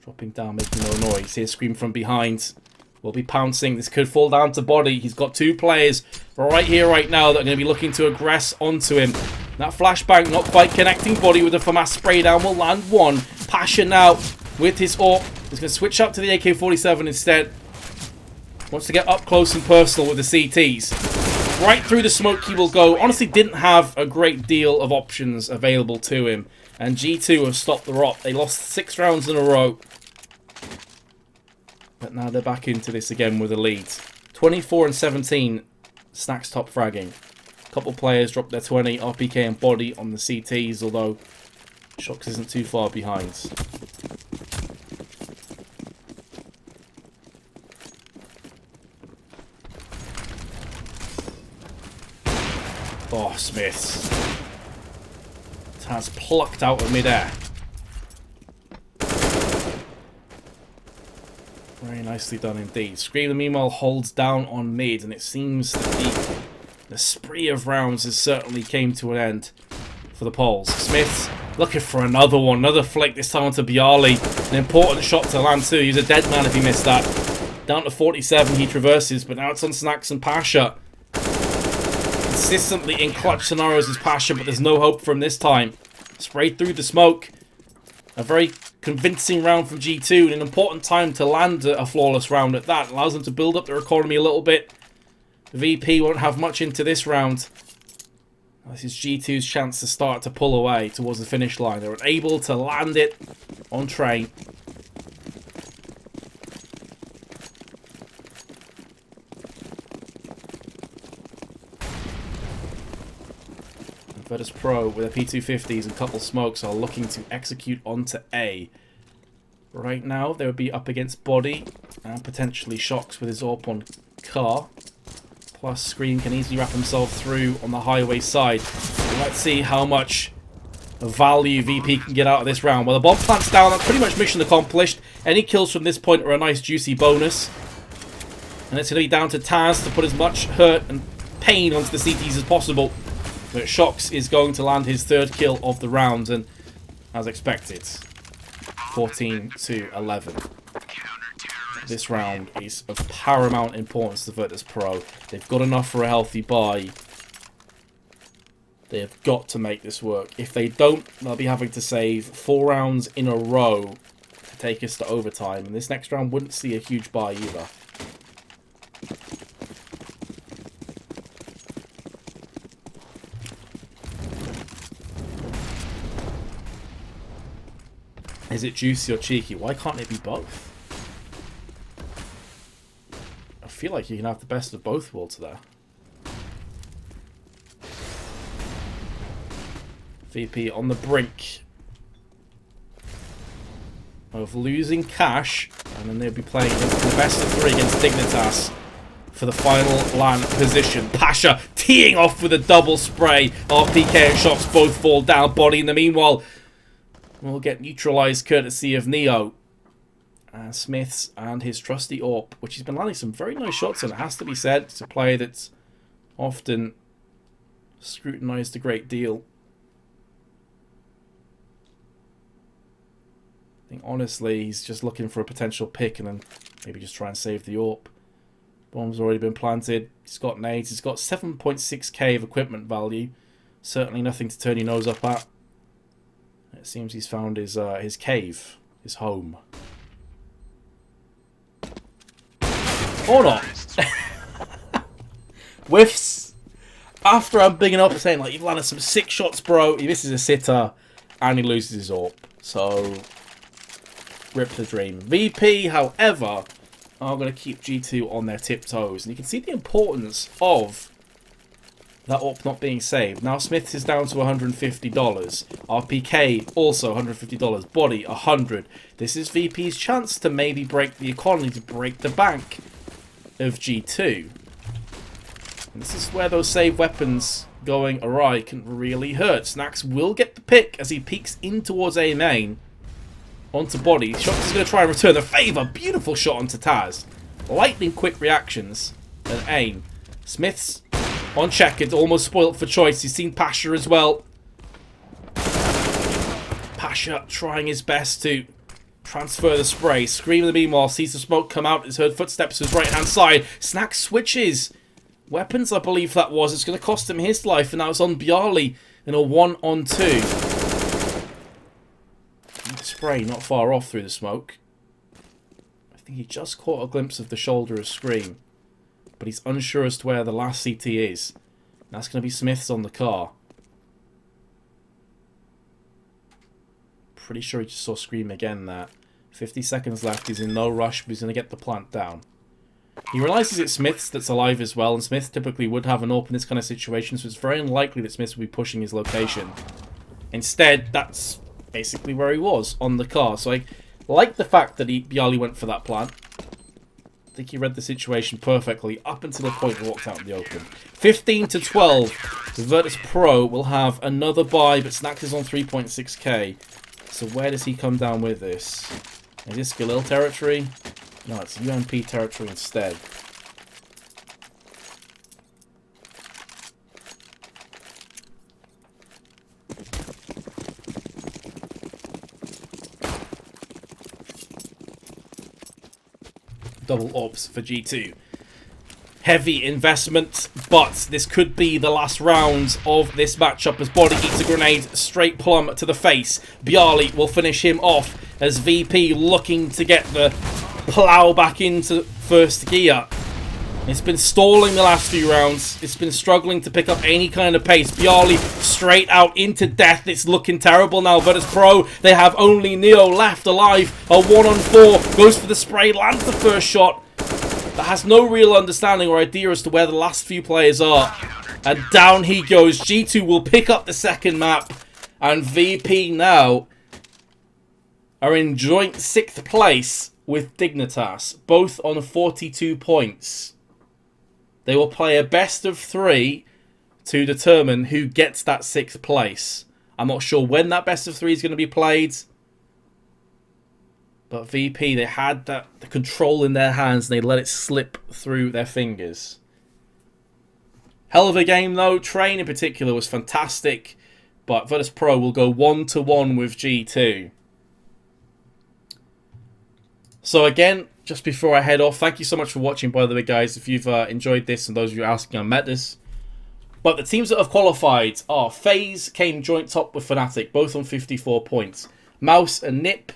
S1: Dropping down, making no noise. Here's Scream from behind. Will be pouncing. This could fall down to Body. He's got two players right here, right now, that are going to be looking to aggress onto him. That flashbang not quite connecting. Body with a FAMAS spray down will land one. Pasha now with his AWP. He's going to switch up to the AK-47 instead. Wants to get up close and personal with the CTs. Right through the smoke he will go. Honestly, didn't have a great deal of options available to him. And G2 have stopped the ROP. They lost 6 rounds in a row. But now they're back into this again with a lead. 24 and 17. Snacks top fragging. A couple players dropped their 20. RPK and Body on the CTs, although Shox isn't too far behind. Oh, Smiths. Taz plucked out of midair. Very nicely done indeed. Scream, meanwhile, holds down on mid, and it seems that the spree of rounds has certainly came to an end for the Poles. Smiths looking for another one, another flick, this time onto Bialy. An important shot to land too. He's a dead man if he missed that. Down to 47, he traverses, but now it's on Snacks and Pasha. Consistently in clutch scenarios is Pasha, but there's no hope for him this time. Sprayed through the smoke. A very convincing round from G2, and an important time to land a flawless round at that. Allows them to build up their economy a little bit. VP won't have much into this round. This is G2's chance to start to pull away towards the finish line. They were able to land it on train. VIRTUS Pro with their P250s and couple smokes are looking to execute onto A. Right now, they would be up against Body and potentially Shox with his AWP on Car. Plus, Scream can easily wrap himself through on the highway side. Let's see how much value VP can get out of this round. Well, the bomb plant's down. That's pretty much mission accomplished. Any kills from this point are a nice juicy bonus. And it's going to be down to Taz to put as much hurt and pain onto the CTs as possible. But Shox is going to land his third kill of the round, and as expected, 14 to 11. This round is of paramount importance to VIRTUS Pro. They've got enough for a healthy buy. They have got to make this work. If they don't, they'll be having to save 4 rounds in a row to take us to overtime, and this next round wouldn't see a huge buy either. Is it juicy or cheeky? Why can't it be both? I feel like you can have the best of both worlds there. VP on the brink of losing cash, and then they'll be playing in the best of 3 against Dignitas for the final LAN position. Pasha teeing off with a double spray. RPK and Shox both fall down. Body in the meanwhile will get neutralized courtesy of Neo. And Smiths and his trusty AWP, which he's been landing some very nice shots on. It has to be said, it's a player that's often scrutinized a great deal. I think honestly he's just looking for a potential pick and then maybe just try and save the AWP. Bomb's already been planted. He's got nades. He's got 7.6k of equipment value. Certainly nothing to turn your nose up at. It seems he's found his cave, his home. Or not. Whiffs. After I'm bigging up saying, like, you've landed some sick shots, bro. He misses a sitter and he loses his AWP. So, rip the dream. VP, however, are going to keep G2 on their tiptoes. And you can see the importance of that AWP not being saved. Now Smith is down to $150. RPK also $150. Body $100. This is VP's chance to maybe break the economy, to break the bank of G2. And this is where those save weapons going awry can really hurt. Snacks will get the pick as he peeks in towards A main. onto body. Shox is going to try and return the favour. Beautiful shot onto Taz. Lightning quick reactions and aim. Smith's on checkered, almost spoilt for choice. He's seen Pasha as well. Pasha trying his best to transfer the spray. Scream in the meanwhile sees the smoke come out. Has heard footsteps to his right hand side. Snack switches weapons, I believe that was. It's going to cost him his life, and now it's on Bjarli in a 1-on-2. Spray not far off through the smoke. I think he just caught a glimpse of the shoulder of Scream, but he's unsure as to where the last CT is. That's going to be Smith's on the car. Pretty sure he just saw Scream again there. 50 seconds left. He's in no rush, but he's going to get the plant down. He realises it's Smith's that's alive as well, and Smith typically would have an AWP in this kind of situation, so it's very unlikely that Smith will be pushing his location. Instead, that's basically where he was, on the car. So I like the fact that Bjarli went for that plant. I think he read the situation perfectly, up until the point he walked out in the open. 15-12. The Virtus Pro will have another buy, but Snacks is on 3.6k. So where does he come down with this? Is this Galil territory? No, it's UMP territory instead. Double ops for G2. Heavy investment, but this could be the last round of this matchup as Body eats a grenade straight plumb to the face. Bjarli will finish him off as VP looking to get the plow back into first gear. It's been stalling the last few rounds. It's been struggling to pick up any kind of pace. Bjarli straight out into death. It's looking terrible now. Virtus Pro, they have only Neo left alive. A 1-on-4. Goes for the spray. Lands the first shot. But has no real understanding or idea as to where the last few players are. And down he goes. G2 will pick up the second map. And VP now are in joint 6th place with Dignitas, both on 42 points. They will play a best of 3 to determine who gets that 6th place. I'm not sure when that best of 3 is going to be played, but VP, they had the control in their hands and they let it slip through their fingers. Hell of a game though. Train in particular was fantastic, but Virtus Pro will go 1-1 with G2. So again, just before I head off, thank you so much for watching, by the way, guys. If you've enjoyed this, and those of you asking on metas. But the teams that have qualified are FaZe came joint top with Fnatic, both on 54 points. Mouse and Nip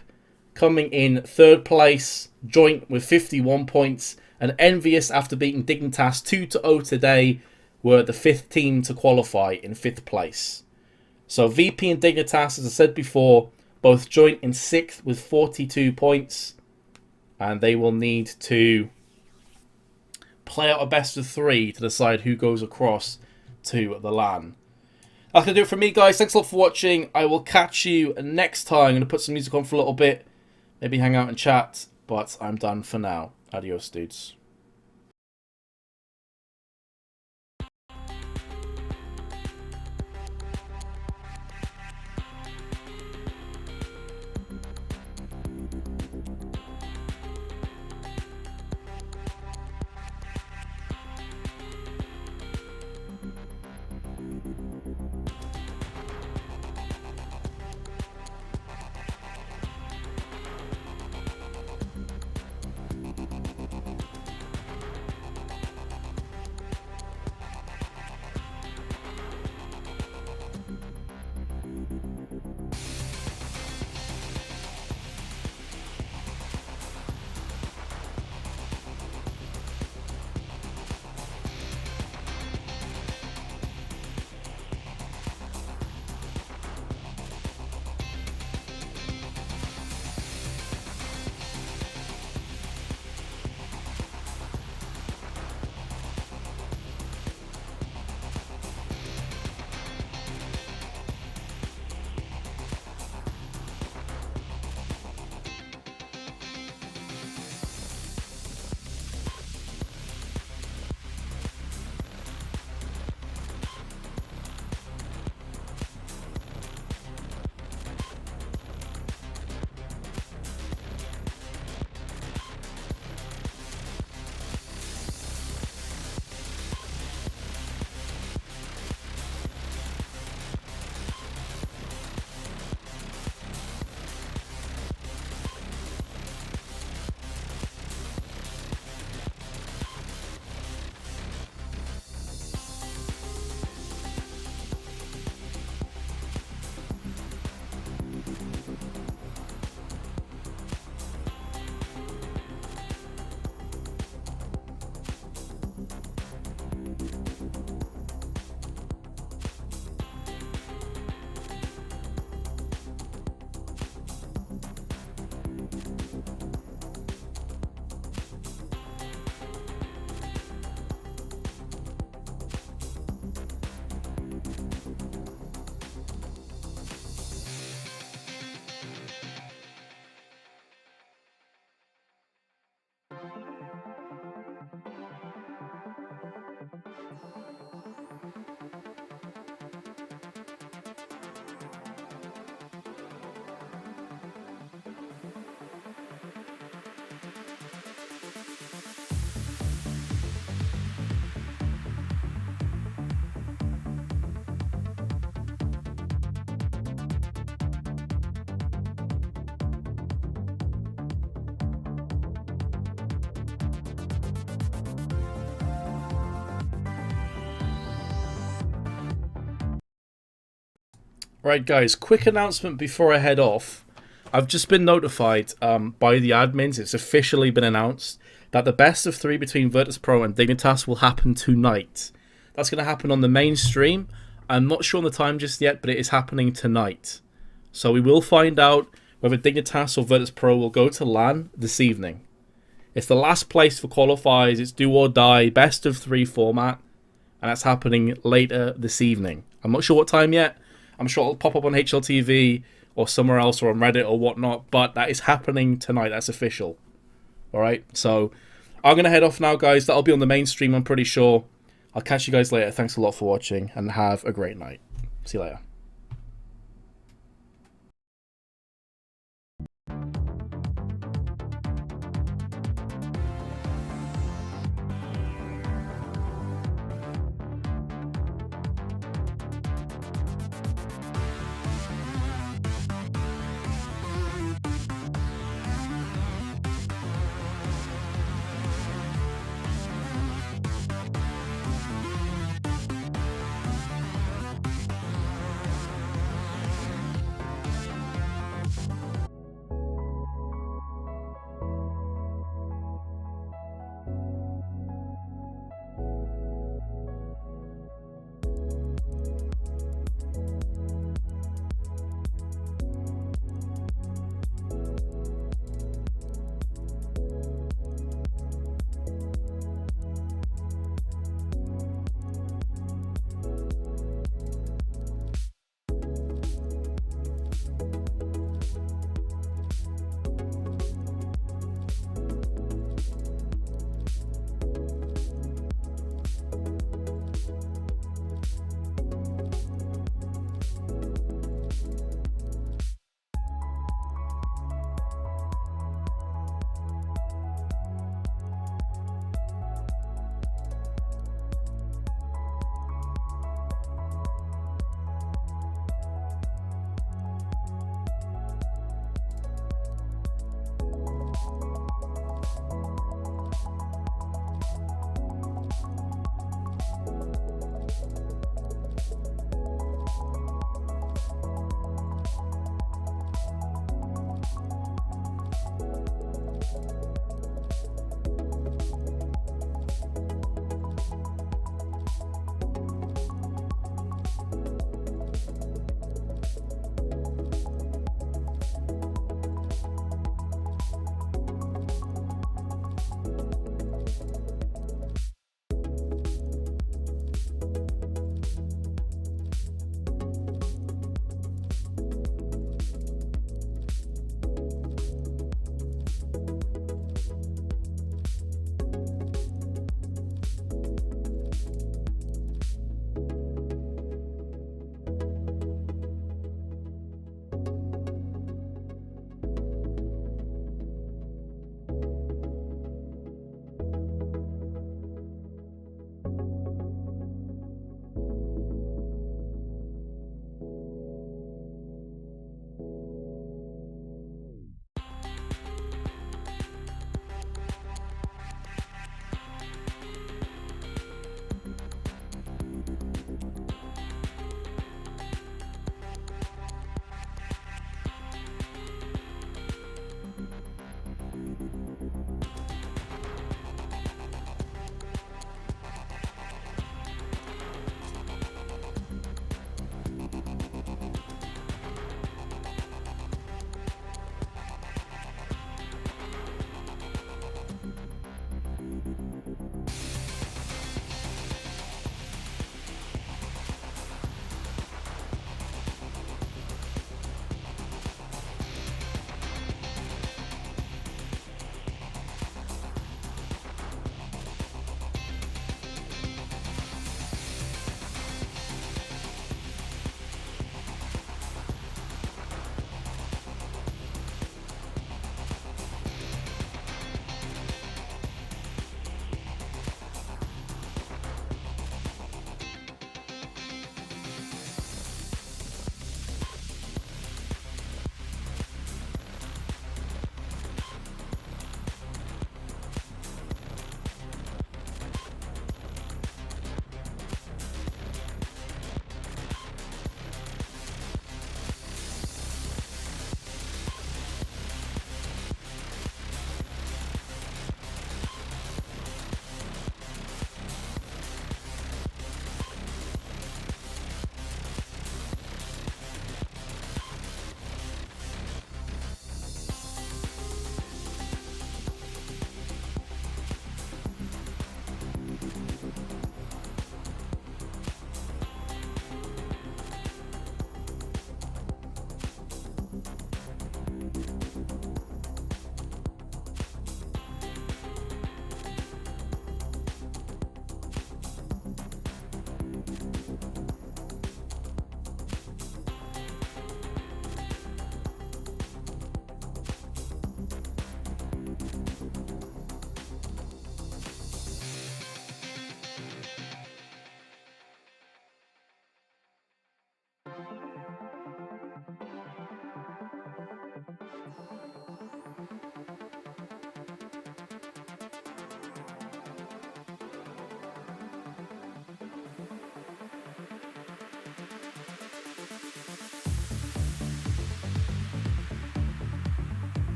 S1: coming in 3rd place, joint with 51 points. And Envious, after beating Dignitas 2-0 today, were the 5th team to qualify in 5th place. So VP and Dignitas, as I said before, both joint in 6th with 42 points. And they will need to play out a best of 3 to decide who goes across to the LAN. That's going to do it for me, guys. Thanks a lot for watching. I will catch you next time. I'm going to put some music on for a little bit. Maybe hang out and chat. But I'm done for now. Adios, dudes. Right, guys, quick announcement before I head off. I've just been notified by the admins, it's officially been announced, that the best of 3 between Virtus Pro and Dignitas will happen tonight. That's going to happen on the main stream. I'm not sure on the time just yet, but it is happening tonight. So we will find out whether Dignitas or Virtus Pro will go to LAN this evening. It's the last place for qualifiers, it's do or die, best of 3 format, and that's happening later this evening. I'm not sure what time yet. I'm sure it'll pop up on HLTV or somewhere else or on Reddit or whatnot, but that is happening tonight. That's official. Alright, so I'm going to head off now, guys. That'll be on the main stream, I'm pretty sure. I'll catch you guys later. Thanks a lot for watching, and have a great night. See you later.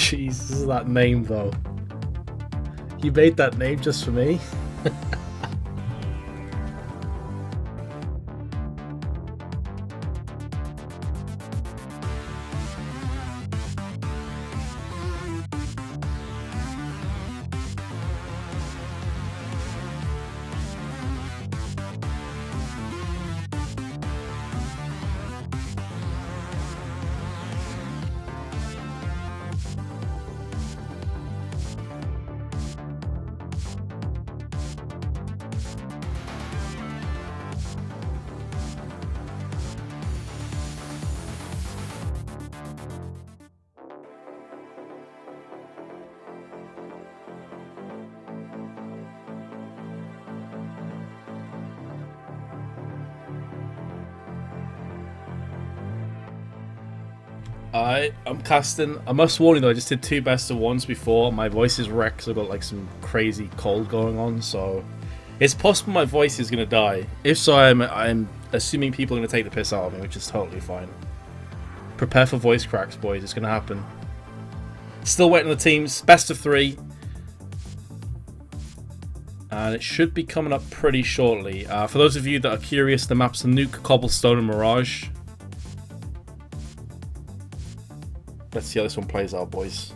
S1: Jesus, that name though. You made that name just for me? I'm casting. I must warn you though, I just did 2 best of 1s before. My voice is wrecked because I've got like some crazy cold going on, so it's possible my voice is gonna die. If so, I'm assuming people are gonna take the piss out of me, which is totally fine. Prepare for voice cracks, boys. It's gonna happen. Still waiting on the teams. Best of 3. And it should be coming up pretty shortly. For those of you that are curious, the maps are Nuke, Cobblestone, and Mirage. Let's see how this one plays out, boys.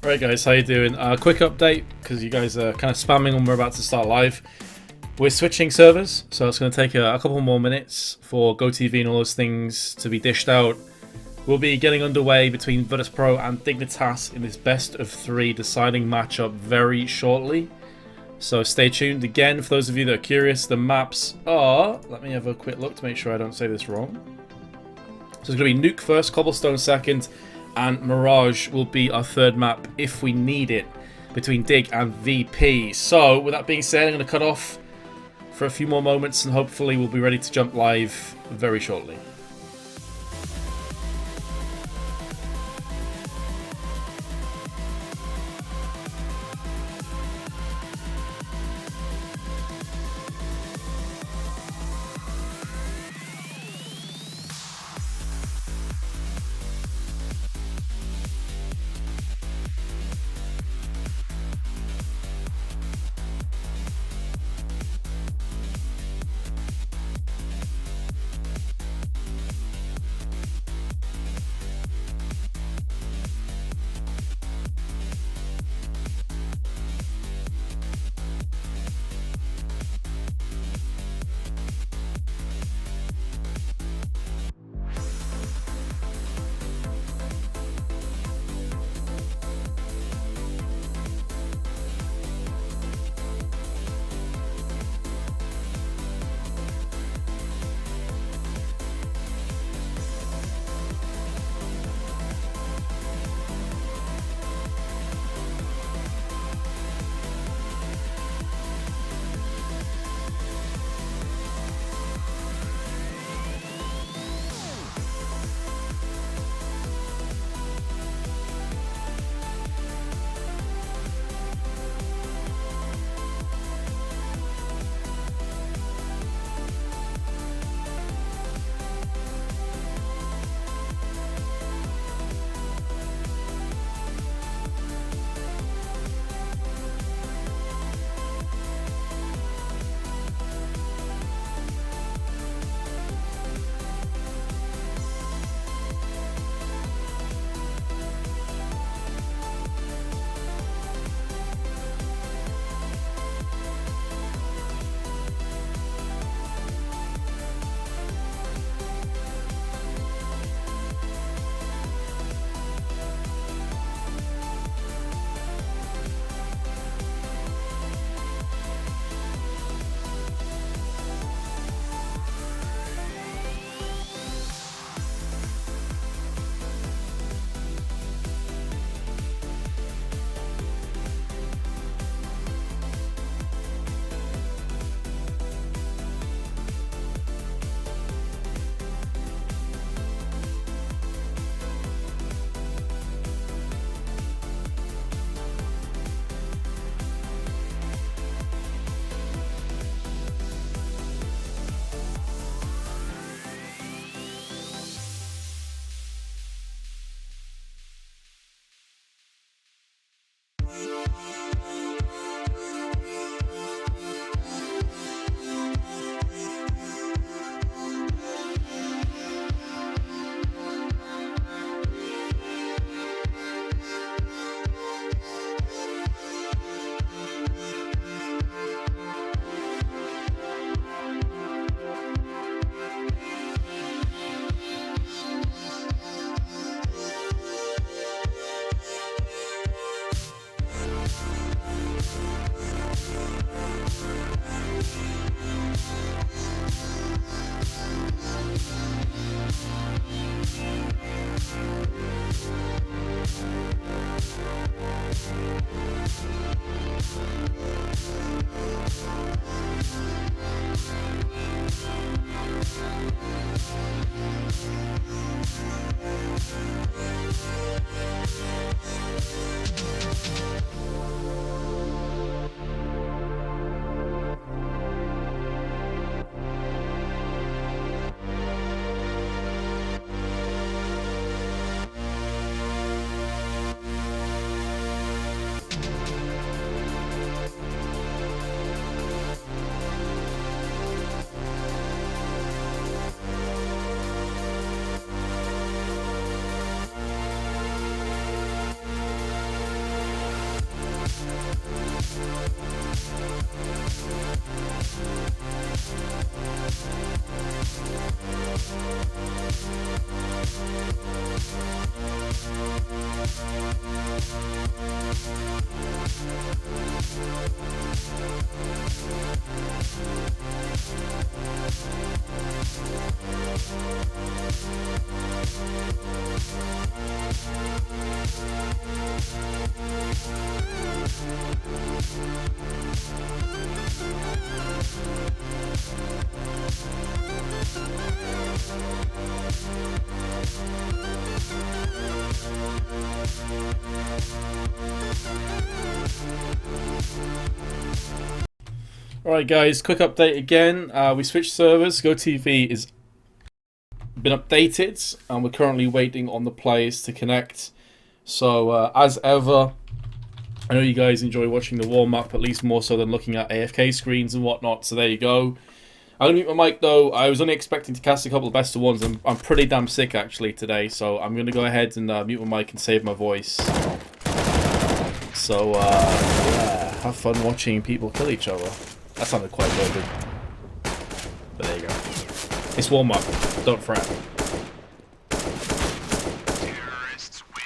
S1: Alright guys, how you doing? Quick update, because you guys are kind of spamming when we're about to start live. We're switching servers, so it's going to take a couple more minutes for GoTV and all those things to be dished out. We'll be getting underway between Virtus Pro and Dignitas in this best of 3 deciding matchup very shortly. So stay tuned. Again, for those of you that are curious, the maps are... Let me have a quick look to make sure I don't say this wrong. So it's going to be Nuke first, Cobblestone second, and Mirage will be our third map if we need it between Dig and VP. So with that being said, I'm going to cut off for a few more moments and hopefully we'll be ready to jump live very shortly. Alright guys, quick update again. We switched servers. GoTV is been updated and we're currently waiting on the players to connect. So as ever, I know you guys enjoy watching the warm-up, at least more so than looking at AFK screens and whatnot, so there you go. I'm going to mute my mic though. I was only expecting to cast a couple of best of ones. I'm pretty damn sick actually today, so I'm going to go ahead and mute my mic and save my voice. So yeah, have fun watching people kill each other. That sounded quite good. But there you go. It's warm-up, don't fret.
S2: Terrorists win.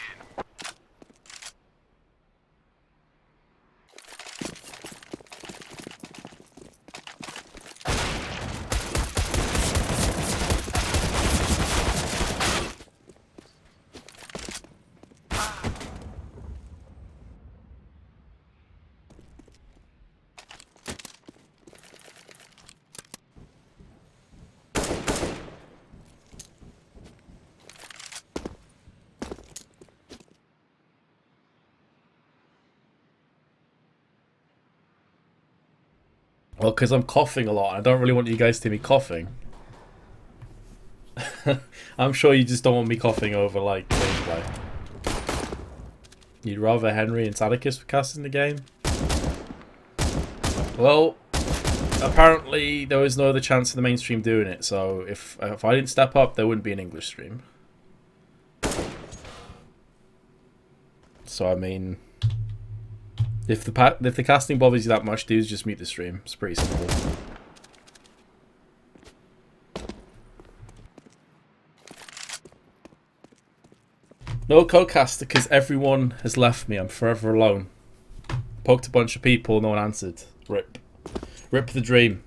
S1: Well, because I'm coughing a lot. I don't really want you guys to be coughing. I'm sure you just don't want me coughing over, like, gameplay. You'd rather Henry and Sadicus were casting the game? Well, apparently there was no other chance of the mainstream doing it, so if I didn't step up, there wouldn't be an English stream. So, I mean... If the casting bothers you that much, dudes, just mute the stream. It's pretty simple. No co-caster because everyone has left me. I'm forever alone. Poked a bunch of people, no one answered. Rip. Rip the dream.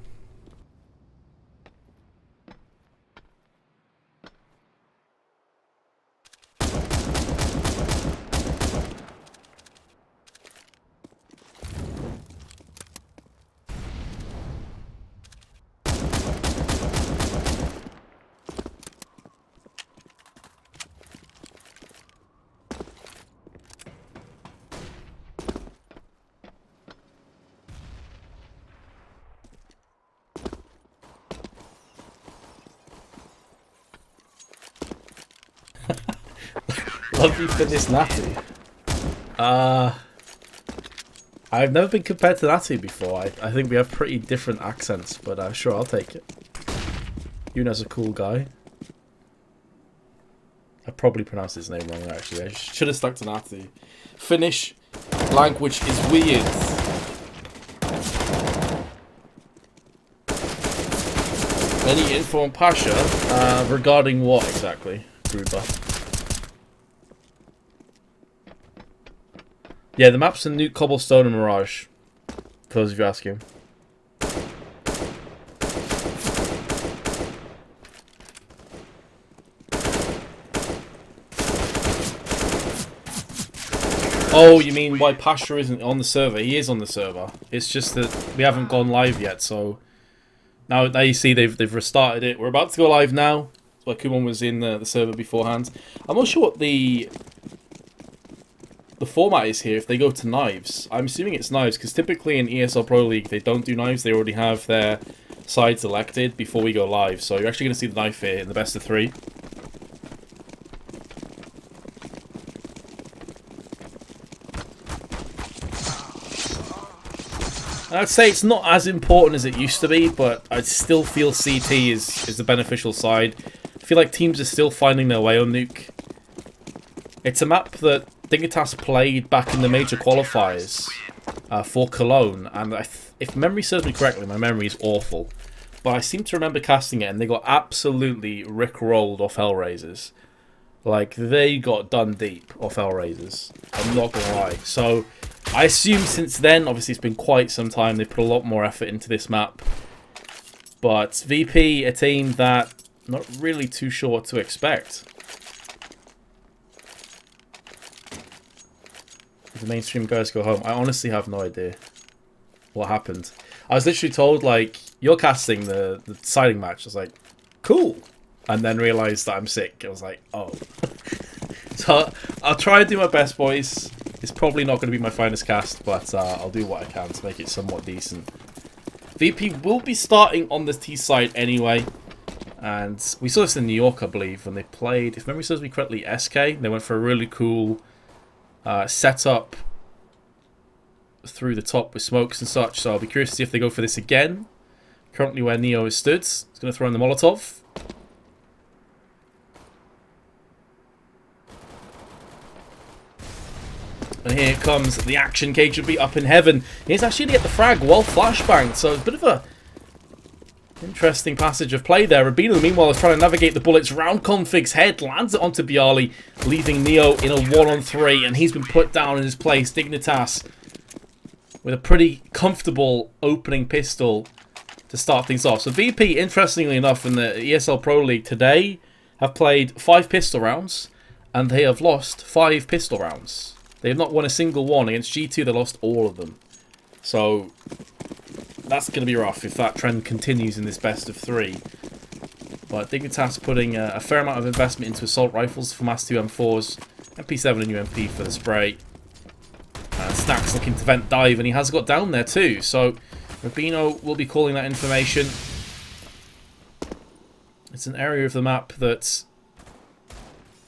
S1: Love you for this Natty. I've never been compared to Natty before. I think we have pretty different accents, but sure, I'll take it. Yuna's a cool guy. I probably pronounced his name wrong, actually. I should have stuck to Natty. Finnish language is weird. Any info on Pasha? Regarding what exactly, Gruber? Yeah, the maps are Nuke, Cobblestone, and Mirage. For those of you asking. Oh, you mean why Pasha isn't on the server? He is on the server. It's just that we haven't gone live yet, so... Now you see they've restarted it. We're about to go live now. That's why Kumon was in the server beforehand. I'm not sure what the format is here if they go to knives. I'm assuming it's knives, because typically in ESL Pro League they don't do knives. They already have their side selected before we go live. So you're actually going to see the knife here in the best of 3. I'd say it's not as important as it used to be, but I still feel CT is the beneficial side. I feel like teams are still finding their way on Nuke. It's a map that Dignitas played back in the major qualifiers for Cologne, and if memory serves me correctly, my memory is awful, but I seem to remember casting it, and they got absolutely rickrolled off Hellraisers. Like, they got done deep off Hellraisers. I'm not gonna lie. So, I assume since then, obviously it's been quite some time, they put a lot more effort into this map. But VP, a team that not really too sure what to expect. The mainstream guys go home. I honestly have no idea what happened. I was literally told, like, you're casting the deciding match. I was like, cool. And then realised that I'm sick. I was like, oh. So I'll try and do my best, boys. It's probably not going to be my finest cast, but I'll do what I can to make it somewhat decent. VP will be starting on the T side anyway. And we saw this in New York, I believe, when they played, if memory serves me correctly, SK. They went for a really cool setup through the top with smokes and such. So I'll be curious to see if they go for this again. Currently where Neo is stood. He's going to throw in the Molotov. And here comes the action. KGB up in heaven. He's actually going to get the frag while flashbanged. So it's a bit of a interesting passage of play there. Rubino, meanwhile, is trying to navigate the bullets round Config's head. Lands it onto Bialy, leaving Neo in a 1-on-3. And he's been put down in his place. Dignitas with a pretty comfortable opening pistol to start things off. So VP, interestingly enough, in the ESL Pro League today, have played 5 pistol rounds. And they have lost 5 pistol rounds. They have not won a single one. Against G2, they lost all of them. So that's going to be rough if that trend continues in this best of 3. But Dignitas putting a fair amount of investment into assault rifles for Mass 2 M4s, MP7 and UMP for the spray. And Snack's looking to vent dive, and he has got down there too. So Rubino will be calling that information. It's an area of the map that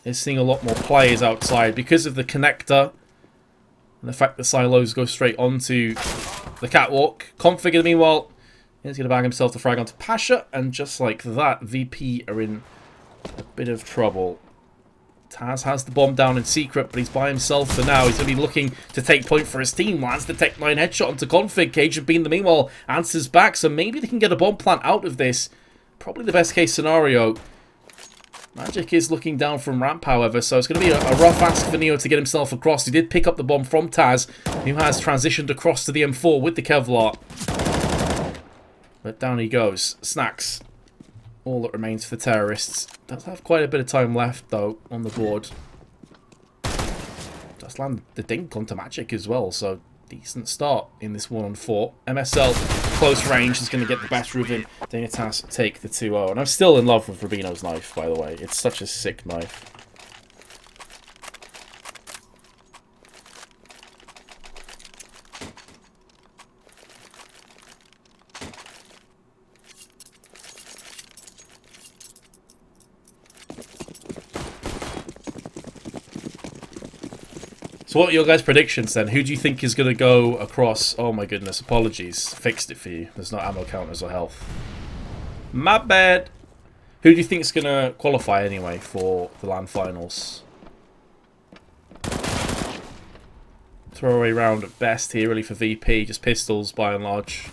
S1: is seeing a lot more players outside because of the connector and the fact that silos go straight onto the catwalk. Config, meanwhile, he's going to bag himself the frag onto Pasha, and just like that, VP are in a bit of trouble. Taz has the bomb down in secret, but he's by himself for now. He's going to be looking to take point for his team. Lands the Tech 9 headshot onto Config. Cajun Bean, the meanwhile, answers back, so maybe they can get a bomb plant out of this. Probably the best case scenario. Magic is looking down from ramp, however, so it's going to be a rough ask for Neo to get himself across. He did pick up the bomb from Taz, who has transitioned across to the M4 with the Kevlar. But down he goes. Snacks. All that remains for the terrorists. Does have quite a bit of time left, though, on the board. Just land the dink onto Magic as well, so decent start in this 1-on-4. MSL, close range, is going to get the better of him. Dignitas take the 2-0. And I'm still in love with Rubino's knife, by the way. It's such a sick knife. So what are your guys' predictions then? Who do you think is going to go across? Oh my goodness, apologies. Fixed it for you. There's no ammo counters or health. My bad. Who do you think is going to qualify anyway for the LAN finals? Throwaway round at best here really for VP. Just pistols by and large.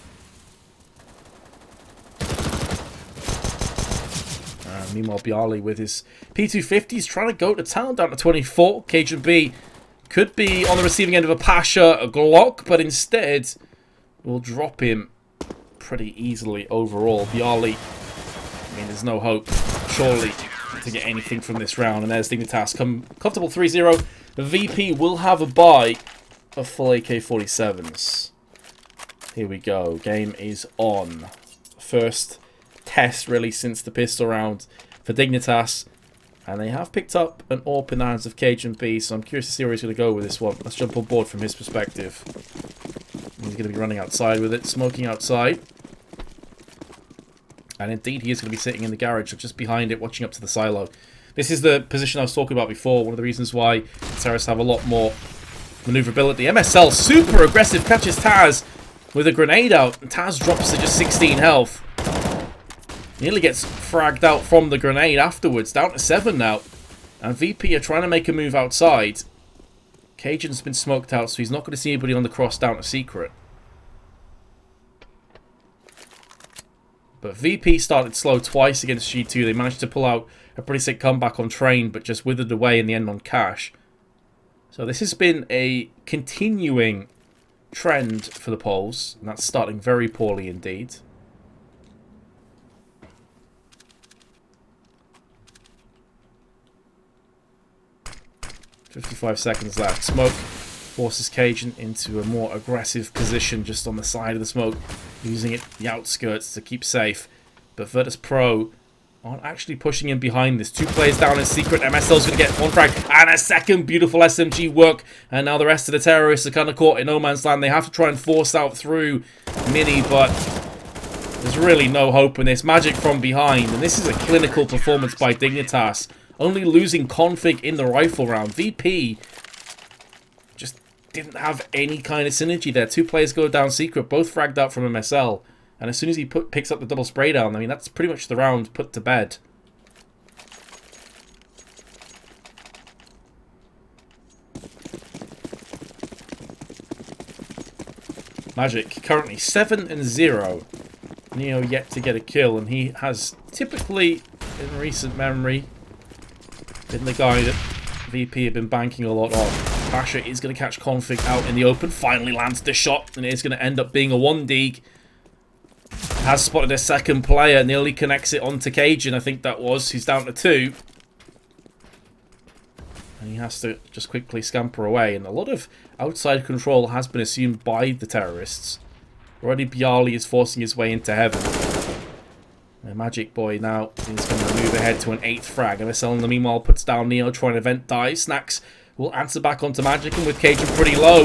S1: Meanwhile, Bialy with his P250s trying to go to town down to 24. Cajun B could be on the receiving end of a Pasha, a Glock, but instead will drop him pretty easily overall. Bialy, I mean, there's no hope, surely, to get anything from this round. And there's Dignitas, comfortable 3-0. The VP will have a buy of full AK-47s. Here we go. Game is on. First test, really, since the pistol round for Dignitas. And they have picked up an AWP in the hands of Cajun B, so I'm curious to see where he's going to go with this one. Let's jump on board from his perspective. He's going to be running outside with it, smoking outside. And indeed, he is going to be sitting in the garage, or just behind it, watching up to the silo. This is the position I was talking about before, one of the reasons why terrorists have a lot more maneuverability. MSL, super aggressive, catches Taz with a grenade out, and Taz drops to just 16 health. Nearly gets fragged out from the grenade afterwards. Down to 7 now. And VP are trying to make a move outside. Cajun's been smoked out, so he's not going to see anybody on the cross down to secret. But VP started slow twice against G2. They managed to pull out a pretty sick comeback on Train, but just withered away in the end on Cash. So this has been a continuing trend for the Poles, and that's starting very poorly indeed. .55 seconds left. Smoke forces Cajun into a more aggressive position just on the side of the smoke, using it the outskirts to keep safe. But Virtus Pro aren't actually pushing in behind this. 2 players down in secret. MSL's going to get 1 frag and a second beautiful SMG work. And now the rest of the terrorists are kind of caught in no man's land. They have to try and force out through Mini, but there's really no hope in this. Magic from behind, and this is a clinical performance by Dignitas. Only losing config in the rifle round. VP just didn't have any kind of synergy there. 2 players go down secret, both fragged out from MSL. And as soon as he picks up the double spray down, I mean, that's pretty much the round put to bed. Magic currently 7-0. Neo yet to get a kill, and he has typically, in recent memory, been the guy that VP have been banking a lot on. Basher is going to catch config out in the open, finally lands the shot, and it is going to end up being a 1-deeg. Has spotted a second player, nearly connects it onto Cajun, I think that was. He's down to 2. And he has to just quickly scamper away, and a lot of outside control has been assumed by the terrorists. Already Bialy is forcing his way into heaven. The Magic Boy now is going to move ahead to an 8th frag. MSL in the meanwhile puts down Neo, trying to vent dive. Snacks will answer back onto Magic, and with Cajun pretty low.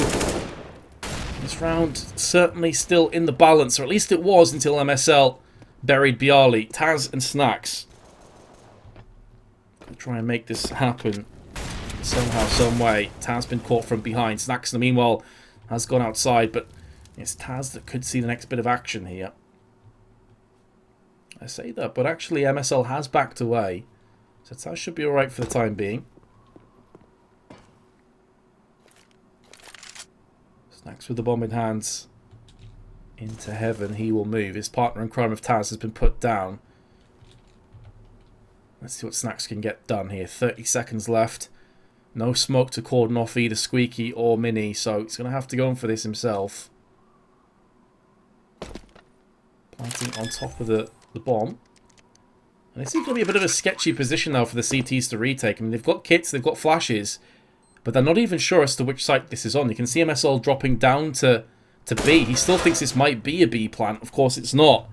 S1: This round certainly still in the balance, or at least it was until MSL buried Bialy. Taz and Snacks will try and make this happen somehow, some way. Taz been caught from behind. Snacks in the meanwhile has gone outside, but it's Taz that could see the next bit of action here. I say that, but actually MSL has backed away, so Taz should be alright for the time being. Snacks with the bomb in hands into heaven. He will move. His partner in crime of Taz has been put down. Let's see what Snacks can get done here. 30 seconds left. No smoke to cordon off either Squeaky or Mini, so he's going to have to go in for this himself. Planting on top of the bomb. And this is going to be a bit of a sketchy position now for the CTs to retake. I mean, they've got kits, they've got flashes, but they're not even sure as to which site this is on. You can see MSL dropping down to B. He still thinks this might be a B plant. Of course it's not.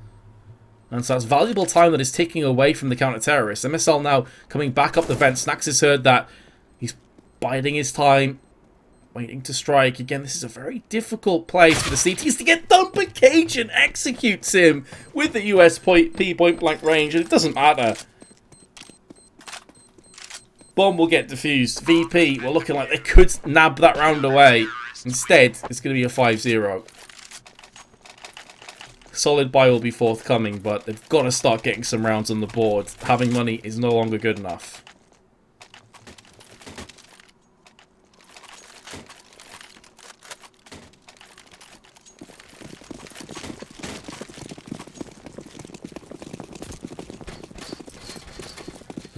S1: And so that's valuable time that is ticking away from the counter-terrorists. MSL now coming back up the vent. Snacks has heard that. He's biding his time, waiting to strike. Again, this is a very difficult place for the CTs to get done, but Cajun executes him with the USP point-blank range, and it doesn't matter. Bomb will get defused. VP were looking like they could nab that round away. Instead, it's going to be a 5-0. Solid buy will be forthcoming, but they've got to start getting some rounds on the board. Having money is no longer good enough.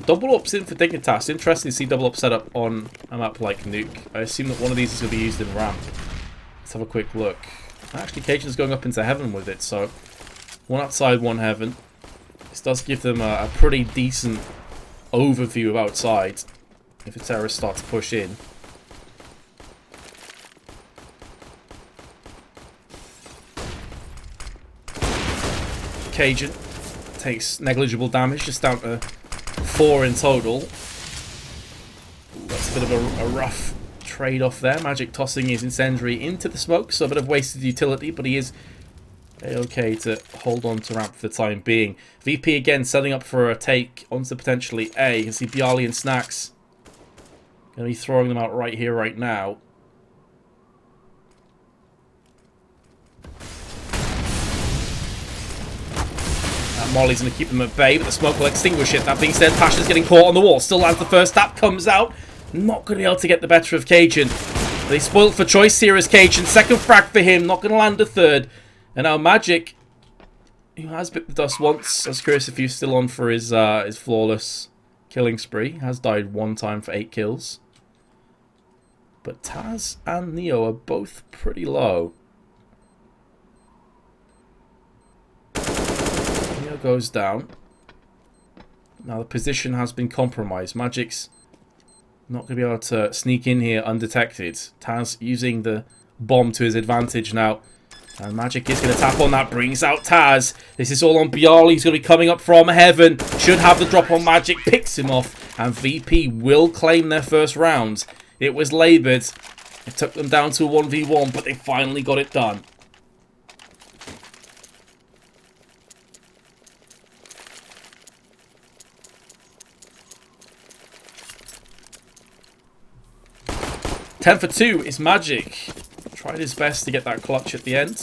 S1: Double ups in for Dignitas. Interesting to see double up set up on a map like Nuke. I assume that one of these is going to be used in ramp. Let's have a quick look. Actually, Cajun's going up into heaven with it, so one outside, one heaven. This does give them a pretty decent overview of outside if the terrorists start to push in. Cajun takes negligible damage, just down to 4 in total. Ooh, that's a bit of a rough trade-off there. Magic tossing his incendiary into the smoke, so a bit of wasted utility, but he is okay to hold on to ramp for the time being. VP again setting up for a take onto potentially A. You can see Bialy and Snacks going to be throwing them out right here, right now. Molly's going to keep them at bay, but the smoke will extinguish it. That being said, Pasha's getting caught on the wall. Still lands the first tap, comes out. Not going to be able to get the better of Cajun. They spoiled for choice here as Cajun. Second frag for him, not going to land a third. And now Magic, who has bit the dust once. I was curious if he's still on for his flawless killing spree. Has died one time for 8 kills. But Taz and Neo are both pretty low. Neo goes down. Now the position has been compromised. Magic's not going to be able to sneak in here undetected. Taz using the bomb to his advantage now. And Magic is going to tap on that, brings out Taz. This is all on Bjarly. He's going to be coming up from heaven. Should have the drop on Magic, picks him off. And VP will claim their first round. It was laboured. It took them down to a 1v1, but they finally got it done. Ten for 2 is Magic. Tried his best to get that clutch at the end.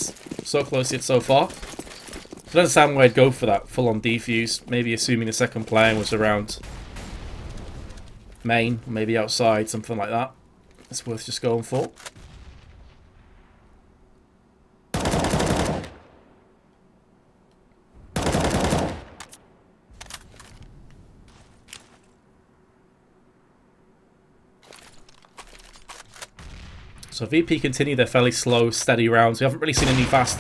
S1: So close yet so far. I don't understand why I'd go for that full-on defuse. Maybe assuming the second player was around main, maybe outside, something like that. It's worth just going for. So VP continue their fairly slow, steady rounds. We haven't really seen any fast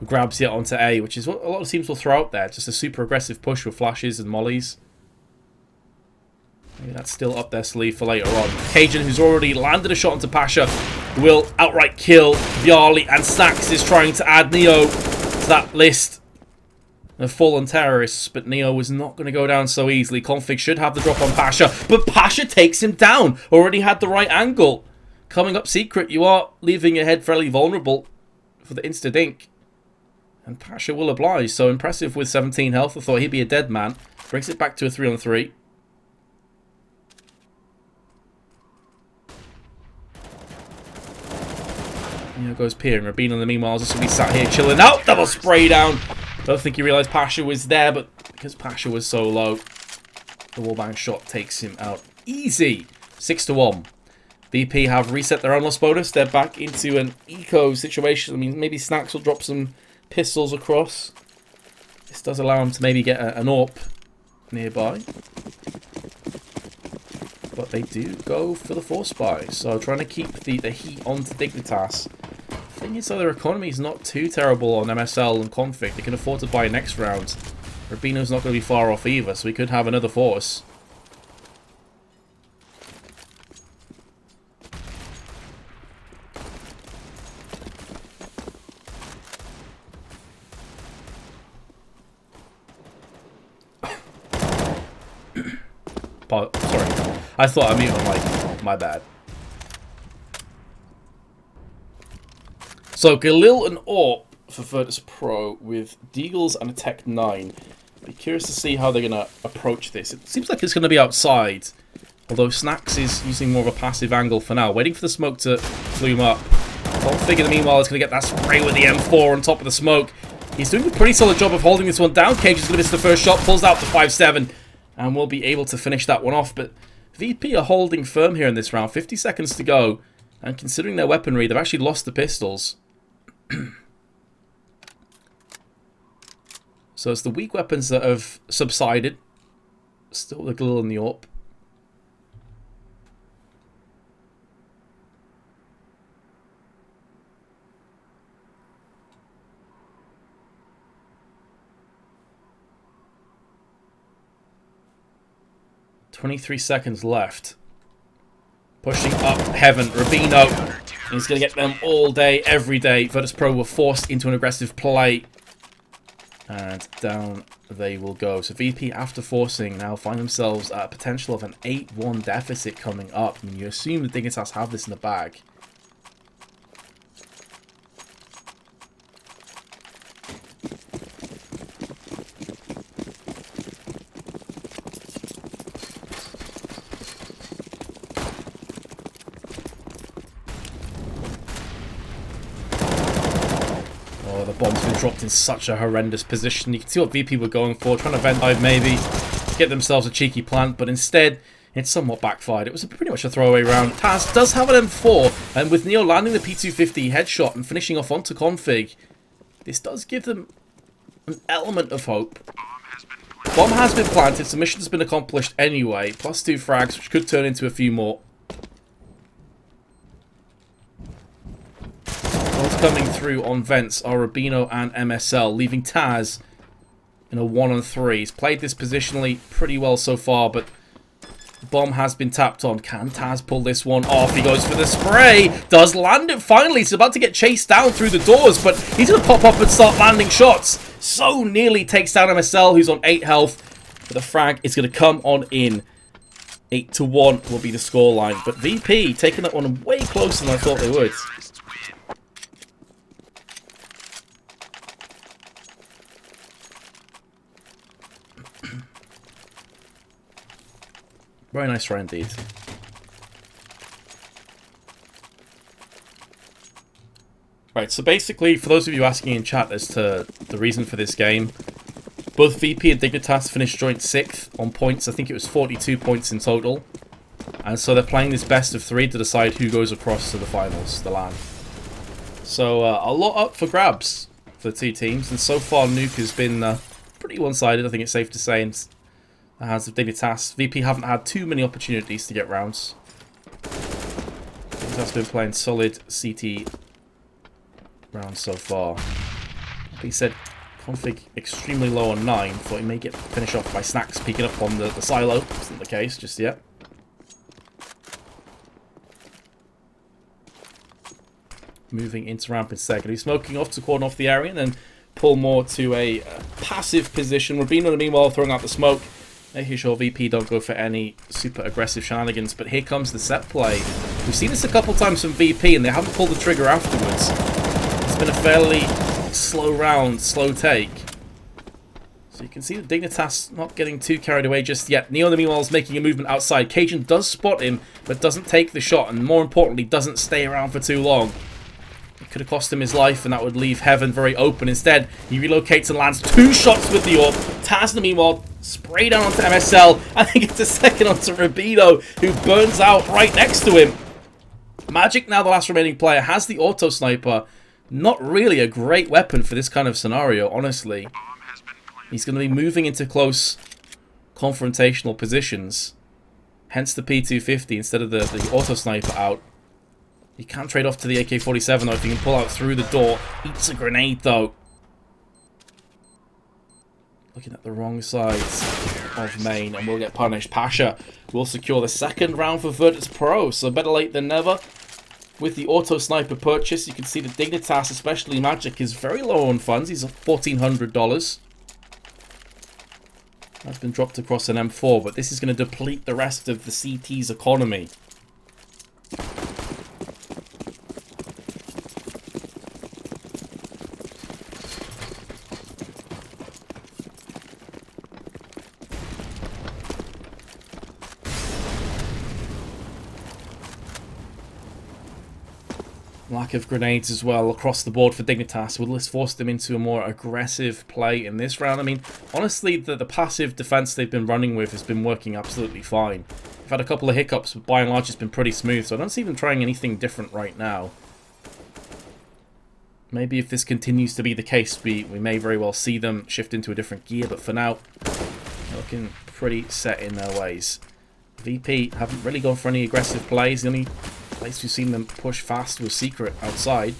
S1: grabs yet onto A, which is what a lot of teams will throw out there. Just a super aggressive push with flashes and mollies. Maybe that's still up their sleeve for later on. Cajun, who's already landed a shot onto Pasha, will outright kill Bjarly, and Snacks is trying to add Neo to that list of fallen terrorists, but Neo is not going to go down so easily. Config should have the drop on Pasha, but Pasha takes him down. Already had the right angle. Coming up secret, you are leaving your head fairly vulnerable for the insta-dink. And Pasha will oblige, so impressive with 17 health. I thought he'd be a dead man. Brings it back to a 3-on-3. Here goes Pierre. And Rabin in the meanwhile is just going to be sat here chilling out. Double spray down. Don't think he realised Pasha was there, but because Pasha was so low, the wallbang shot takes him out easy. 6-1. VP have reset their own loss bonus. They're back into an eco situation. I mean, maybe Snacks will drop some pistols across. This does allow them to maybe get an AWP nearby. But they do go for the force buy. So trying to keep the heat onto Dignitas. The thing is, though, their economy is not too terrible on MSL and Config. They can afford to buy next round. Rubino's not going to be far off either, so we could have another force. Sorry, I thought I muted my mic. My bad. So Galil and AWP for Virtus Pro with Deagles and a Tech 9. Be curious to see how they're going to approach this. It seems like it's going to be outside, although Snacks is using more of a passive angle for now, waiting for the smoke to flume up. Config, meanwhile, is going to get that spray with the M4 on top of the smoke. He's doing a pretty solid job of holding this one down. Cage is going to miss the first shot, pulls out the 5-7. And we'll be able to finish that one off. But VP are holding firm here in this round. 50 seconds to go. And considering their weaponry, they've actually lost the pistols. So it's the weak weapons that have subsided. Still the Glil and the AWP. .23 seconds left. Pushing up heaven. Rubino is going to get them all day, every day. Virtus Pro were forced into an aggressive play. And down they will go. So VP, after forcing, now find themselves at a potential of an 8-1 deficit coming up. I mean, you assume the Dignitas have this in the bag. The bomb's been dropped in such a horrendous position. You can see what VP were going for, trying to vent dive maybe, get themselves a cheeky plant, but instead it somewhat backfired. It was pretty much a throwaway round. Taz does have an M4, and with Neo landing the P250 headshot and finishing off onto Config, this does give them an element of hope. Bomb has been planted, so mission's been accomplished anyway. +2 frags, which could turn into a few more. Both coming through on vents are Rubino and MSL, leaving Taz in a 1-on-3. He's played this positionally pretty well so far, but the bomb has been tapped on. Can Taz pull this one off? He goes for the spray. Does land it finally. He's about to get chased down through the doors, but he's going to pop up and start landing shots. So nearly takes down MSL, who's on 8 health. But the frag is going to come on in. 8-1 will be the scoreline. But VP taking that one way closer than I thought they would. Very nice try indeed. Right, so basically, for those of you asking in chat as to the reason for this game, both VP and Dignitas finished joint 6th on points. I think it was 42 points in total. And so they're playing this best of 3 to decide who goes across to the finals, the LAN. So a lot up for grabs for the two teams. And so far, Nuke has been pretty one-sided, I think it's safe to say. And the hands of Dignitas. VP haven't had too many opportunities to get rounds. Dignitas has been playing solid CT rounds so far. He said config extremely low on 9. Thought he may get finished off by Snacks peeking up on the silo. Isn't the case just yet. Moving into ramp in second. He's smoking off to cordon off the area and then pull more to a passive position. Rubino, meanwhile, throwing out the smoke. Making sure VP don't go for any super aggressive shenanigans. But here comes the set play. We've seen this a couple times from VP and they haven't pulled the trigger afterwards. It's been a fairly slow round, slow take. So you can see the Dignitas not getting too carried away just yet. Neo, meanwhile, is making a movement outside. Cajun does spot him, but doesn't take the shot. And more importantly, doesn't stay around for too long. It could have cost him his life, and that would leave Heaven very open. Instead, he relocates and lands 2 shots with the AWP. Taz, meanwhile, spray down onto MSL. I think it's a second onto Rubino, who burns out right next to him. Magic, now the last remaining player, has the auto sniper. Not really a great weapon for this kind of scenario, honestly. He's going to be moving into close confrontational positions. Hence the P250 instead of the auto sniper out. You can trade off to the AK-47 though if you can pull out through the door. Eats a grenade though. Looking at the wrong sides of main and will get punished. Pasha will secure the second round for Virtus Pro, so better late than never. With the auto sniper purchase, you can see the Dignitas, especially Magic, is very low on funds. He's at $1,400. That's been dropped across an M4, but this is going to deplete the rest of the CT's economy. Lack of grenades as well across the board for Dignitas will have forced them into a more aggressive play in this round. I mean, honestly, the passive defense they've been running with has been working absolutely fine. They've had a couple of hiccups, but by and large it's been pretty smooth, so I don't see them trying anything different right now. Maybe if this continues to be the case, we may very well see them shift into a different gear, but for now, they're looking pretty set in their ways. VP haven't really gone for any aggressive plays. The only place we've seen them push fast was Secret outside.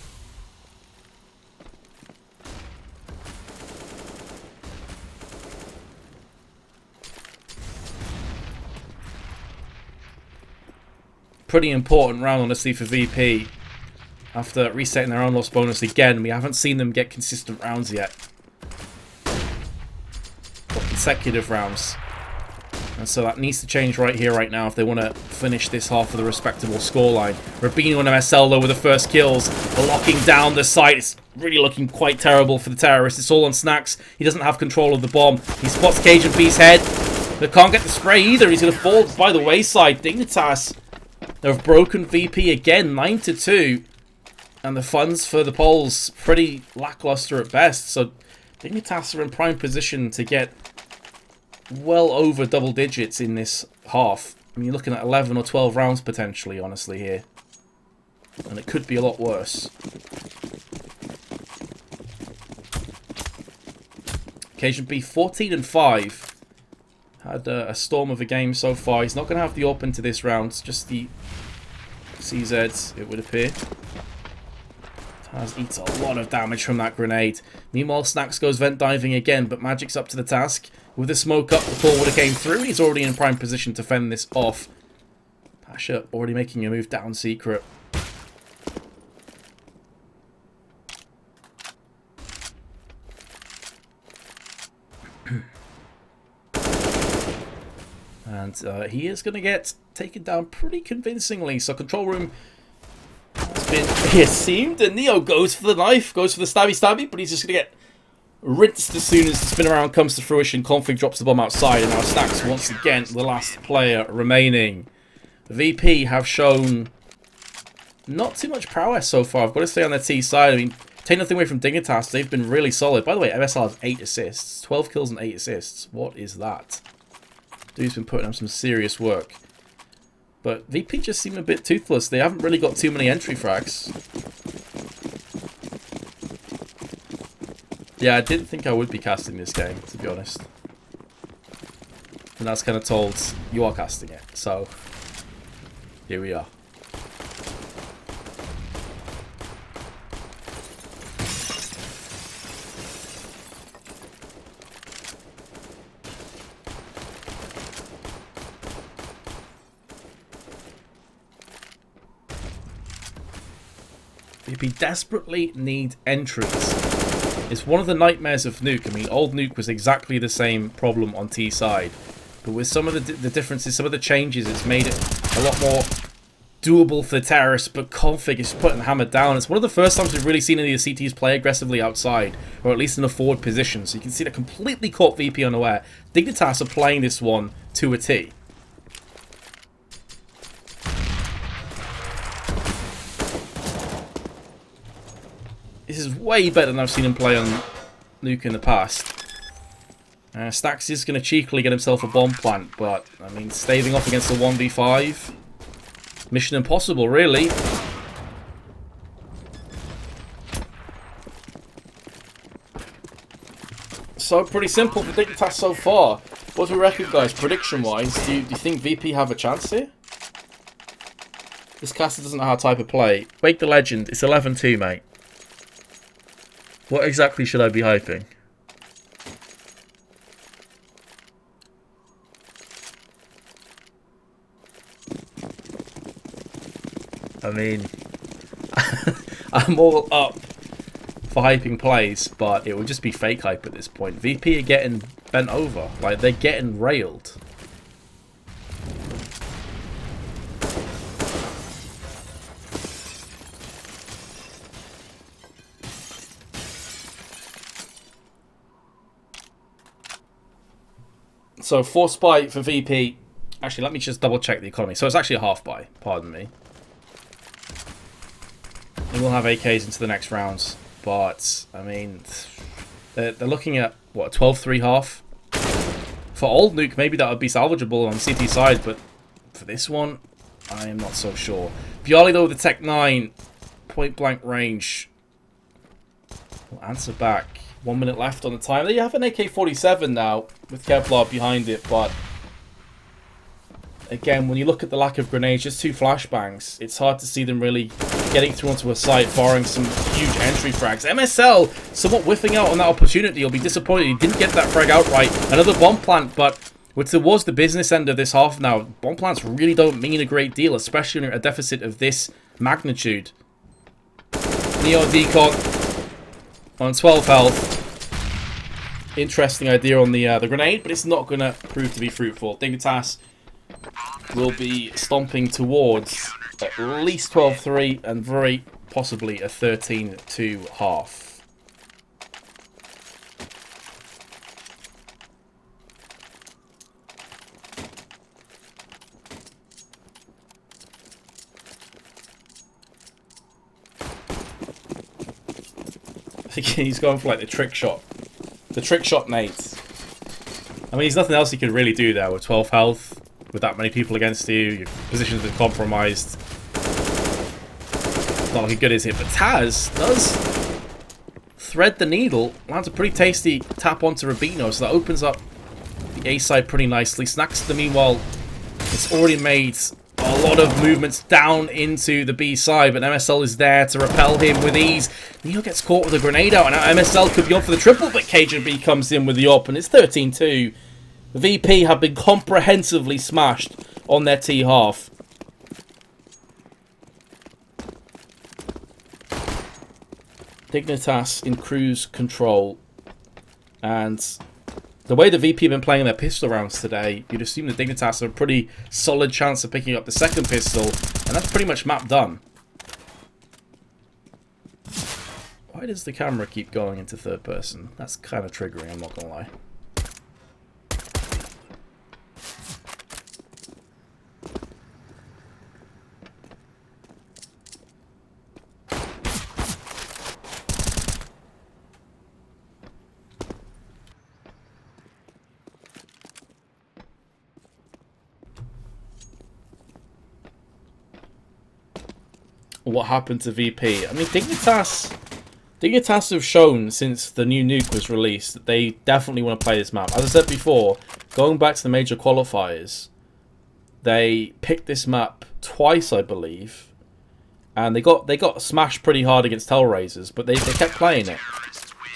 S1: Pretty important round, honestly, for VP. After resetting their own loss bonus again, we haven't seen them get consistent rounds yet. Or consecutive rounds. And so that needs to change right here, right now, if they want to finish this half with a respectable scoreline. Rubino and MSL, though, with the first kills, locking down the site. It's really looking quite terrible for the terrorists. It's all on Snacks. He doesn't have control of the bomb. He spots Cajun B's head. They can't get the spray either. He's going to fall by the wayside. Dignitas have broken VP again, 9-2. And the funds for the polls pretty lackluster at best. So Dignitas are in prime position to get well over double digits in this half. I mean, you're looking at 11 or 12 rounds potentially, honestly, here. And it could be a lot worse. Cajun B 14-5. Had a storm of a game so far. He's not going to have the AWP into this round. Just the CZ, it would appear. Taz eats a lot of damage from that grenade. Meanwhile, Snacks goes vent diving again, but Magic's up to the task. With the smoke up, the ball would have came through. He's already in prime position to fend this off. Pasha already making a move down secret. And he is going to get taken down pretty convincingly. So control room has been seamed, and Neo goes for the knife, goes for the stabby, but he's just going to get rinsed as soon as the spin around comes to fruition. Config drops the bomb outside, and now Stacks once again the last player remaining. VP have shown not too much prowess so far. I've got to stay on their T side. I mean, take nothing away from Dignitas, they've been really solid. By the way, MSL has 8 assists. 12 kills and 8 assists. What is that? Dude's been putting up some serious work. But VP just seem a bit toothless. They haven't really got too many entry frags. Yeah, I didn't think I would be casting this game, to be honest. And that's kind of told, you are casting it. So, here we are. VP desperately need entries. It's one of the nightmares of Nuke. I mean, old Nuke was exactly the same problem on T side. But with some of the differences, some of the changes, it's made it a lot more doable for the terrorists. But Config is putting the hammer down. It's one of the first times we've really seen any of the CTs play aggressively outside, or at least in a forward position. So you can see that completely caught VP unaware. Dignitas are playing this one to a T. This is way better than I've seen him play on Nuke in the past. Stacks is going to cheekily get himself a bomb plant, but, I mean, staving off against a 1v5. Mission impossible, really. So, pretty simple for Dignitas so far. What do we reckon, guys, prediction-wise? Do you think VP have a chance here? This caster doesn't know how to type of play. Wake the Legend, it's 11-2, mate. What exactly should I be hyping? I mean, I'm all up for hyping plays, but it would just be fake hype at this point. VP are getting bent over. Like, they're getting railed. So, force buy for VP. Actually, let me just double check the economy. So, it's actually a half buy. Pardon me. They will have AKs into the next rounds. But, I mean, they're looking at, what, 12-3 half? For old Nuke, maybe that would be salvageable on CT side. But for this one, I am not so sure. Bialy, though, with the Tech 9, point blank range. Will answer back. 1 minute left on the time. They have an AK-47 now with Kevlar behind it, but again, when you look at the lack of grenades, just 2 flashbangs, it's hard to see them really getting through onto a site, barring some huge entry frags. MSL somewhat whiffing out on that opportunity. You'll be disappointed he didn't get that frag outright. Another bomb plant, but towards the business end of this half now, bomb plants really don't mean a great deal, especially in a deficit of this magnitude. Neo Decon on 12 health. Interesting idea on the grenade, but it's not going to prove to be fruitful. Dignitas will be stomping towards at least 12-3 and very possibly a 13-2 half. I think he's going for like the trick shot. The trick shot nades. I mean, there's nothing else he could really do there with 12 health, with that many people against you. Your position's been compromised. Not looking good, is it? But Taz does thread the needle. Lands a pretty tasty tap onto Rubino, so that opens up the the A side pretty nicely. Snackster, meanwhile, has already made a lot of movements down into the B side, but MSL is there to repel him with ease. Neo gets caught with a grenade out, and now MSL could be on for the triple, but KJB comes in with the op, and it's 13-2. VP have been comprehensively smashed on their T half. Dignitas in cruise control, and the way the VP have been playing their pistol rounds today, you'd assume the Dignitas have a pretty solid chance of picking up the second pistol, and that's pretty much map done. Why does the camera keep going into third person? That's kind of triggering, I'm not gonna lie. What happened to VP? I mean, Dignitas have shown since the new nuke was released that they definitely want to play this map. As I said before, going back to the major qualifiers, they picked this map twice, I believe, and they got smashed pretty hard against Hellraisers, but they kept playing it.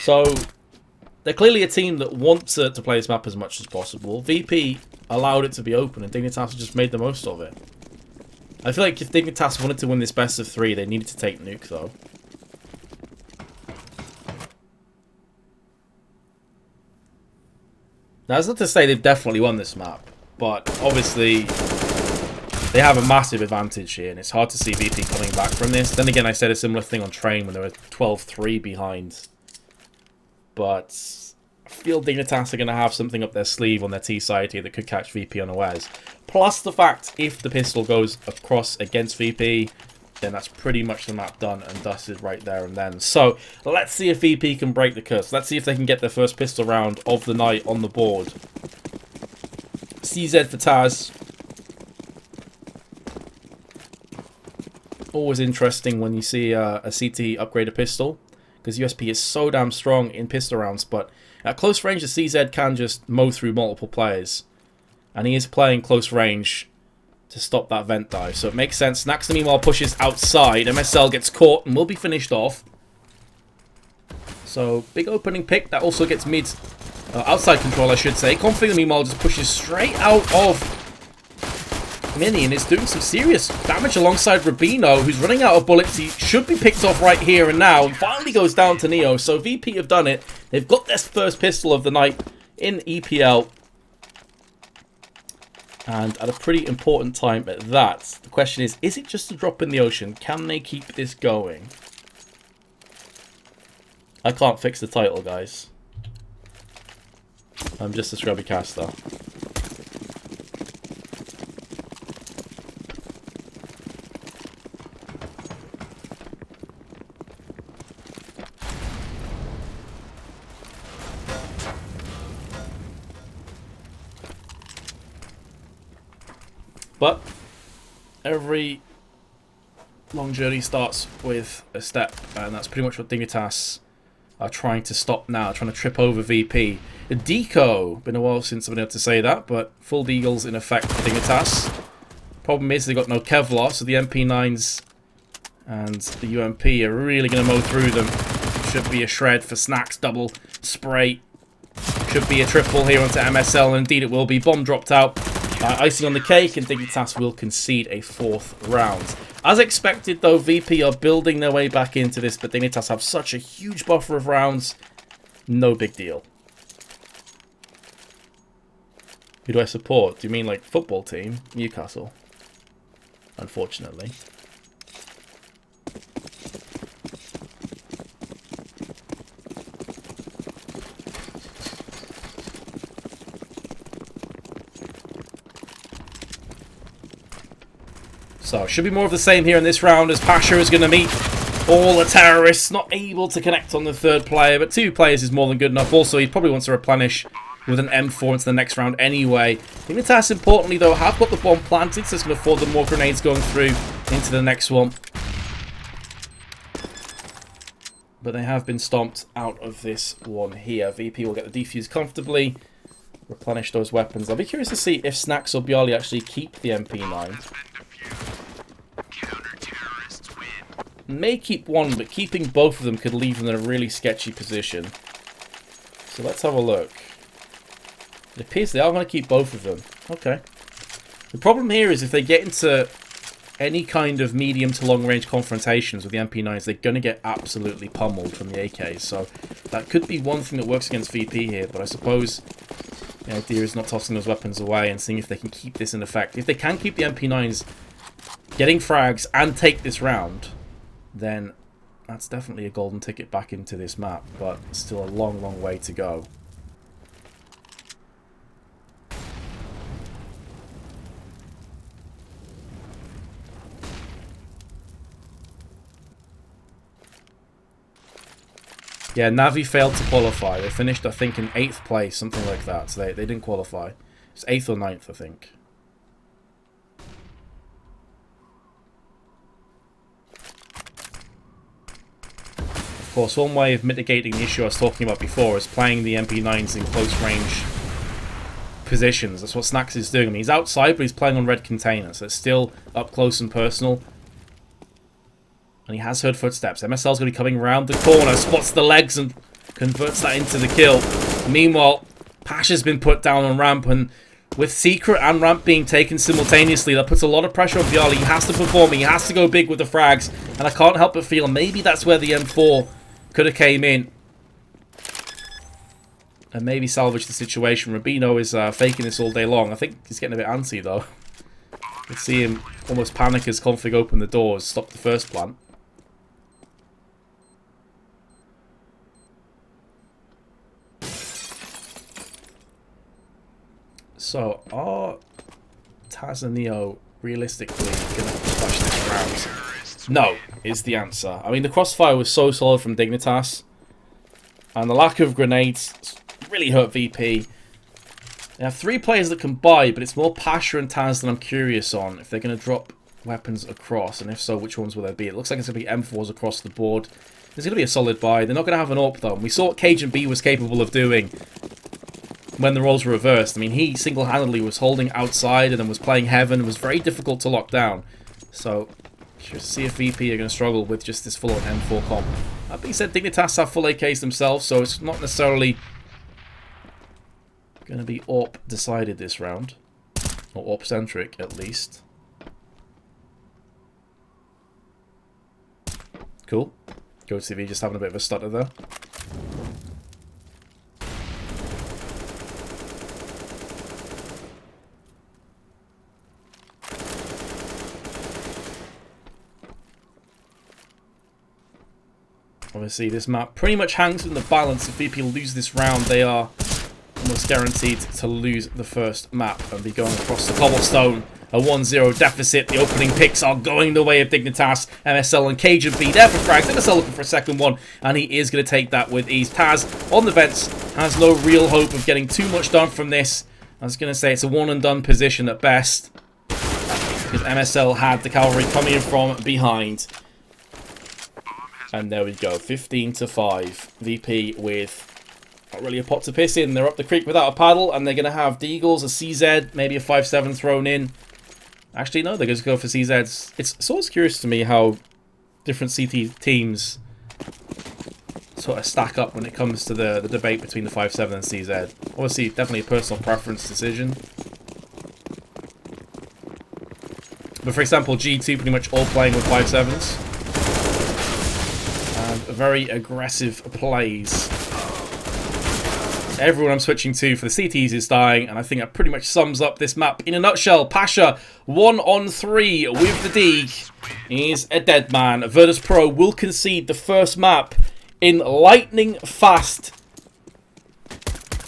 S1: So they're clearly a team that wants to play this map as much as possible. VP allowed it to be open, and Dignitas just made the most of it. I feel like if Dignitas wanted to win this best of 3, they needed to take nuke, though. Now, that's not to say they've definitely won this map, but obviously they have a massive advantage here, and it's hard to see VP coming back from this. Then again, I said a similar thing on Train when they were 12-3 behind. But I feel Dignitas are going to have something up their sleeve on their T side here that could catch VP unawares. Plus the fact, if the pistol goes across against VP, then that's pretty much the map done and dusted right there and then. So, let's see if VP can break the curse. Let's see if they can get their first pistol round of the night on the board. CZ for Taz. Always interesting when you see a CT upgrade a pistol, because USP is so damn strong in pistol rounds, but at close range, the CZ can just mow through multiple players. And he is playing close range to stop that vent dive, so it makes sense. Snackster meanwhile pushes outside. MSL gets caught and will be finished off. So, big opening pick. That also gets mid... outside control, I should say. Config meanwhile just pushes straight out of Mini and is doing some serious damage alongside Rubino, who's running out of bullets. He should be picked off right here and now. And finally goes down to Neo. So, VP have done it. They've got their first pistol of the night in EPL. And at a pretty important time at that. The question is it just a drop in the ocean? Can they keep this going? I can't fix the title, guys. I'm just a scrubby caster. But every long journey starts with a step, and that's pretty much what Dignitas are trying to stop now, trying to trip over VP. Deco, been a while since I've been able to say that, but full deagles in effect for Dignitas. Problem is they've got no Kevlar, so the MP9s and the UMP are really going to mow through them. Should be a shred for Snacks, double spray. Should be a triple here onto MSL, and indeed it will be. Bomb dropped out. Icing on the cake, and Dignitas will concede a 4th round. As expected, though, VP are building their way back into this, but Dignitas have such a huge buffer of rounds. No big deal. Who do I support? Do you mean like football team? Newcastle. Unfortunately. So, should be more of the same here in this round, as Pasha is going to meet all the terrorists. Not able to connect on the third player, but 2 players is more than good enough. Also, he probably wants to replenish with an M4 into the next round anyway. Dignitas, importantly, though, have got the bomb planted, so it's going to afford them more grenades going through into the next one. But they have been stomped out of this one here. VP will get the defuse comfortably. replenish those weapons. I'll be curious to see if Snacks or Bialy actually keep the MP9. May keep one, but keeping both of them could leave them in a really sketchy position. So let's have a look. It appears they are going to keep both of them. Okay. The problem here is if they get into any kind of medium to long range confrontations with the MP9s, they're going to get absolutely pummeled from the AKs. So that could be one thing that works against VP here, but I suppose the idea is not tossing those weapons away and seeing if they can keep this in effect. If they can keep the MP9s getting frags and take this round, then that's definitely a golden ticket back into this map, but still a long, long way to go. Yeah, Navi failed to qualify. They finished, I think, in 8th place, something like that. So they didn't qualify. It's 8th or 9th, I think. Of course, one way of mitigating the issue I was talking about before is playing the MP9s in close range positions. That's what Snacks is doing. I mean, he's outside, but he's playing on red container, so it's still up close and personal. And he has heard footsteps. MSL's going to be coming around the corner, spots the legs and converts that into the kill. Meanwhile, Pasha's been put down on ramp, and with Secret and ramp being taken simultaneously, that puts a lot of pressure on Bialy. He has to perform, he has to go big with the frags, and I can't help but feel maybe that's where the M4 could have came in and maybe salvaged the situation. Rubino is faking this all day long. I think he's getting a bit antsy, though. You can see him almost panic as Config opened the doors, stopped the first plant. So, are Taz and Neo realistically going to flush this round? No, is the answer. I mean, the crossfire was so solid from Dignitas, and the lack of grenades really hurt VP. They have 3 players that can buy, but it's more Pasha and Taz that I'm curious on, if they're going to drop weapons across, and if so, which ones will there be? It looks like it's going to be M4s across the board. There's going to be a solid buy. They're not going to have an AWP, though. We saw what Cajun B was capable of doing when the roles were reversed. I mean, he single-handedly was holding outside and then was playing heaven. It was very difficult to lock down. So, just see if VP are going to struggle with just this full-on M4 comp. That being said, Dignitas have full AKs themselves, so it's not necessarily going to be AWP decided this round. Or AWP-centric, at least. Cool. GoTV just having a bit of a stutter there. Obviously, this map pretty much hangs in the balance. If VP lose this round, they are almost guaranteed to lose the first map and be going across the cobblestone. A 1-0 deficit. The opening picks are going the way of Dignitas. MSL and Cajun B there for frags. MSL looking for a second one, and he is going to take that with ease. Taz on the vents has no real hope of getting too much done from this. I was going to say it's a one-and-done position at best, because MSL had the cavalry coming in from behind. And there we go, 15-5. VP with not really a pot to piss in. They're up the creek without a paddle, and they're going to have Deagles, a CZ, maybe a 5-7 thrown in. Actually, no, they're going to go for CZs. It's always curious to me how different CT teams sort of stack up when it comes to the debate between the 5-7 and CZ. Obviously, definitely a personal preference decision. But for example, G2 pretty much all playing with 5-7s. Very aggressive plays. Everyone I'm switching to for the CTs is dying, and I think that pretty much sums up this map in a nutshell. Pasha, 1-on-3 with the Deeg, is a dead man. Virtus Pro will concede the first map in lightning fast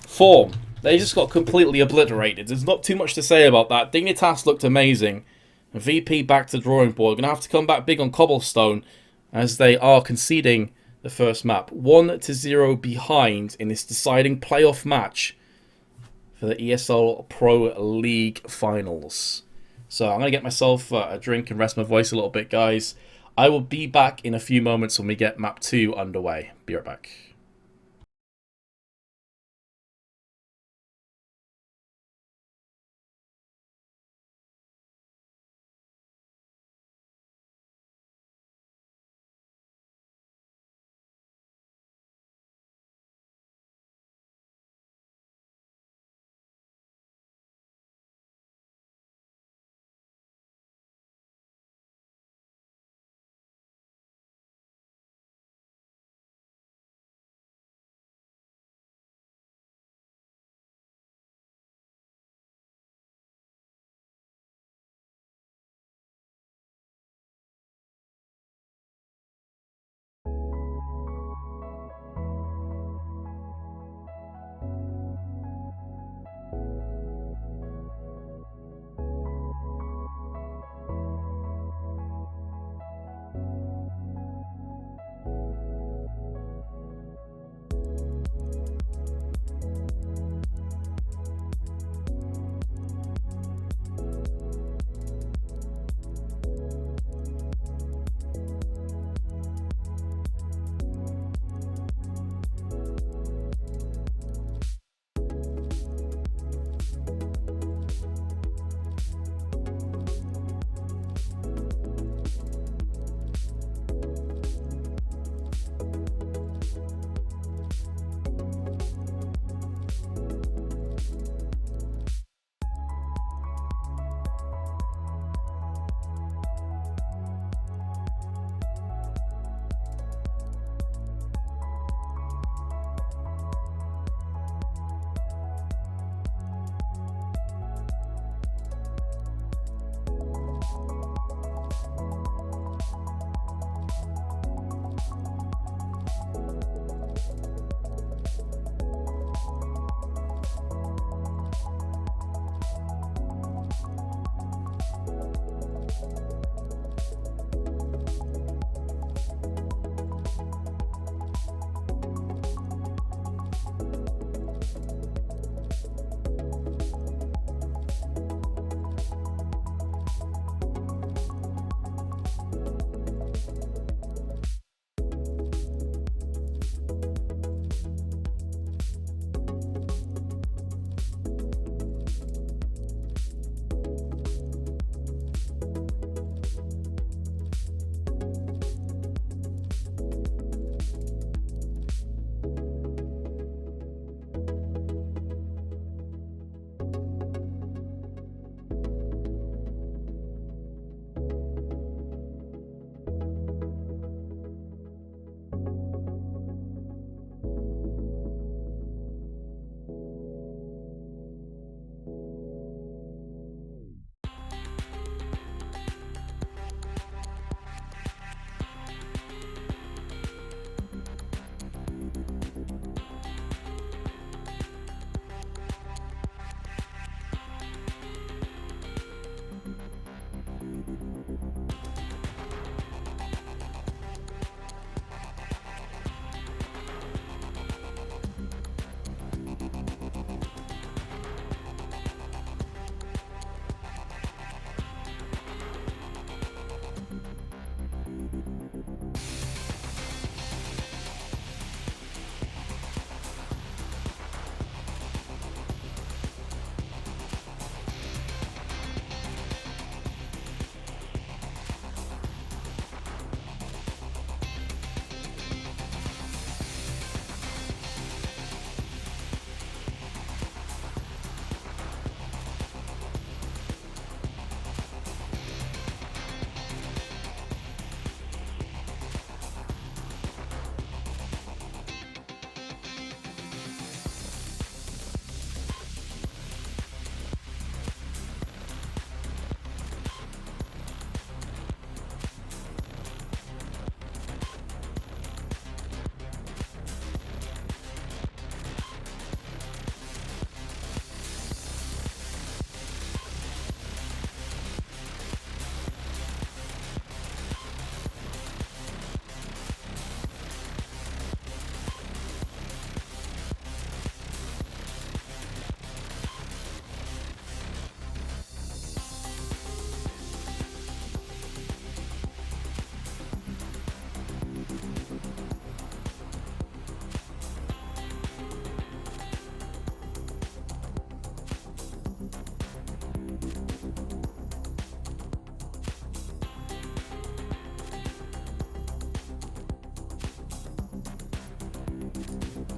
S1: form. They just got completely obliterated. There's not too much to say about that. Dignitas looked amazing. VP back to the drawing board. Gonna have to come back big on cobblestone, as they are conceding the first map. 1-0 behind in this deciding playoff match for the ESL Pro League Finals. So I'm going to get myself a drink and rest my voice a little bit, guys. I will be back in a few moments when we get map 2 underway. Be right back.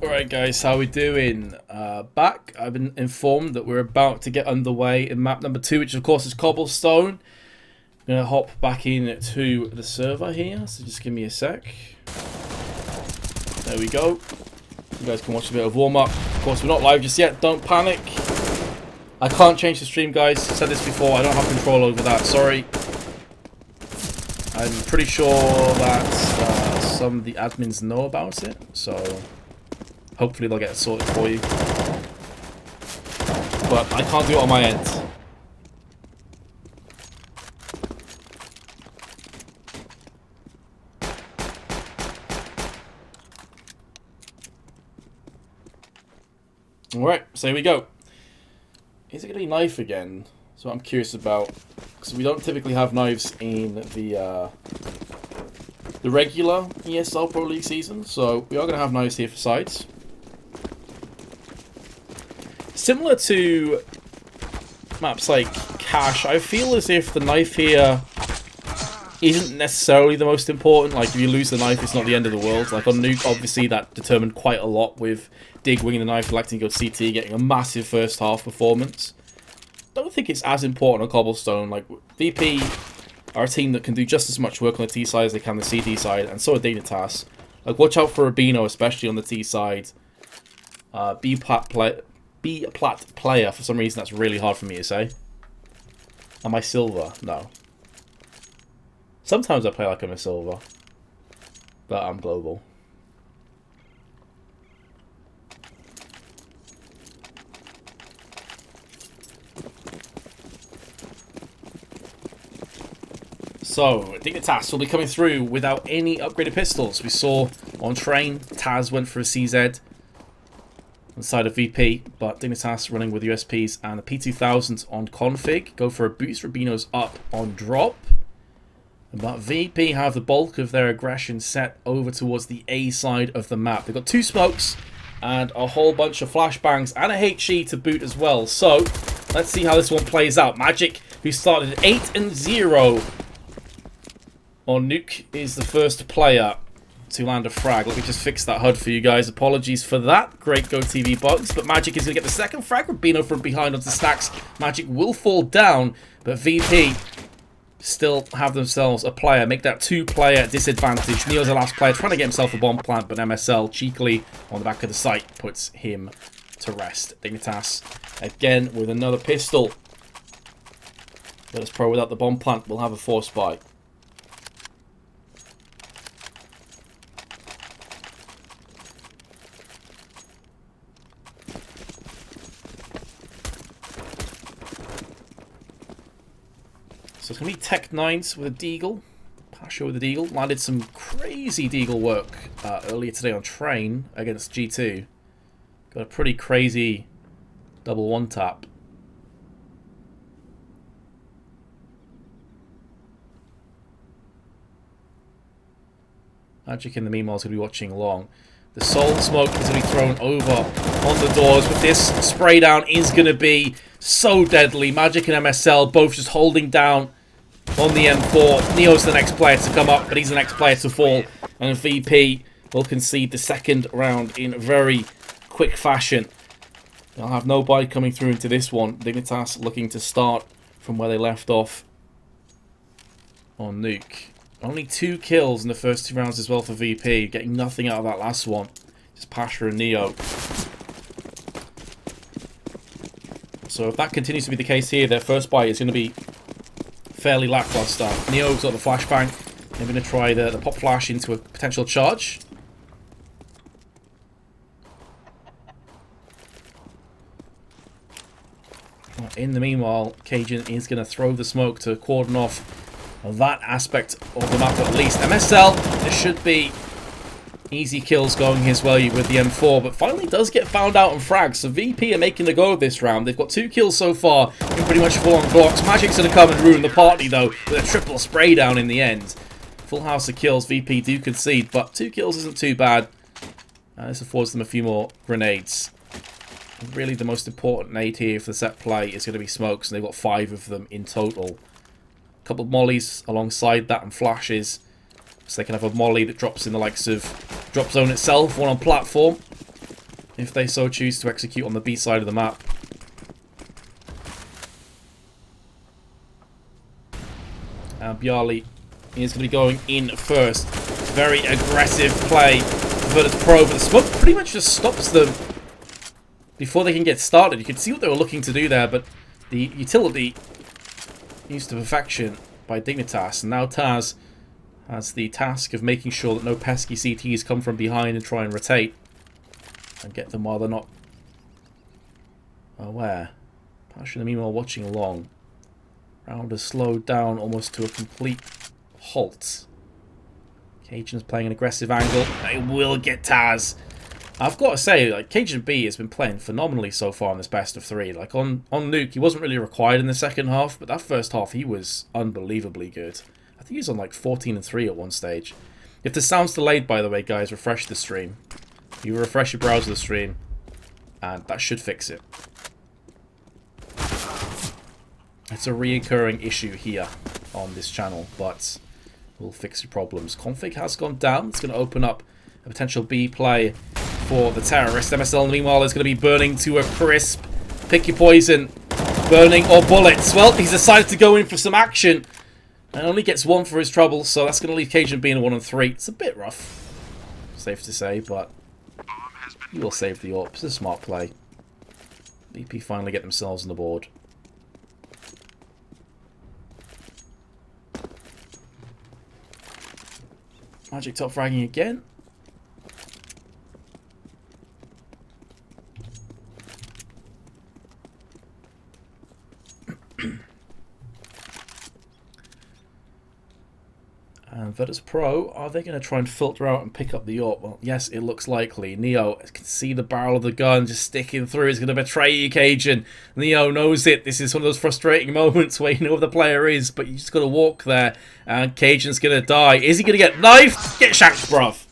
S1: Alright guys, how we doing? Back. I've been informed that we're about to get underway in map number 2, which of course is Cobblestone. I'm going to hop back in to the server here, so just give me a sec. There we go. You guys can watch a bit of warm-up. Of course, we're not live just yet, don't panic. I can't change the stream, guys. I said this before, I don't have control over that, sorry. I'm pretty sure that some of the admins know about it, so hopefully they'll get it sorted for you. But I can't do it on my end. Alright, so here we go. Is it going to be knife again? That's what I'm curious about. Because we don't typically have knives in the regular ESL Pro League season. So we are going to have knives here for sides. Similar to maps like Cash, I feel as if the knife here isn't necessarily the most important. Like, if you lose the knife, it's not the end of the world. Like, on Nuke, obviously, that determined quite a lot with Dig winning the knife, electing to go CT, getting a massive first half performance. Don't think it's as important on Cobblestone. Like, VP are a team that can do just as much work on the T side as they can the CD side, and so are Dignitas. Like, watch out for Rubino, especially on the T side. B-plat player, for some reason, that's really hard for me to say. Am I silver? No. Sometimes I play like I'm a silver, but I'm global. So, Dignitas will be coming through without any upgraded pistols. We saw on train, Taz went for a CZ on the side of VP, but Dignitas running with USPs and the P2000 on config. Go for a boost. Rubino's up on drop. But VP have the bulk of their aggression set over towards the A side of the map. They've got 2 smokes and a whole bunch of flashbangs and a HE to boot as well. So, let's see how this one plays out. Magic, who started 8-0 on Nuke, is the first player to land a frag. Let me just fix that HUD for you guys. Apologies for that. Great GoTV bugs. But Magic is going to get the second frag. Rubino from behind onto stacks. Magic will fall down, but VP still have themselves a player. Make that 2-player disadvantage. Neo's the last player trying to get himself a bomb plant, but MSL cheekily on the back of the site puts him to rest. Dignitas again with another pistol. Virtus Pro without the bomb plant will have a force buy. So it's going to be Tech 9s with a Deagle. Pasha with a Deagle. Landed some crazy Deagle work earlier today on train against G2. Got a pretty crazy double one-tap. Magic in the meanwhile is going to be watching along. The Soul Smoke is going to be thrown over on the doors, but this spray down is going to be so deadly. Magic and MSL both just holding down on the M4. Neo's the next player to come up, but he's the next player to fall. And VP will concede the second round in very quick fashion. They'll have no buy coming through into this one. Dignitas looking to start from where they left off on Nuke. Only 2 kills in the first 2 rounds as well for VP. Getting nothing out of that last one. Just Pasha and Neo. So if that continues to be the case here, their first buy is going to be fairly lackluster. Neo's got the flashbang. They're going to try the pop flash into a potential charge. In the meanwhile, Cajun is going to throw the smoke to cordon off that aspect of the map at least. MSL, there should be easy kills going his way with the M4, but finally does get found out on frags. So VP are making the go of this round. They've got 2 kills so far in pretty much full-on Glocks. Magic's going to come and ruin the party, though, with a triple spray down in the end. Full house of kills. VP do concede, but 2 kills isn't too bad. This affords them a few more grenades. And really, the most important nade here for the set play is going to be smokes, and they've got 5 of them in total. A couple of mollies alongside that and flashes. So they can have a molly that drops in the likes of Drop Zone itself, one on platform. if they so choose to execute on the B side of the map. Bjarli is going to be going in first. Very aggressive play for Virtus Pro, but the smoke pretty much just stops them before they can get started. You can see what they were looking to do there, but the utility used to perfection by Dignitas, and now Taz has the task of making sure that no pesky CTs come from behind and try and rotate and get them while they're not aware. Passion, meanwhile, watching along. Round has slowed down almost to a complete halt. Cajun's playing an aggressive angle. They will get Taz. I've got to say, like, Cajun B has been playing phenomenally so far in this best of three. Like, on Nuke, he wasn't really required in the second half, but that first half, he was unbelievably good. I think he was on, like, 14-3 at one stage. If the sound's delayed, by the way, guys, refresh the stream. You refresh your browser stream, and that should fix it. It's a reoccurring issue here on this channel, but we'll fix your problems. Config has gone down. It's going to open up a potential B play for the terrorist. MSL, meanwhile, is going to be burning to a crisp. Pick your poison. Burning or bullets. Well, he's decided to go in for some action and only gets one for his trouble, so that's going to leave Cajun being a 1-3. It's a bit rough, safe to say, but he will save the AWP. It's a smart play. VP finally get themselves on the board. Magic top fragging again. And Virtus Pro, are they going to try and filter out and pick up the AWP? Well, yes, it looks likely. Neo can see the barrel of the gun just sticking through. He's going to betray you, Cajun. Neo knows it. This is one of those frustrating moments where you know where the player is, but you just got to walk there, and Cajun's going to die. Is he going to get knifed? Get shanked, bruv.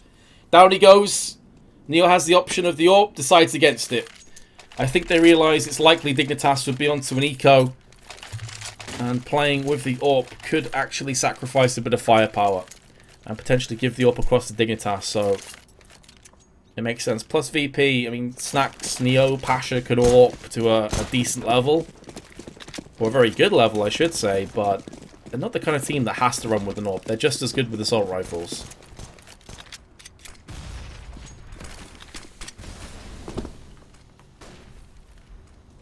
S1: Down he goes. Neo has the option of the AWP, decides against it. I think they realise it's likely Dignitas would be onto an eco, and playing with the AWP could actually sacrifice a bit of firepower and potentially give the AWP across to Dignitas, so it makes sense. Plus VP, I mean, Snacks, Neo, Pasha could all AWP to a decent level, or a very good level, I should say, but they're not the kind of team that has to run with an AWP. They're just as good with assault rifles.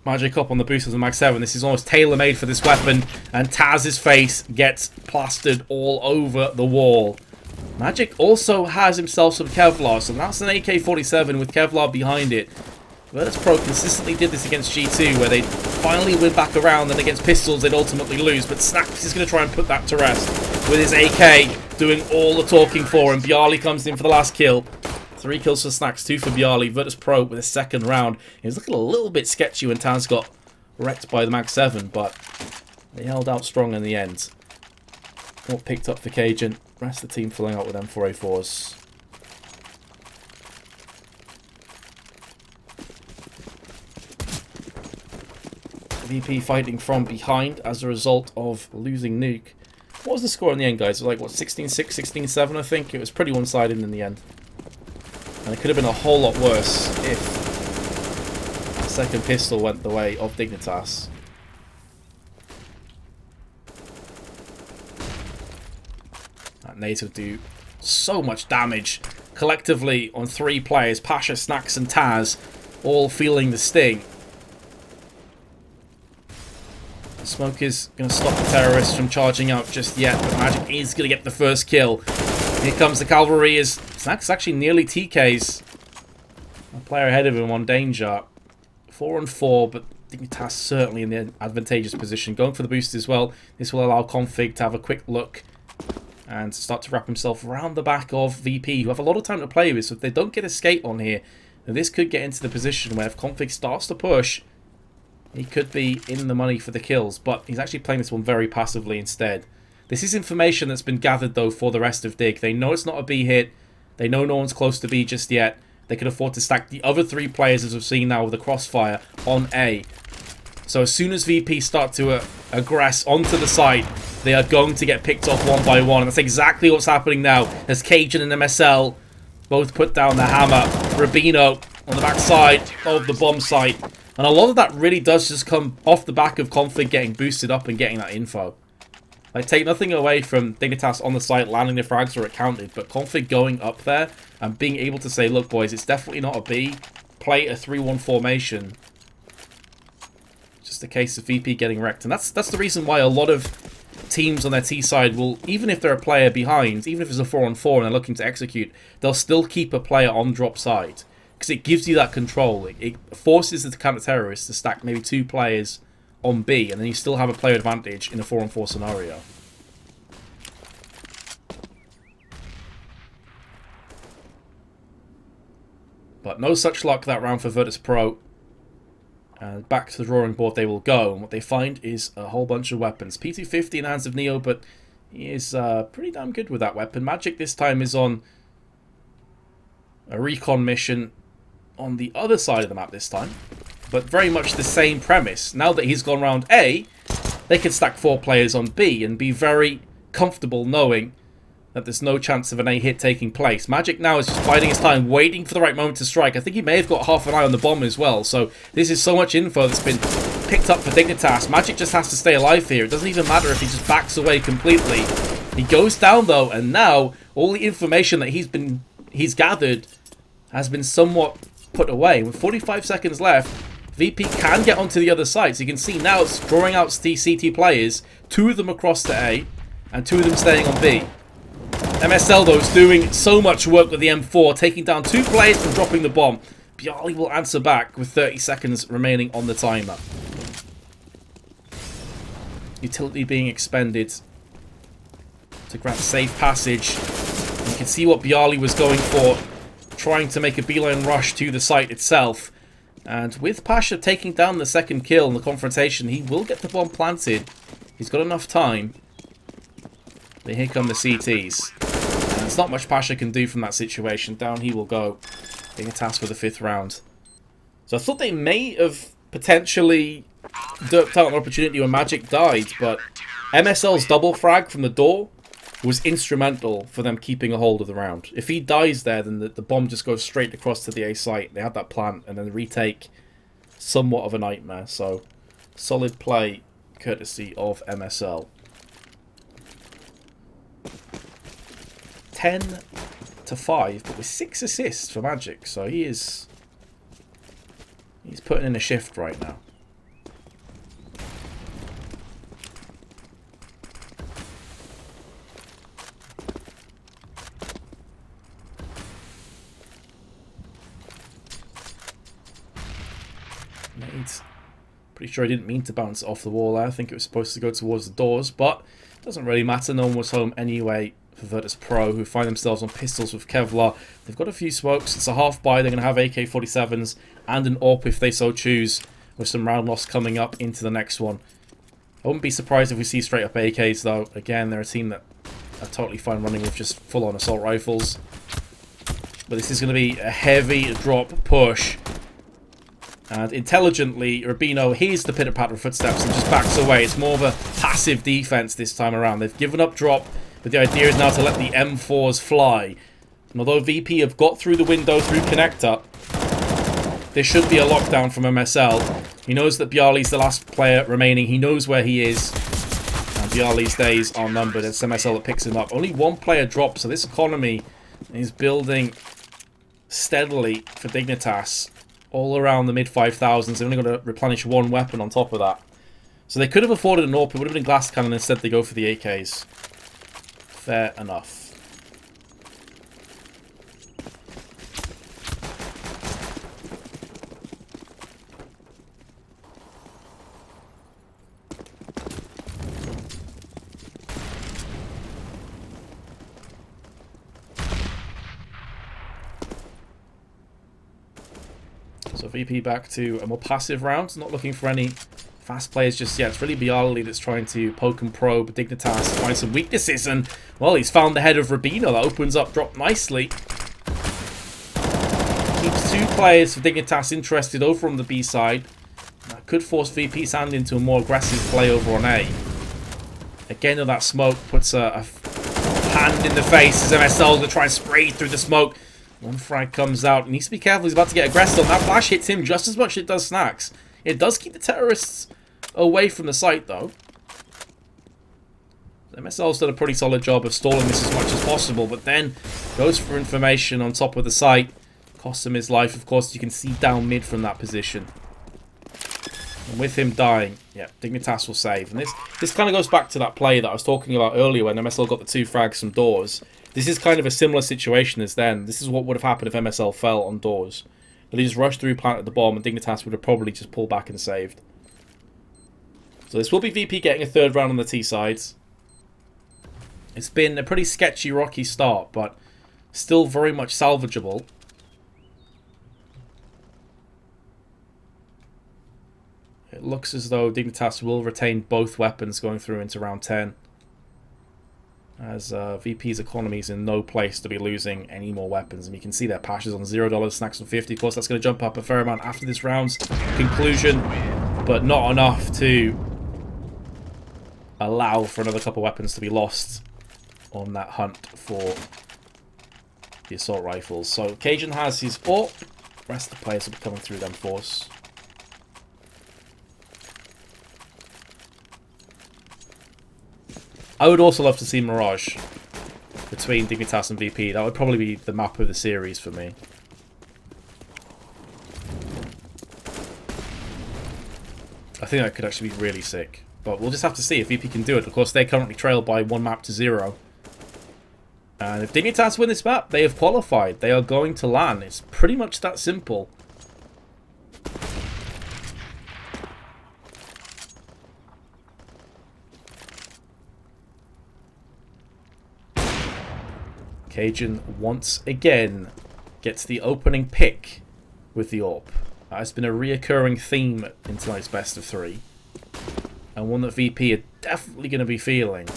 S1: Magic up on the boost of the Mag 7. This is almost tailor-made for this weapon, and Taz's face gets plastered all over the wall. Magic also has himself some Kevlar, so that's an AK-47 with Kevlar behind it. Virtus Pro consistently did this against G2, where they'd finally win back around, and against pistols they'd ultimately lose, but Snaps is going to try and put that to rest with his AK doing all the talking for him. Bjarli comes in for the last kill. 3 kills for Snacks, 2 for Bjarli. Virtus Pro with a second round. He was looking a little bit sketchy when Taz got wrecked by the Mag 7, but they held out strong in the end. Got picked up for Cajun. Rest of the team filling out with M4A4s. VP fighting from behind as a result of losing Nuke. What was the score in the end, guys? It was like, what, 16-6, 16-7, I think? It was pretty one-sided in the end. And it could have been a whole lot worse if that second pistol went the way of Dignitas. That nade will do so much damage collectively on 3 players. Pasha, Snacks and Taz all feeling the sting. The smoke is going to stop the terrorists from charging out just yet, but Magic is going to get the first kill. Here comes the cavalry as Snacks actually nearly TKs. A player ahead of him on danger. 4-on-4, but Dignitas certainly in the advantageous position. Going for the boost as well. This will allow Config to have a quick look and start to wrap himself around the back of VP, who have a lot of time to play with. So if they don't get escape on here, then this could get into the position where if Config starts to push, he could be in the money for the kills. But he's actually playing this one very passively instead. This is information that's been gathered, though, for the rest of Dig. They know it's not a B hit. They know no one's close to B just yet. They can afford to stack the other 3 players, as we've seen now with the crossfire, on A. So as soon as VP start to aggress onto the site, they are going to get picked off one by one. And that's exactly what's happening now, as Cajun and MSL both put down the hammer. Rubino on the back side of the bomb site. And a lot of that really does just come off the back of Config getting boosted up and getting that info. Like, take nothing away from Dignitas on the site landing the frags where it counted, but Config going up there and being able to say, look boys, it's definitely not a B, play a 3-1 formation. Just a case of VP getting wrecked. And that's the reason why a lot of teams on their T side will, even if they're a player behind, even if it's a 4-on-4 and they're looking to execute, they'll still keep a player on drop side. Because it gives you that control. It forces the counter-terrorists to stack maybe 2 players on B, and then you still have a player advantage in a 4-on-4 scenario. But no such luck that round for Virtus Pro. And back to the drawing board they will go, and what they find is a whole bunch of weapons. P250 in the hands of Neo, but he is pretty damn good with that weapon. Magic this time is on a recon mission on the other side of the map this time, but very much the same premise. Now that he's gone round A, they can stack 4 players on B and be very comfortable knowing that there's no chance of an A hit taking place. Magic now is just biding his time, waiting for the right moment to strike. I think he may have got half an eye on the bomb as well, so this is so much info that's been picked up for Dignitas. Magic just has to stay alive here. It doesn't even matter if he just backs away completely. He goes down though, and now all the information that he's gathered has been somewhat put away. With 45 seconds left, VP can get onto the other side. So you can see now it's drawing out CT players, 2 of them across to A, and 2 of them staying on B. MSL, though, is doing so much work with the M4, taking down 2 players and dropping the bomb. Bialy will answer back with 30 seconds remaining on the timer. Utility being expended to grant safe passage. You can see what Bialy was going for, trying to make a beeline rush to the site itself. And with Pasha taking down the second kill in the confrontation, he will get the bomb planted. He's got enough time. But here come the CTs. And there's not much Pasha can do from that situation. Down he will go, being a task for the 5th round. So I thought they may have potentially derped out an opportunity when Magic died, but MSL's double frag from the door was instrumental for them keeping a hold of the round. If he dies there, then the bomb just goes straight across to the A site. They had that plant, and then the retake, somewhat of a nightmare. So, solid play, courtesy of MSL. 10-5, but with 6 assists for Magic. So he's putting in a shift right now. Pretty sure I didn't mean to bounce off the wall there. I think it was supposed to go towards the doors, but it doesn't really matter. No one was home anyway for Virtus Pro, who find themselves on pistols with Kevlar. They've got a few smokes. It's a half buy. They're going to have AK-47s and an AWP if they so choose, with some round loss coming up into the next one. I wouldn't be surprised if we see straight up AKs, though. Again, they're a team that are totally fine running with just full-on assault rifles. But this is going to be a heavy drop push. And intelligently, Rubino hears the pitter-patter footsteps and just backs away. It's more of a passive defense this time around. They've given up drop, but the idea is now to let the M4s fly. And although VP have got through the window through connector, there should be a lockdown from MSL. He knows that Bialy's the last player remaining. He knows where he is. And Bialy's days are numbered. It's MSL that picks him up. Only 1 player dropped, so this economy is building steadily for Dignitas. All around the mid-5,000s. They're only going to replenish 1 weapon on top of that. So they could have afforded an AWP. It would have been glass cannon. Instead, they go for the AKs. Fair enough. So VP back to a more passive round, not looking for any fast players just yet. It's really Bialy that's trying to poke and probe Dignitas, find some weaknesses, and, well, he's found the head of Rubino. That opens up drop nicely. Keeps 2 players for Dignitas interested over on the B side. That could force VP's hand into a more aggressive play over on A. Again, though, that smoke puts a hand in the face as MSL is going to try and spray through the smoke. One frag comes out. He needs to be careful. He's about to get aggressed on. That flash hits him just as much as it does Snacks. It does keep the terrorists away from the site, though. MSL's done a pretty solid job of stalling this as much as possible, but then goes for information on top of the site. Costs him his life. Of course, you can see down mid from that position. And with him dying, yeah, Dignitas will save. And this kind of goes back to that play that I was talking about earlier when MSL got the 2 frags from doors. This is kind of a similar situation as then. This is what would have happened if MSL fell on doors. But they just rushed through, planted the bomb, and Dignitas would have probably just pulled back and saved. So this will be VP getting a 3rd round on the T sides. It's been a pretty sketchy, rocky start, but still very much salvageable. It looks as though Dignitas will retain both weapons going through into round 10. As VP's economy is in no place to be losing any more weapons. And you can see their Pasha's on $0, Snacks on 50. Of course, that's going to jump up a fair amount after this round's conclusion. But not enough to allow for another couple weapons to be lost on that hunt for the assault rifles. So Cajun has his AWP. The rest of the players will be coming through them force. I would also love to see Mirage between Dignitas and VP. That would probably be the map of the series for me. I think that could actually be really sick. But we'll just have to see if VP can do it. Of course, they currently trail by 1 map to 0. And if Dignitas win this map, they have qualified. They are going to LAN. It's pretty much that simple. Cajun once again gets the opening pick with the AWP. That has been a reoccurring theme in tonight's best of 3. And one that VP are definitely going to be feeling.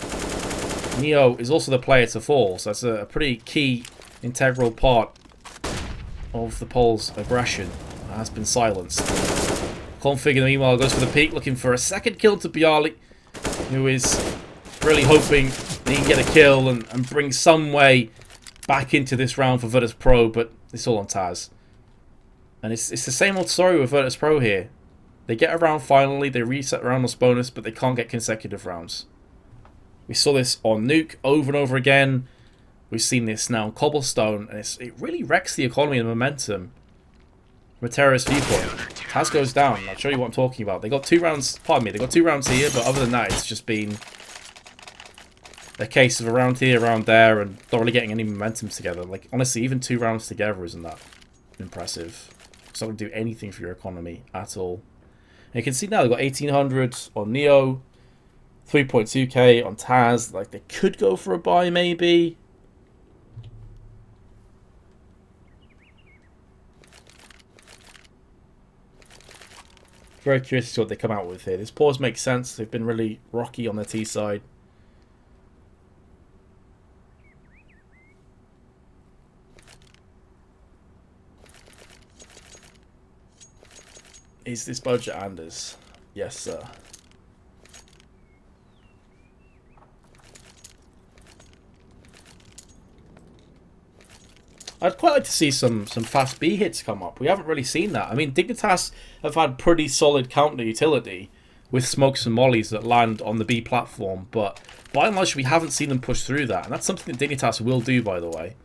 S1: Neo is also the player to fall, so that's a pretty key, integral part of the Poles' aggression. That has been silenced. Config, meanwhile, goes for the peak, looking for a second kill to Bialy, who is really hoping he can get a kill and bring some way back into this round for Virtus Pro, but it's all on Taz. And it's the same old story with Virtus Pro here. They get a round finally, they reset round loss bonus, but they can't get consecutive rounds. We saw this on Nuke over and over again. We've seen this now on Cobblestone, and it really wrecks the economy and momentum from a terrorist viewpoint. Taz goes down. I'll show you what I'm talking about. They got 2 rounds, pardon me, they got 2 rounds here, but other than that, it's just been a case of around here, around there, and not really getting any momentum together. Like, honestly, even 2 rounds together isn't that impressive. It's not going to do anything for your economy at all. And you can see now they've got 1800 on Neo, 3.2k on Taz. Like, they could go for a buy, maybe. Very curious to see what they come out with here. This pause makes sense. They've been really rocky on the T side. Is this budget Anders? Yes, sir. I'd quite like to see some fast B hits come up. We haven't really seen that. I mean, Dignitas have had pretty solid counter utility with smokes and mollies that land on the B platform, but by and large we haven't seen them push through that, and that's something that Dignitas will do, by the way.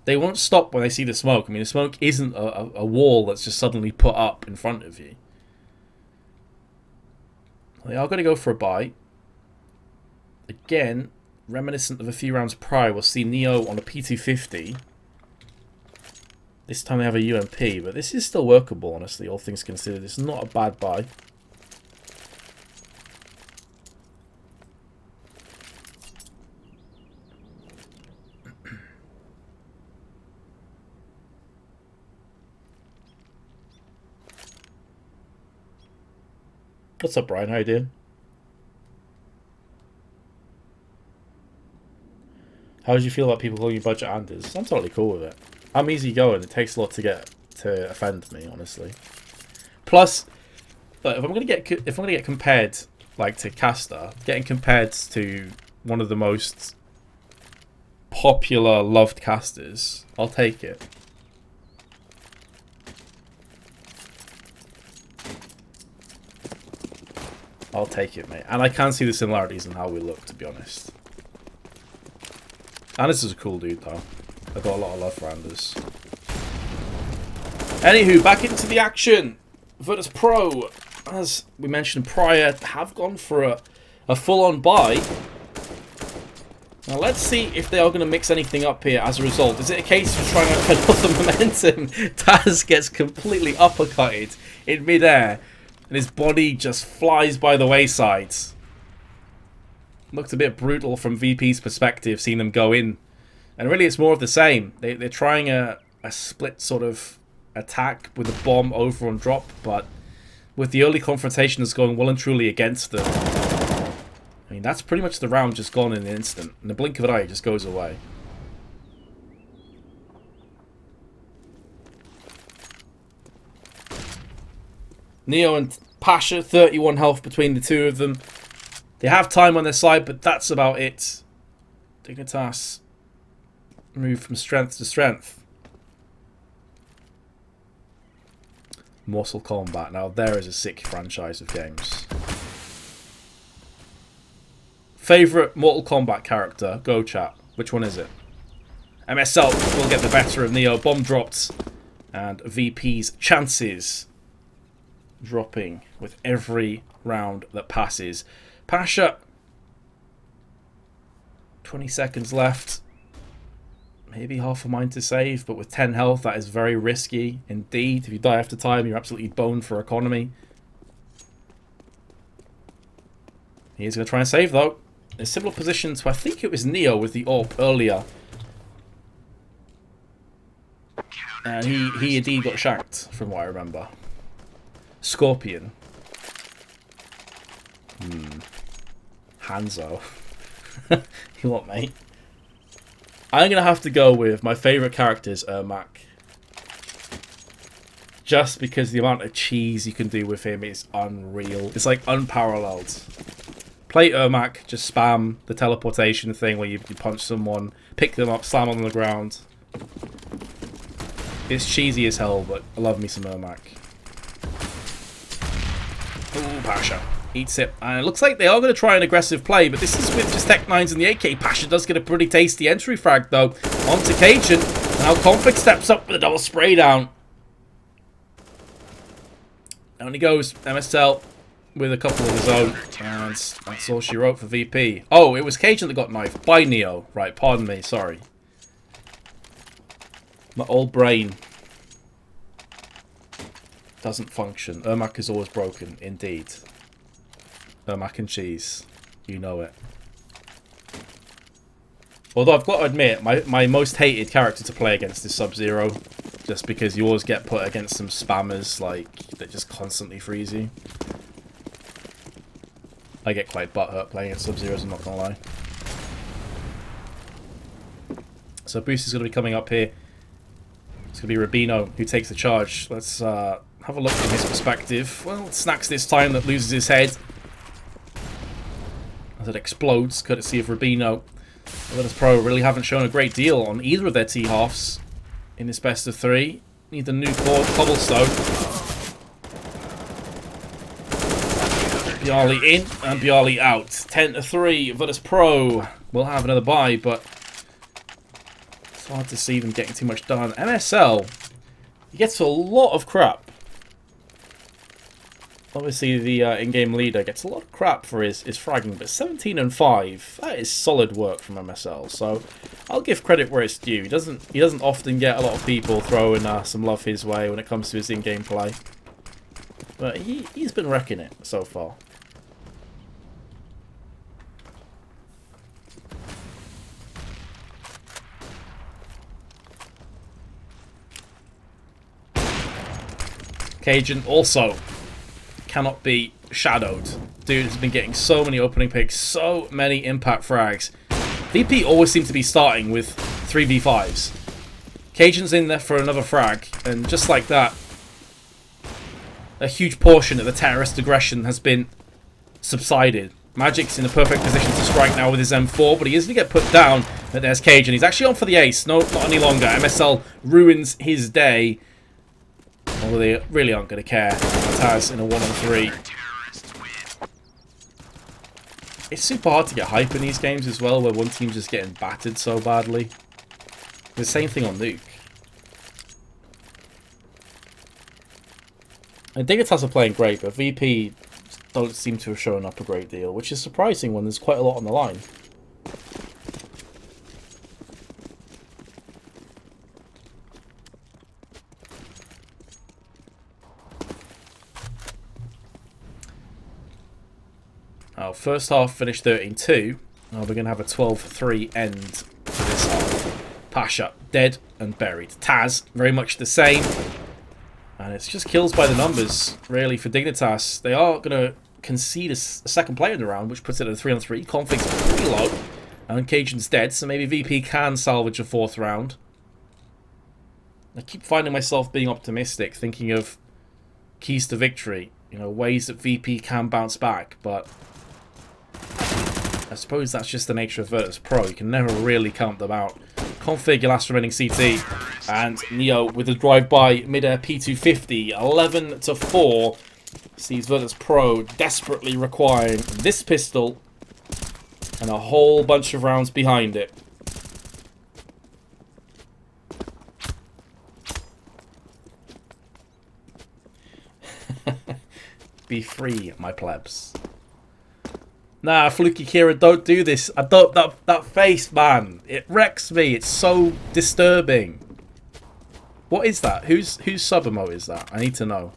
S1: They won't stop when they see the smoke. I mean, the smoke isn't a wall that's just suddenly put up in front of you. They are going to go for a buy. Again, reminiscent of a few rounds prior, we'll see Neo on a P250. This time they have a UMP, but this is still workable, honestly, all things considered. It's not a bad buy. What's up, Brian? How you doing? How did you feel about people calling you budget Anders? I'm totally cool with it. I'm easygoing. It takes a lot to get to offend me, honestly. Plus, if I'm gonna get compared like to Caster, getting compared to one of the most popular, loved casters. I'll take it. I'll take it, mate. And I can see the similarities in how we look, to be honest. And this is a cool dude, though. I've got a lot of love for Anders. Anywho, back into the action. Virtus Pro, as we mentioned prior, have gone for a full-on buy. Now let's see if they are going to mix anything up here as a result. Is it a case of trying to cut off the momentum? Taz gets completely uppercutted in midair, and his body just flies by the wayside. Looked a bit brutal from VP's perspective, seeing them go in. And really it's more of the same. They're trying a split sort of attack with a bomb over on drop, but with the early confrontation that's going well and truly against them. I mean, that's pretty much the round just gone in an instant. In the blink of an eye, it just goes away. Neo and Pasha, 31 health between the two of them. They have time on their side, but that's about it. Dignitas move from strength to strength. Mortal Kombat. Now, there is a sick franchise of games. Favourite Mortal Kombat character? Go chat. Which one is it? MSL will get the better of Neo. Bomb dropped. And VP's chances dropping with every round that passes. Pasha. 20 seconds left. Maybe half a mind to save, but with 10 health, that is very risky indeed. If you die after time, you're absolutely boned for economy. He's going to try and save, though. In a similar position to, I think it was Neo with the AWP earlier. And he indeed got shanked, from what I remember. Scorpion. Hanzo. You what, mate? I'm going to have to go with my favourite characters, Ermac. Just because the amount of cheese you can do with him is unreal. It's like unparalleled. Play Ermac, just spam the teleportation thing where you punch someone, pick them up, slam them on the ground. It's cheesy as hell, but I love me some Ermac. Ooh, Pasha. Eats it. And it looks like they are going to try an aggressive play, but this is with just Tech 9s and the AK. Pasha does get a pretty tasty entry frag, though. Onto Cajun. Now Conflict steps up with a double spray down. Down he goes. MSL with a couple of his own. And that's all she wrote for VP. Oh, it was Cajun that got knifed by Neo. Right, pardon me. Sorry. My old brain doesn't function. Ermac is always broken, indeed. Mac and cheese. You know it. Although I've got to admit, my most hated character to play against is Sub-Zero. Just because you always get put against some spammers, like, that just constantly freeze you. I get quite butthurt playing against Sub-Zeros, I'm not gonna lie. So Boost is going to be coming up here. It's going to be Rubino who takes the charge. Let's have a look from his perspective. Well, Snacks this time that loses his head. As it explodes, courtesy of Rubino. Virtus Pro really haven't shown a great deal on either of their T-halves in this best of 3. Need the new core Cobblestone. Bialy in and Bialy out. 10-3. Virtus Pro will have another bye, but it's hard to see them getting too much done. MSL, he gets a lot of crap. Obviously, the in-game leader gets a lot of crap for his fragging, but 17-5, that is solid work from MSL. So I'll give credit where it's due. He doesn't often get a lot of people throwing some love his way when it comes to his in-game play, but he's been wrecking it so far. Cajun also cannot be shadowed. Dude has been getting so many opening picks, so many impact frags. VP always seem to be starting with 3v5s. Cajun's in there for another frag, and just like that, a huge portion of the terrorist aggression has been subsided. Magic's in a perfect position to strike now with his M4, but he is going to get put down. But there's Cajun. He's actually on for the ace. No, not any longer. MSL ruins his day. Although they really aren't going to care. Taz in a 1-on-3. It's super hard to get hype in these games as well, where one team's just getting battered so badly. The same thing on Nuke. And Dignitas are playing great, but VP don't seem to have shown up a great deal, which is surprising when there's quite a lot on the line. Our first half finished 13-2. Now we're going to have a 12-3 end to this half. Pasha, dead and buried. Taz, very much the same. And it's just kills by the numbers, really, for Dignitas. They are going to concede a second player in the round, which puts it at a 3-on-3. Config's pretty low. And Cajun's dead, so maybe VP can salvage a fourth round. I keep finding myself being optimistic, thinking of keys to victory. You know, ways that VP can bounce back, but I suppose that's just the nature of Virtus Pro. You can never really count them out. Config, your last remaining CT, and Neo with a drive-by mid-air P250, 11-4, sees Virtus Pro desperately requiring this pistol and a whole bunch of rounds behind it. Be free, my plebs. Nah, Fluky Kira, don't do this. I don't. That face, man. It wrecks me. It's so disturbing. What is that? Whose sub emote is that? I need to know.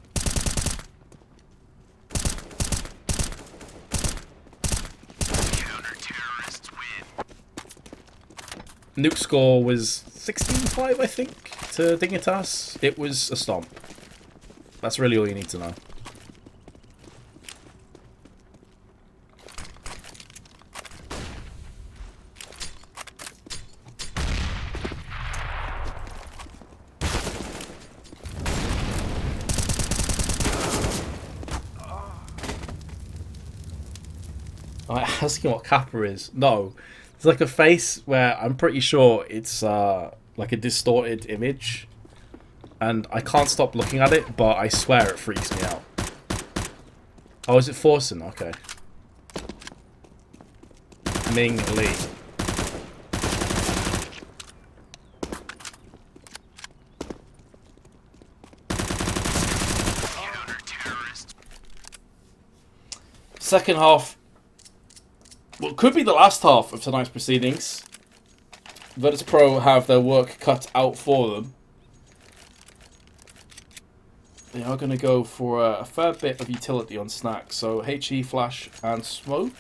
S1: Nuke score was 16-5, I think, to Dignitas. It was a stomp. That's really all you need to know. I'm asking what Kappa is. No. It's like a face where I'm pretty sure it's like a distorted image. And I can't stop looking at it, but I swear it freaks me out. Oh, is it Forsen? Okay. Ming Lee. Second half. Well, it could be the last half of tonight's proceedings. Virtus Pro have their work cut out for them. They are going to go for a fair bit of utility on Snack. So HE, Flash, and Smoke.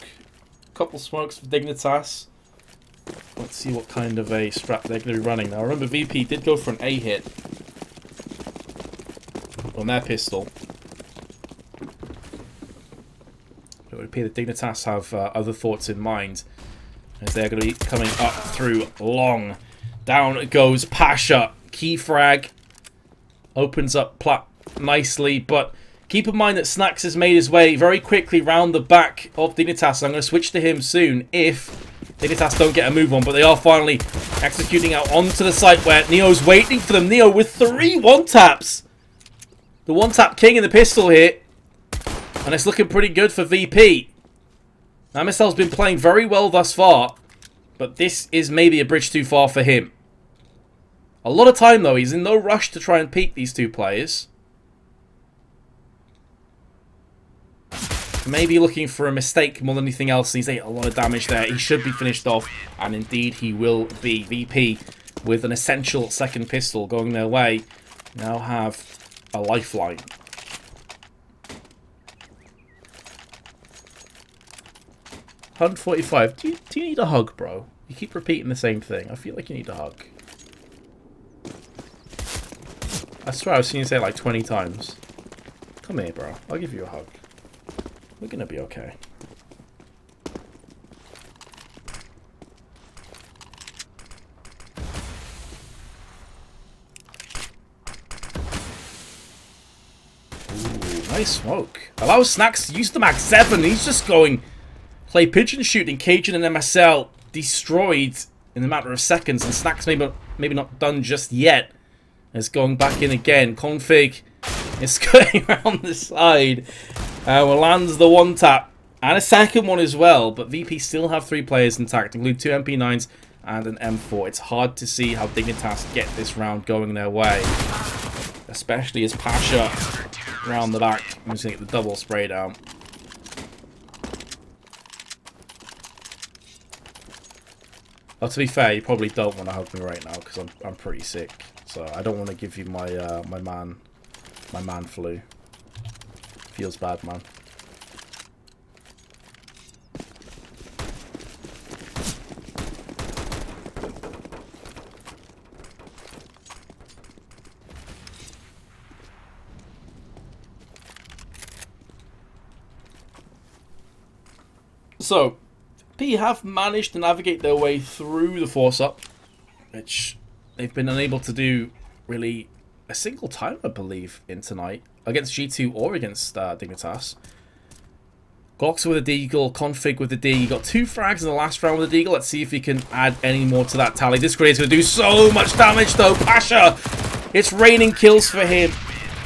S1: A couple smokes for Dignitas. Let's see what kind of a strap they're going to be running. Now, remember, VP did go for an A hit on their pistol. It would appear that Dignitas have other thoughts in mind, as they're going to be coming up through long. Down goes Pasha. Key frag opens up Plat nicely, but keep in mind that Snacks has made his way very quickly round the back of Dignitas. I'm going to switch to him soon if Dignitas don't get a move on, but they are finally executing out onto the site where Neo's waiting for them. Neo with 3 one-taps. The one-tap king in the pistol here. And it's looking pretty good for VP. MSL's been playing very well thus far, but this is maybe a bridge too far for him. A lot of time, though. He's in no rush to try and peek these two players. Maybe looking for a mistake more than anything else. He's ate a lot of damage there. He should be finished off, and indeed he will be. VP with an essential second pistol going their way now have a lifeline. $145. Do you need a hug, bro? You keep repeating the same thing. I feel like you need a hug. I swear I've seen you say it like 20 times. Come here, bro. I'll give you a hug. We're gonna be okay. Ooh, nice smoke. Allows Snacks to use the Mag 7. He's just going... Play pigeon shooting. Cajun and MSL destroyed in a matter of seconds, and Snacks maybe not done just yet. It's going back in again. Config is skirting around the side. Lands the one tap and a second one as well, but VP still have 3 players intact, including 2 MP9s and an M4. It's hard to see how Dignitas get this round going their way, especially as Pasha around the back. I'm just going to get the double spray down. Oh, to be fair, you probably don't want to hug me right now because I'm pretty sick, so I don't want to give you my my man flu. Feels bad, man. So, P have managed to navigate their way through the force-up, which they've been unable to do really a single time, I believe, in tonight, against G2 or against Dignitas. Gox with a deagle, Config with the D. You got 2 frags in the last round with the deagle. Let's see if he can add any more to that tally. This grade's going to do so much damage, though. Pasha, it's raining kills for him.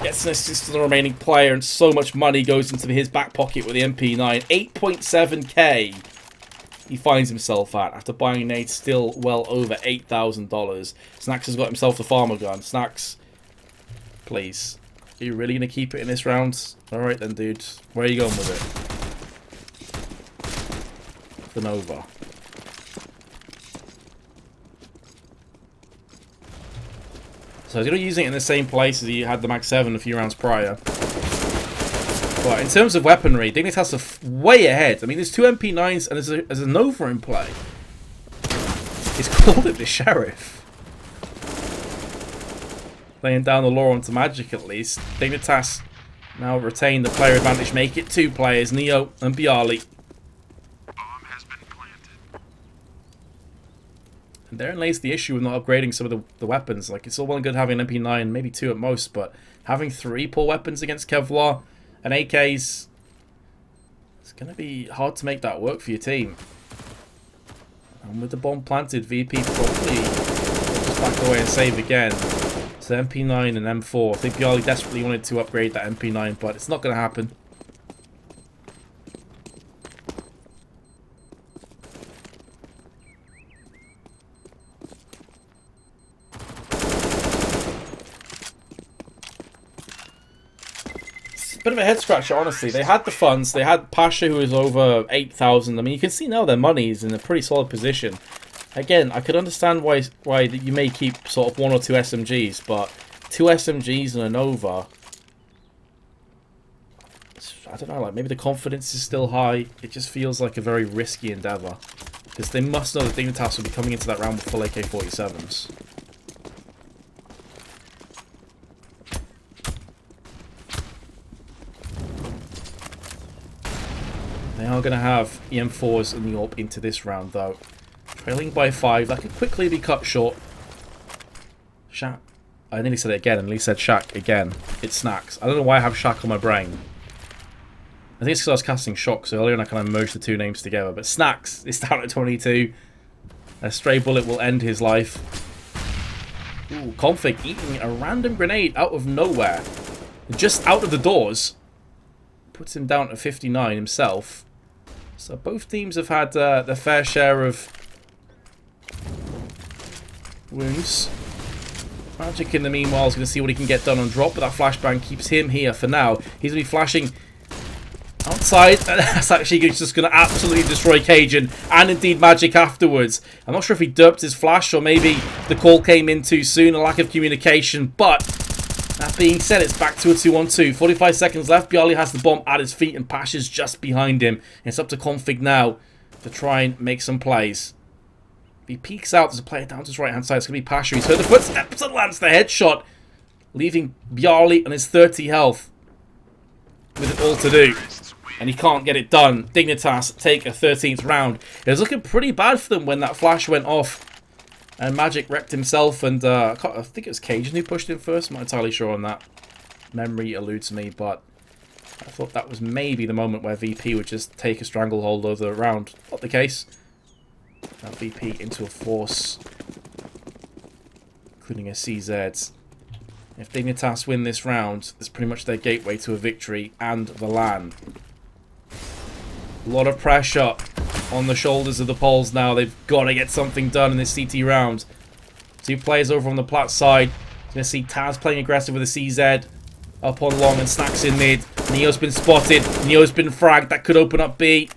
S1: Gets an assist to the remaining player, and so much money goes into his back pocket with the MP9. 8.7k he finds himself at after buying nades still well over $8,000. Snacks has got himself the farmer gun. Snacks, please. Are you really going to keep it in this round? Alright then, dude. Where are you going with it? The Nova. So he's going to be using it in the same place as he had the Mag 7 a few rounds prior. But in terms of weaponry, Dignitas are way ahead. I mean, there's 2 MP9s and there's a Nova in play. He's called it the Sheriff. Laying down the law onto Magic at least. Dignitas now retain the player advantage, make it 2 players, Neo and Bialy. And therein lays the issue with not upgrading some of the weapons. Like, it's all well and good having an MP9, maybe 2 at most, but having 3 poor weapons against Kevlar and AKs, it's going to be hard to make that work for your team. And with the bomb planted, VP probably just back away and save again. So MP9 and M4. I think Bialy desperately wanted to upgrade that MP9, but it's not going to happen. Bit of a head scratcher, honestly. They had the funds. They had Pasha, who is over 8,000. I mean, you can see now their money is in a pretty solid position. Again, I could understand why you may keep sort of 1 or 2 SMGs, but 2 SMGs and a Nova, I don't know, like maybe the confidence is still high. It just feels like a very risky endeavor, because they must know that Dignitas will be coming into that round with full AK-47s. They are going to have EM4s and the AWP into this round, though. Trailing by 5. That could quickly be cut short. Shaq. I nearly said it again, and Lee said Shaq again. It's Snacks. I don't know why I have Shaq on my brain. I think it's because I was casting Shocks earlier, and I kind of merged the 2 names together. But Snacks is down at 22. A stray bullet will end his life. Ooh, Config eating a random grenade out of nowhere. Just out of the doors. Puts him down to 59 himself. So both teams have had their fair share of wounds. Magic in the meanwhile is going to see what he can get done on drop, but that flashbang keeps him here for now. He's going to be flashing outside, and that's actually just going to absolutely destroy Cajun, and indeed Magic afterwards. I'm not sure if he derped his flash, or maybe the call came in too soon, a lack of communication, but that being said, it's back to a 2-on-2. 45 seconds left. Bialy has the bomb at his feet, and Pasha's just behind him. It's up to Config now to try and make some plays. If he peeks out, there's a player down to his right-hand side. It's going to be Pasha. He's heard the footsteps and lands the headshot, leaving Bialy on his 30 health with it all to do. And he can't get it done. Dignitas take a 13th round. It was looking pretty bad for them when that flash went off. And Magic wrecked himself, and I think it was Cajun who pushed him first. I'm not entirely sure on that. Memory eludes me, but I thought that was maybe the moment where VP would just take a stranglehold over the round. Not the case. Now VP into a force, including a CZ. If Dignitas win this round, it's pretty much their gateway to a victory and the LAN. A lot of pressure on the shoulders of the Poles now. They've got to get something done in this CT round. 2 players over on the plat side. You're going to see Taz playing aggressive with a CZ. Up on long and Snacks in mid. Neo's been spotted. Neo's been fragged. That could open up B.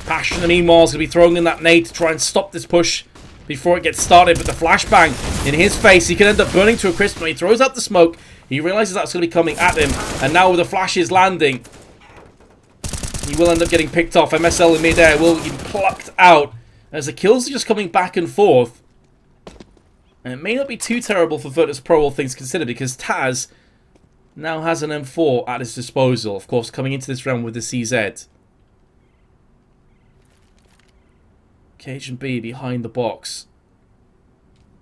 S1: Passion and Emar's going to be throwing in that nade to try and stop this push before it gets started. But the flashbang in his face, he can end up burning to a crisp when he throws out the smoke. He realizes that's going to be coming at him. And now with the flashes landing, he will end up getting picked off. MSL in midair will be plucked out as the kills are just coming back and forth. And it may not be too terrible for Virtus Pro, all things considered, because Taz now has an M4 at his disposal. Of course, coming into this round with the CZ. Cajun B behind the box.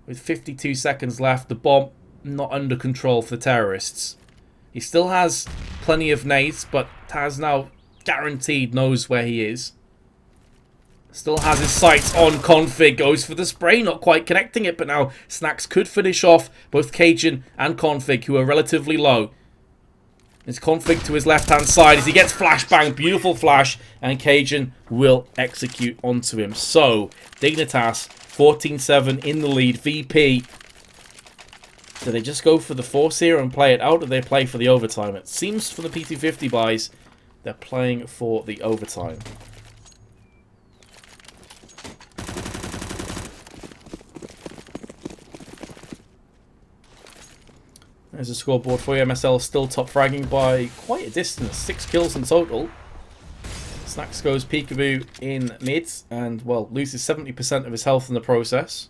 S1: With 52 seconds left, the bomb not under control for the terrorists. He still has plenty of nades, but Taz now guaranteed knows where he is. Still has his sights on Config. Goes for the spray, not quite connecting it, but now Snacks could finish off both Cajun and Config, who are relatively low. It's Config to his left-hand side as he gets flashbang. Beautiful flash, and Cajun will execute onto him. So, Dignitas, 14-7 in the lead. VP, do they just go for the force here and play it out, or do they play for the overtime? It seems for the P250 buys, they're playing for the overtime. There's a scoreboard for you. MSL still top fragging by quite a distance. 6 kills in total. Snacks goes peekaboo in mid and, well, loses 70% of his health in the process.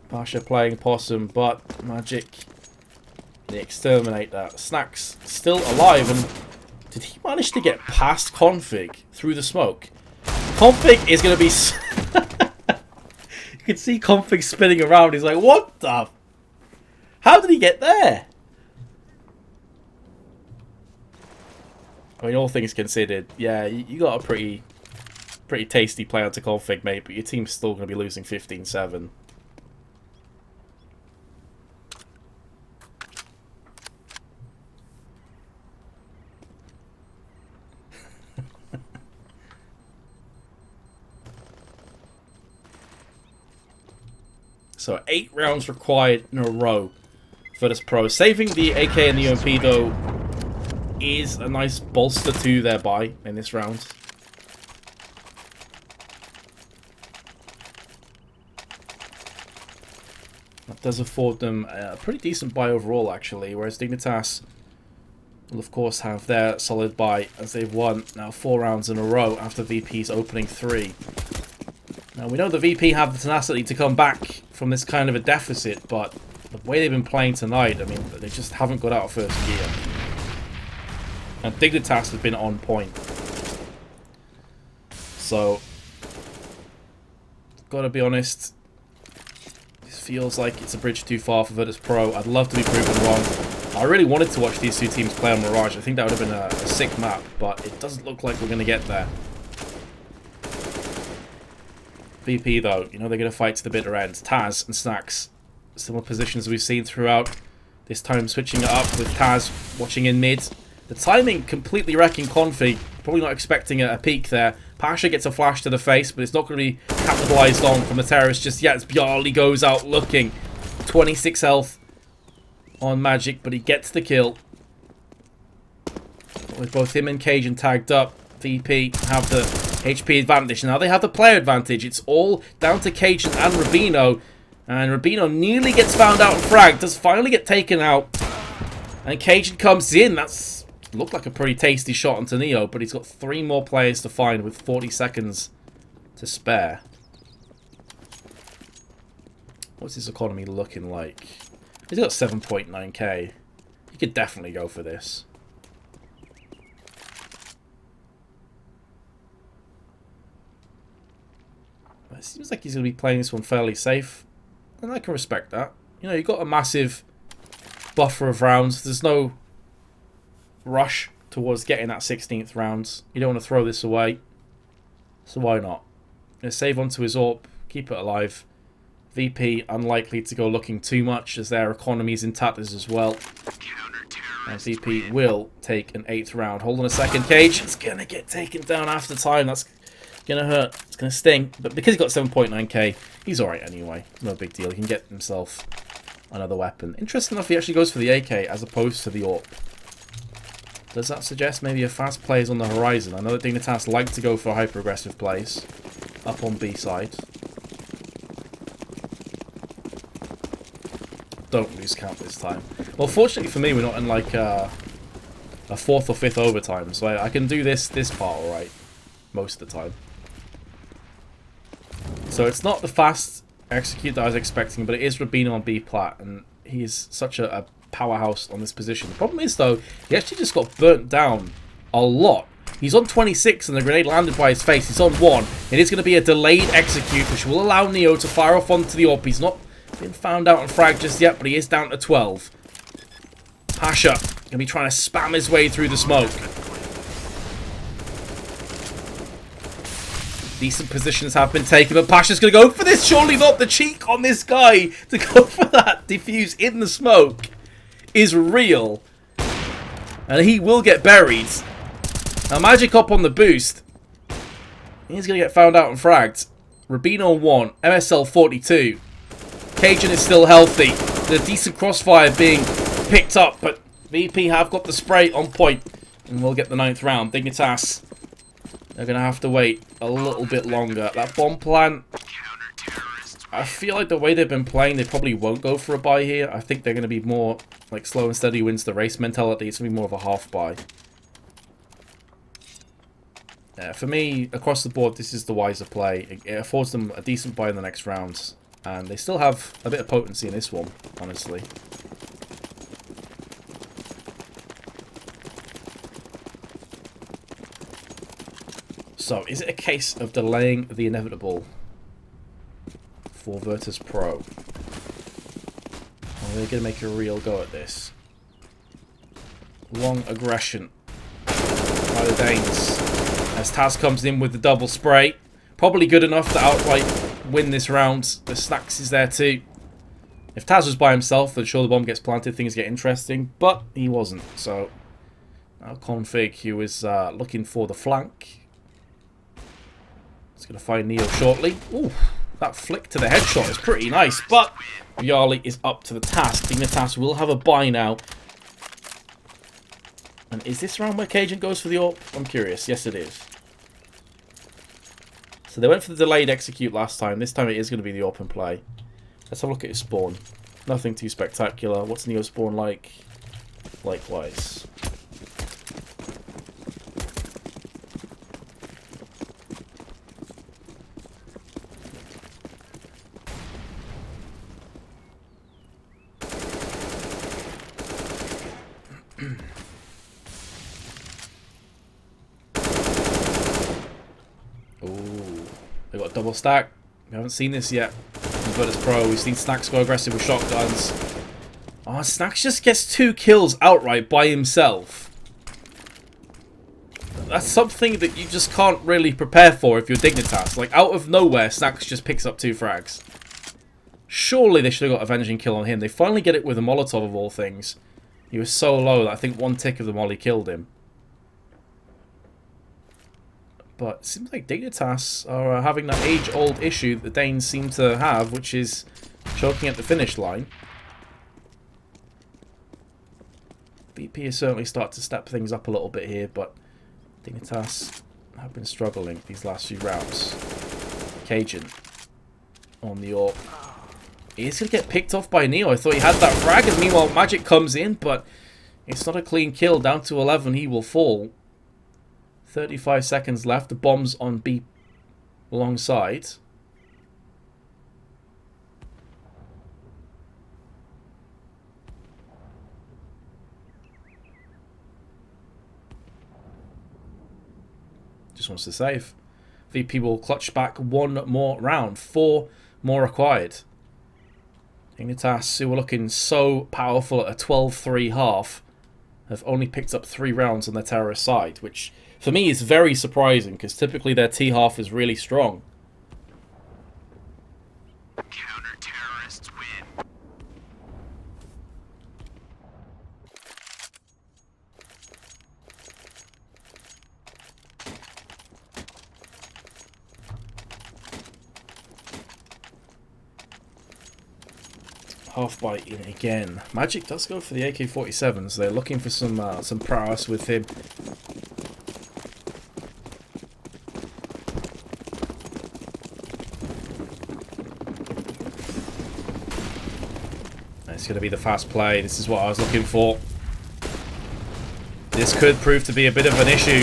S1: Pasha playing possum, but Magic, they exterminate that. Snacks still alive, and did he manage to get past Config through the smoke? Config is going to be... You can see Config spinning around. He's like, what the... How did he get there? I mean, all things considered, yeah, you got a pretty tasty play onto Config, mate, but your team's still going to be losing 15-7. So 8 rounds required in a row for this pro. Saving the AK and the UMP, though, is a nice bolster to their buy in this round. That does afford them a pretty decent buy overall, actually, whereas Dignitas will, of course, have their solid buy as they've won now 4 rounds in a row after VP's opening 3. Now, we know the VP have the tenacity to come back from this kind of a deficit, but the way they've been playing tonight, I mean, they just haven't got out of first gear. And Dignitas has been on point. So, gotta be honest, this feels like it's a bridge too far for Virtus Pro. I'd love to be proven wrong. I really wanted to watch these 2 teams play on Mirage. I think that would have been a sick map, but it doesn't look like we're going to get there. VP, though, you know they're going to fight to the bitter end. Taz and Snacks, similar positions we've seen throughout. This time switching it up with Taz watching in mid. The timing completely wrecking Config. Probably not expecting a peek there. Pasha gets a flash to the face, but it's not going to be capitalized on from the terrorists just yet as Bjarli goes out looking. 26 health on Magic, but he gets the kill. With both him and Cajun tagged up, VP have the HP advantage. Now they have the player advantage. It's all down to Cajun and Rubino. And Rubino nearly gets found out and fragged. Does finally get taken out. And Cajun comes in. That's looked like a pretty tasty shot onto Neo. But he's got 3 more players to find with 40 seconds to spare. What's his economy looking like? He's got 7.9k. He could definitely go for this. It seems like he's going to be playing this one fairly safe. And I can respect that. You know, you've got a massive buffer of rounds. There's no rush towards getting that 16th round. You don't want to throw this away. So why not? Gonna save onto his AWP, keep it alive. VP unlikely to go looking too much as their economy is in tatters as well. And VP will take an 8th round. Hold on a second, Cage. It's gonna get taken down after time. That's gonna hurt. It's gonna sting. But because he got 7.9k, he's alright anyway. No big deal. He can get himself another weapon. Interesting enough, he actually goes for the AK as opposed to the AWP. Does that suggest maybe a fast play is on the horizon? I know that Dignitas like to go for hyper-aggressive plays up on B side. Don't lose count this time. Well, fortunately for me, we're not in like a 4th or 5th overtime, so I can do this part alright most of the time. So it's not the fast execute that I was expecting, but it is Rubino on B plat, and he is such a powerhouse on this position. The problem is, though, he actually just got burnt down a lot. He's on 26 and the grenade landed by his face. He's on 1. It is going to be a delayed execute, which will allow Neo to fire off onto the AWP. He's not been found out on frag just yet, but he is down to 12. Pasha going to be trying to spam his way through the smoke. Decent positions have been taken, but Pasha's going to go for this. Surely not. The cheek on this guy to go for that defuse in the smoke is real. And he will get buried. Now, Magic up on the boost. He's going to get found out and fragged. Rubino 1, MSL 42. Cajun is still healthy. The decent crossfire being picked up, but VP have got the spray on point. And we'll get the 9th round. Dignitas, they're going to have to wait a little bit longer. That bomb plant, I feel like the way they've been playing, they probably won't go for a buy here. I think they're going to be more like slow and steady wins the race mentality. It's going to be more of a half buy. For me, across the board, this is the wiser play. It affords them a decent buy in the next rounds. And they still have a bit of potency in this one, honestly. So, is it a case of delaying the inevitable for Virtus Pro? Or are they going to make a real go at this? Long aggression by the Danes. As Taz comes in with the double spray. Probably good enough to outright win this round. The Snacks is there too. If Taz was by himself, then sure the bomb gets planted, things get interesting. But he wasn't. So, now Config, who is looking for the flank. He's going to find Neo shortly. Ooh, that flick to the headshot is pretty nice. But Yali is up to the task. Dignitas will have a buy now. And is this round where Cajun goes for the AWP? I'm curious. Yes, it is. So they went for the delayed execute last time. This time it is going to be the AWP play. Let's have a look at his spawn. Nothing too spectacular. What's Neo's spawn like? Likewise. They got a double stack. We haven't seen this yet in Virtus Pro. We've seen Snacks go aggressive with shotguns. Oh, Snacks just gets 2 kills outright by himself. That's something that you just can't really prepare for if you're Dignitas. Like, out of nowhere, Snacks just picks up 2 frags. Surely they should have got Avenging kill on him. They finally get it with a Molotov of all things. He was so low that I think 1 tick of the molly killed him. But it seems like Dignitas are having that age-old issue that the Danes seem to have, which is choking at the finish line. VP is certainly starting to step things up a little bit here, but Dignitas have been struggling these last few rounds. Cajun on the AWP. He's going to get picked off by Neo. I thought he had that frag, and meanwhile Magic comes in, but it's not a clean kill. Down to 11, he will fall. 35 seconds left. The bomb's on B alongside. Just wants to save. VP will clutch back 1 more round. 4 more required. Dignitas, who were looking so powerful at a 12-3 half, have only picked up 3 rounds on their terrorist side, which for me is very surprising because typically their T-half is really strong.
S2: Counter-terrorists win.
S1: Half bite in again. Magic does go for the AK-47s. They're looking for some prowess with him. It's going to be the fast play. This is what I was looking for. This could prove to be a bit of an issue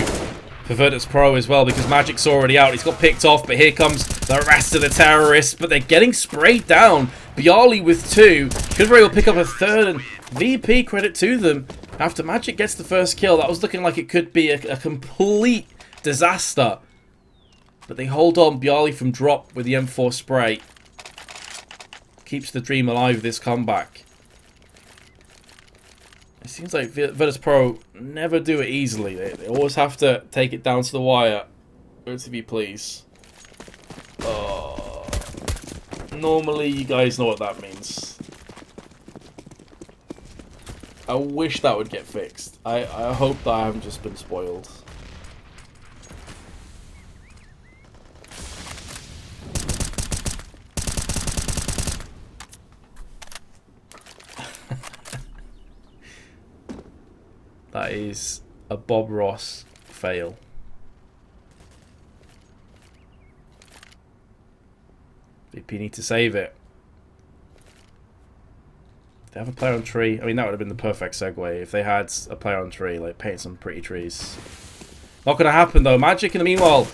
S1: for Virtus Pro as well, because Magic's already out. He's got picked off, but here comes the rest of the terrorists. But they're getting sprayed down. Bialy with 2. Could very well pick up a 3rd, and VP, credit to them. After Magic gets the first kill, that was looking like it could be a complete disaster. But they hold on Bialy from drop with the M4 spray. Keeps the dream alive, this comeback. It seems like Virtus Pro never do it easily. They always have to take it down to the wire. OTV, please. Normally, you guys know what that means. I wish that would get fixed. I hope that I haven't just been spoiled. That is a Bob Ross fail. VP need to save it. They have a player on tree. I mean, that would have been the perfect segue if they had a player on tree, like paint some pretty trees. Not going to happen though. Magic in the meanwhile,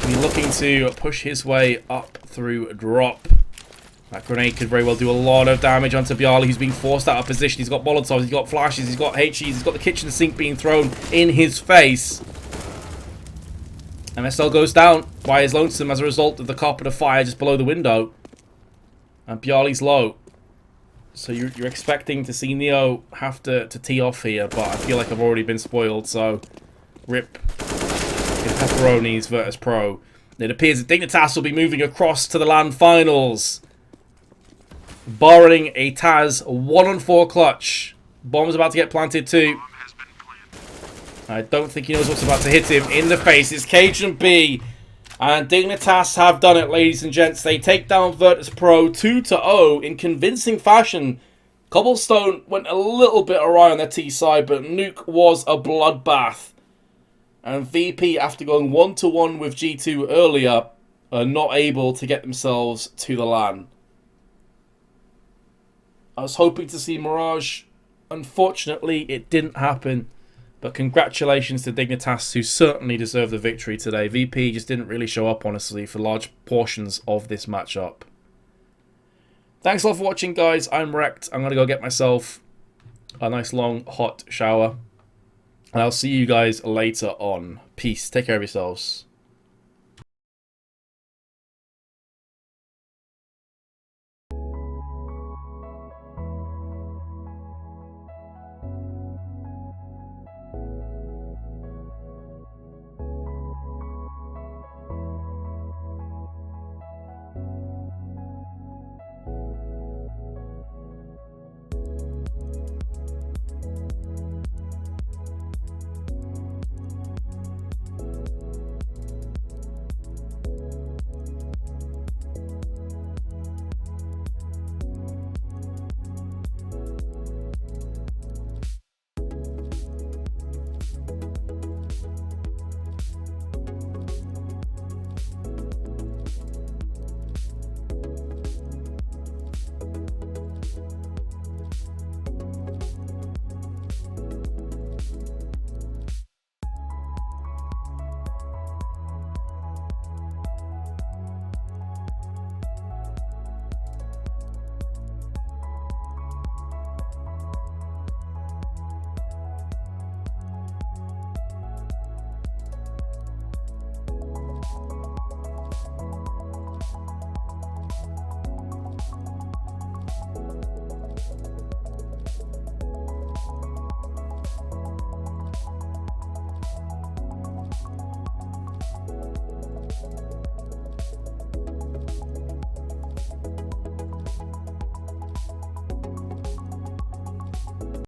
S1: be looking to push his way up through a drop. That grenade could very well do a lot of damage onto Bialy, who's being forced out of position. He's got Molotovs, he's got flashes, he's got HEs, he's got the kitchen sink being thrown in his face. MSL goes down by his lonesome as a result of the carpet of fire just below the window. And Bialy's low. So you're expecting to see Neo have to tee off here, but I feel like I've already been spoiled, so rip in pepperonis Virtus Pro. It appears that Dignitas will be moving across to the LAN finals. Borrowing a Taz 1-on-4 clutch. Bomb's about to get planted too. I don't think he knows what's about to hit him in the face. It's Cajun B. And Dignitas have done it, ladies and gents. They take down Virtus Pro 2-0 in convincing fashion. Cobblestone went a little bit awry on their T side, but Nuke was a bloodbath. And VP, after going 1-1 with G2 earlier, are not able to get themselves to the LAN. I was hoping to see Mirage. Unfortunately, it didn't happen. But congratulations to Dignitas, who certainly deserved the victory today. VP just didn't really show up, honestly, for large portions of this matchup. Thanks a lot for watching, guys. I'm wrecked. I'm going to go get myself a nice, long, hot shower. And I'll see you guys later on. Peace. Take care of yourselves.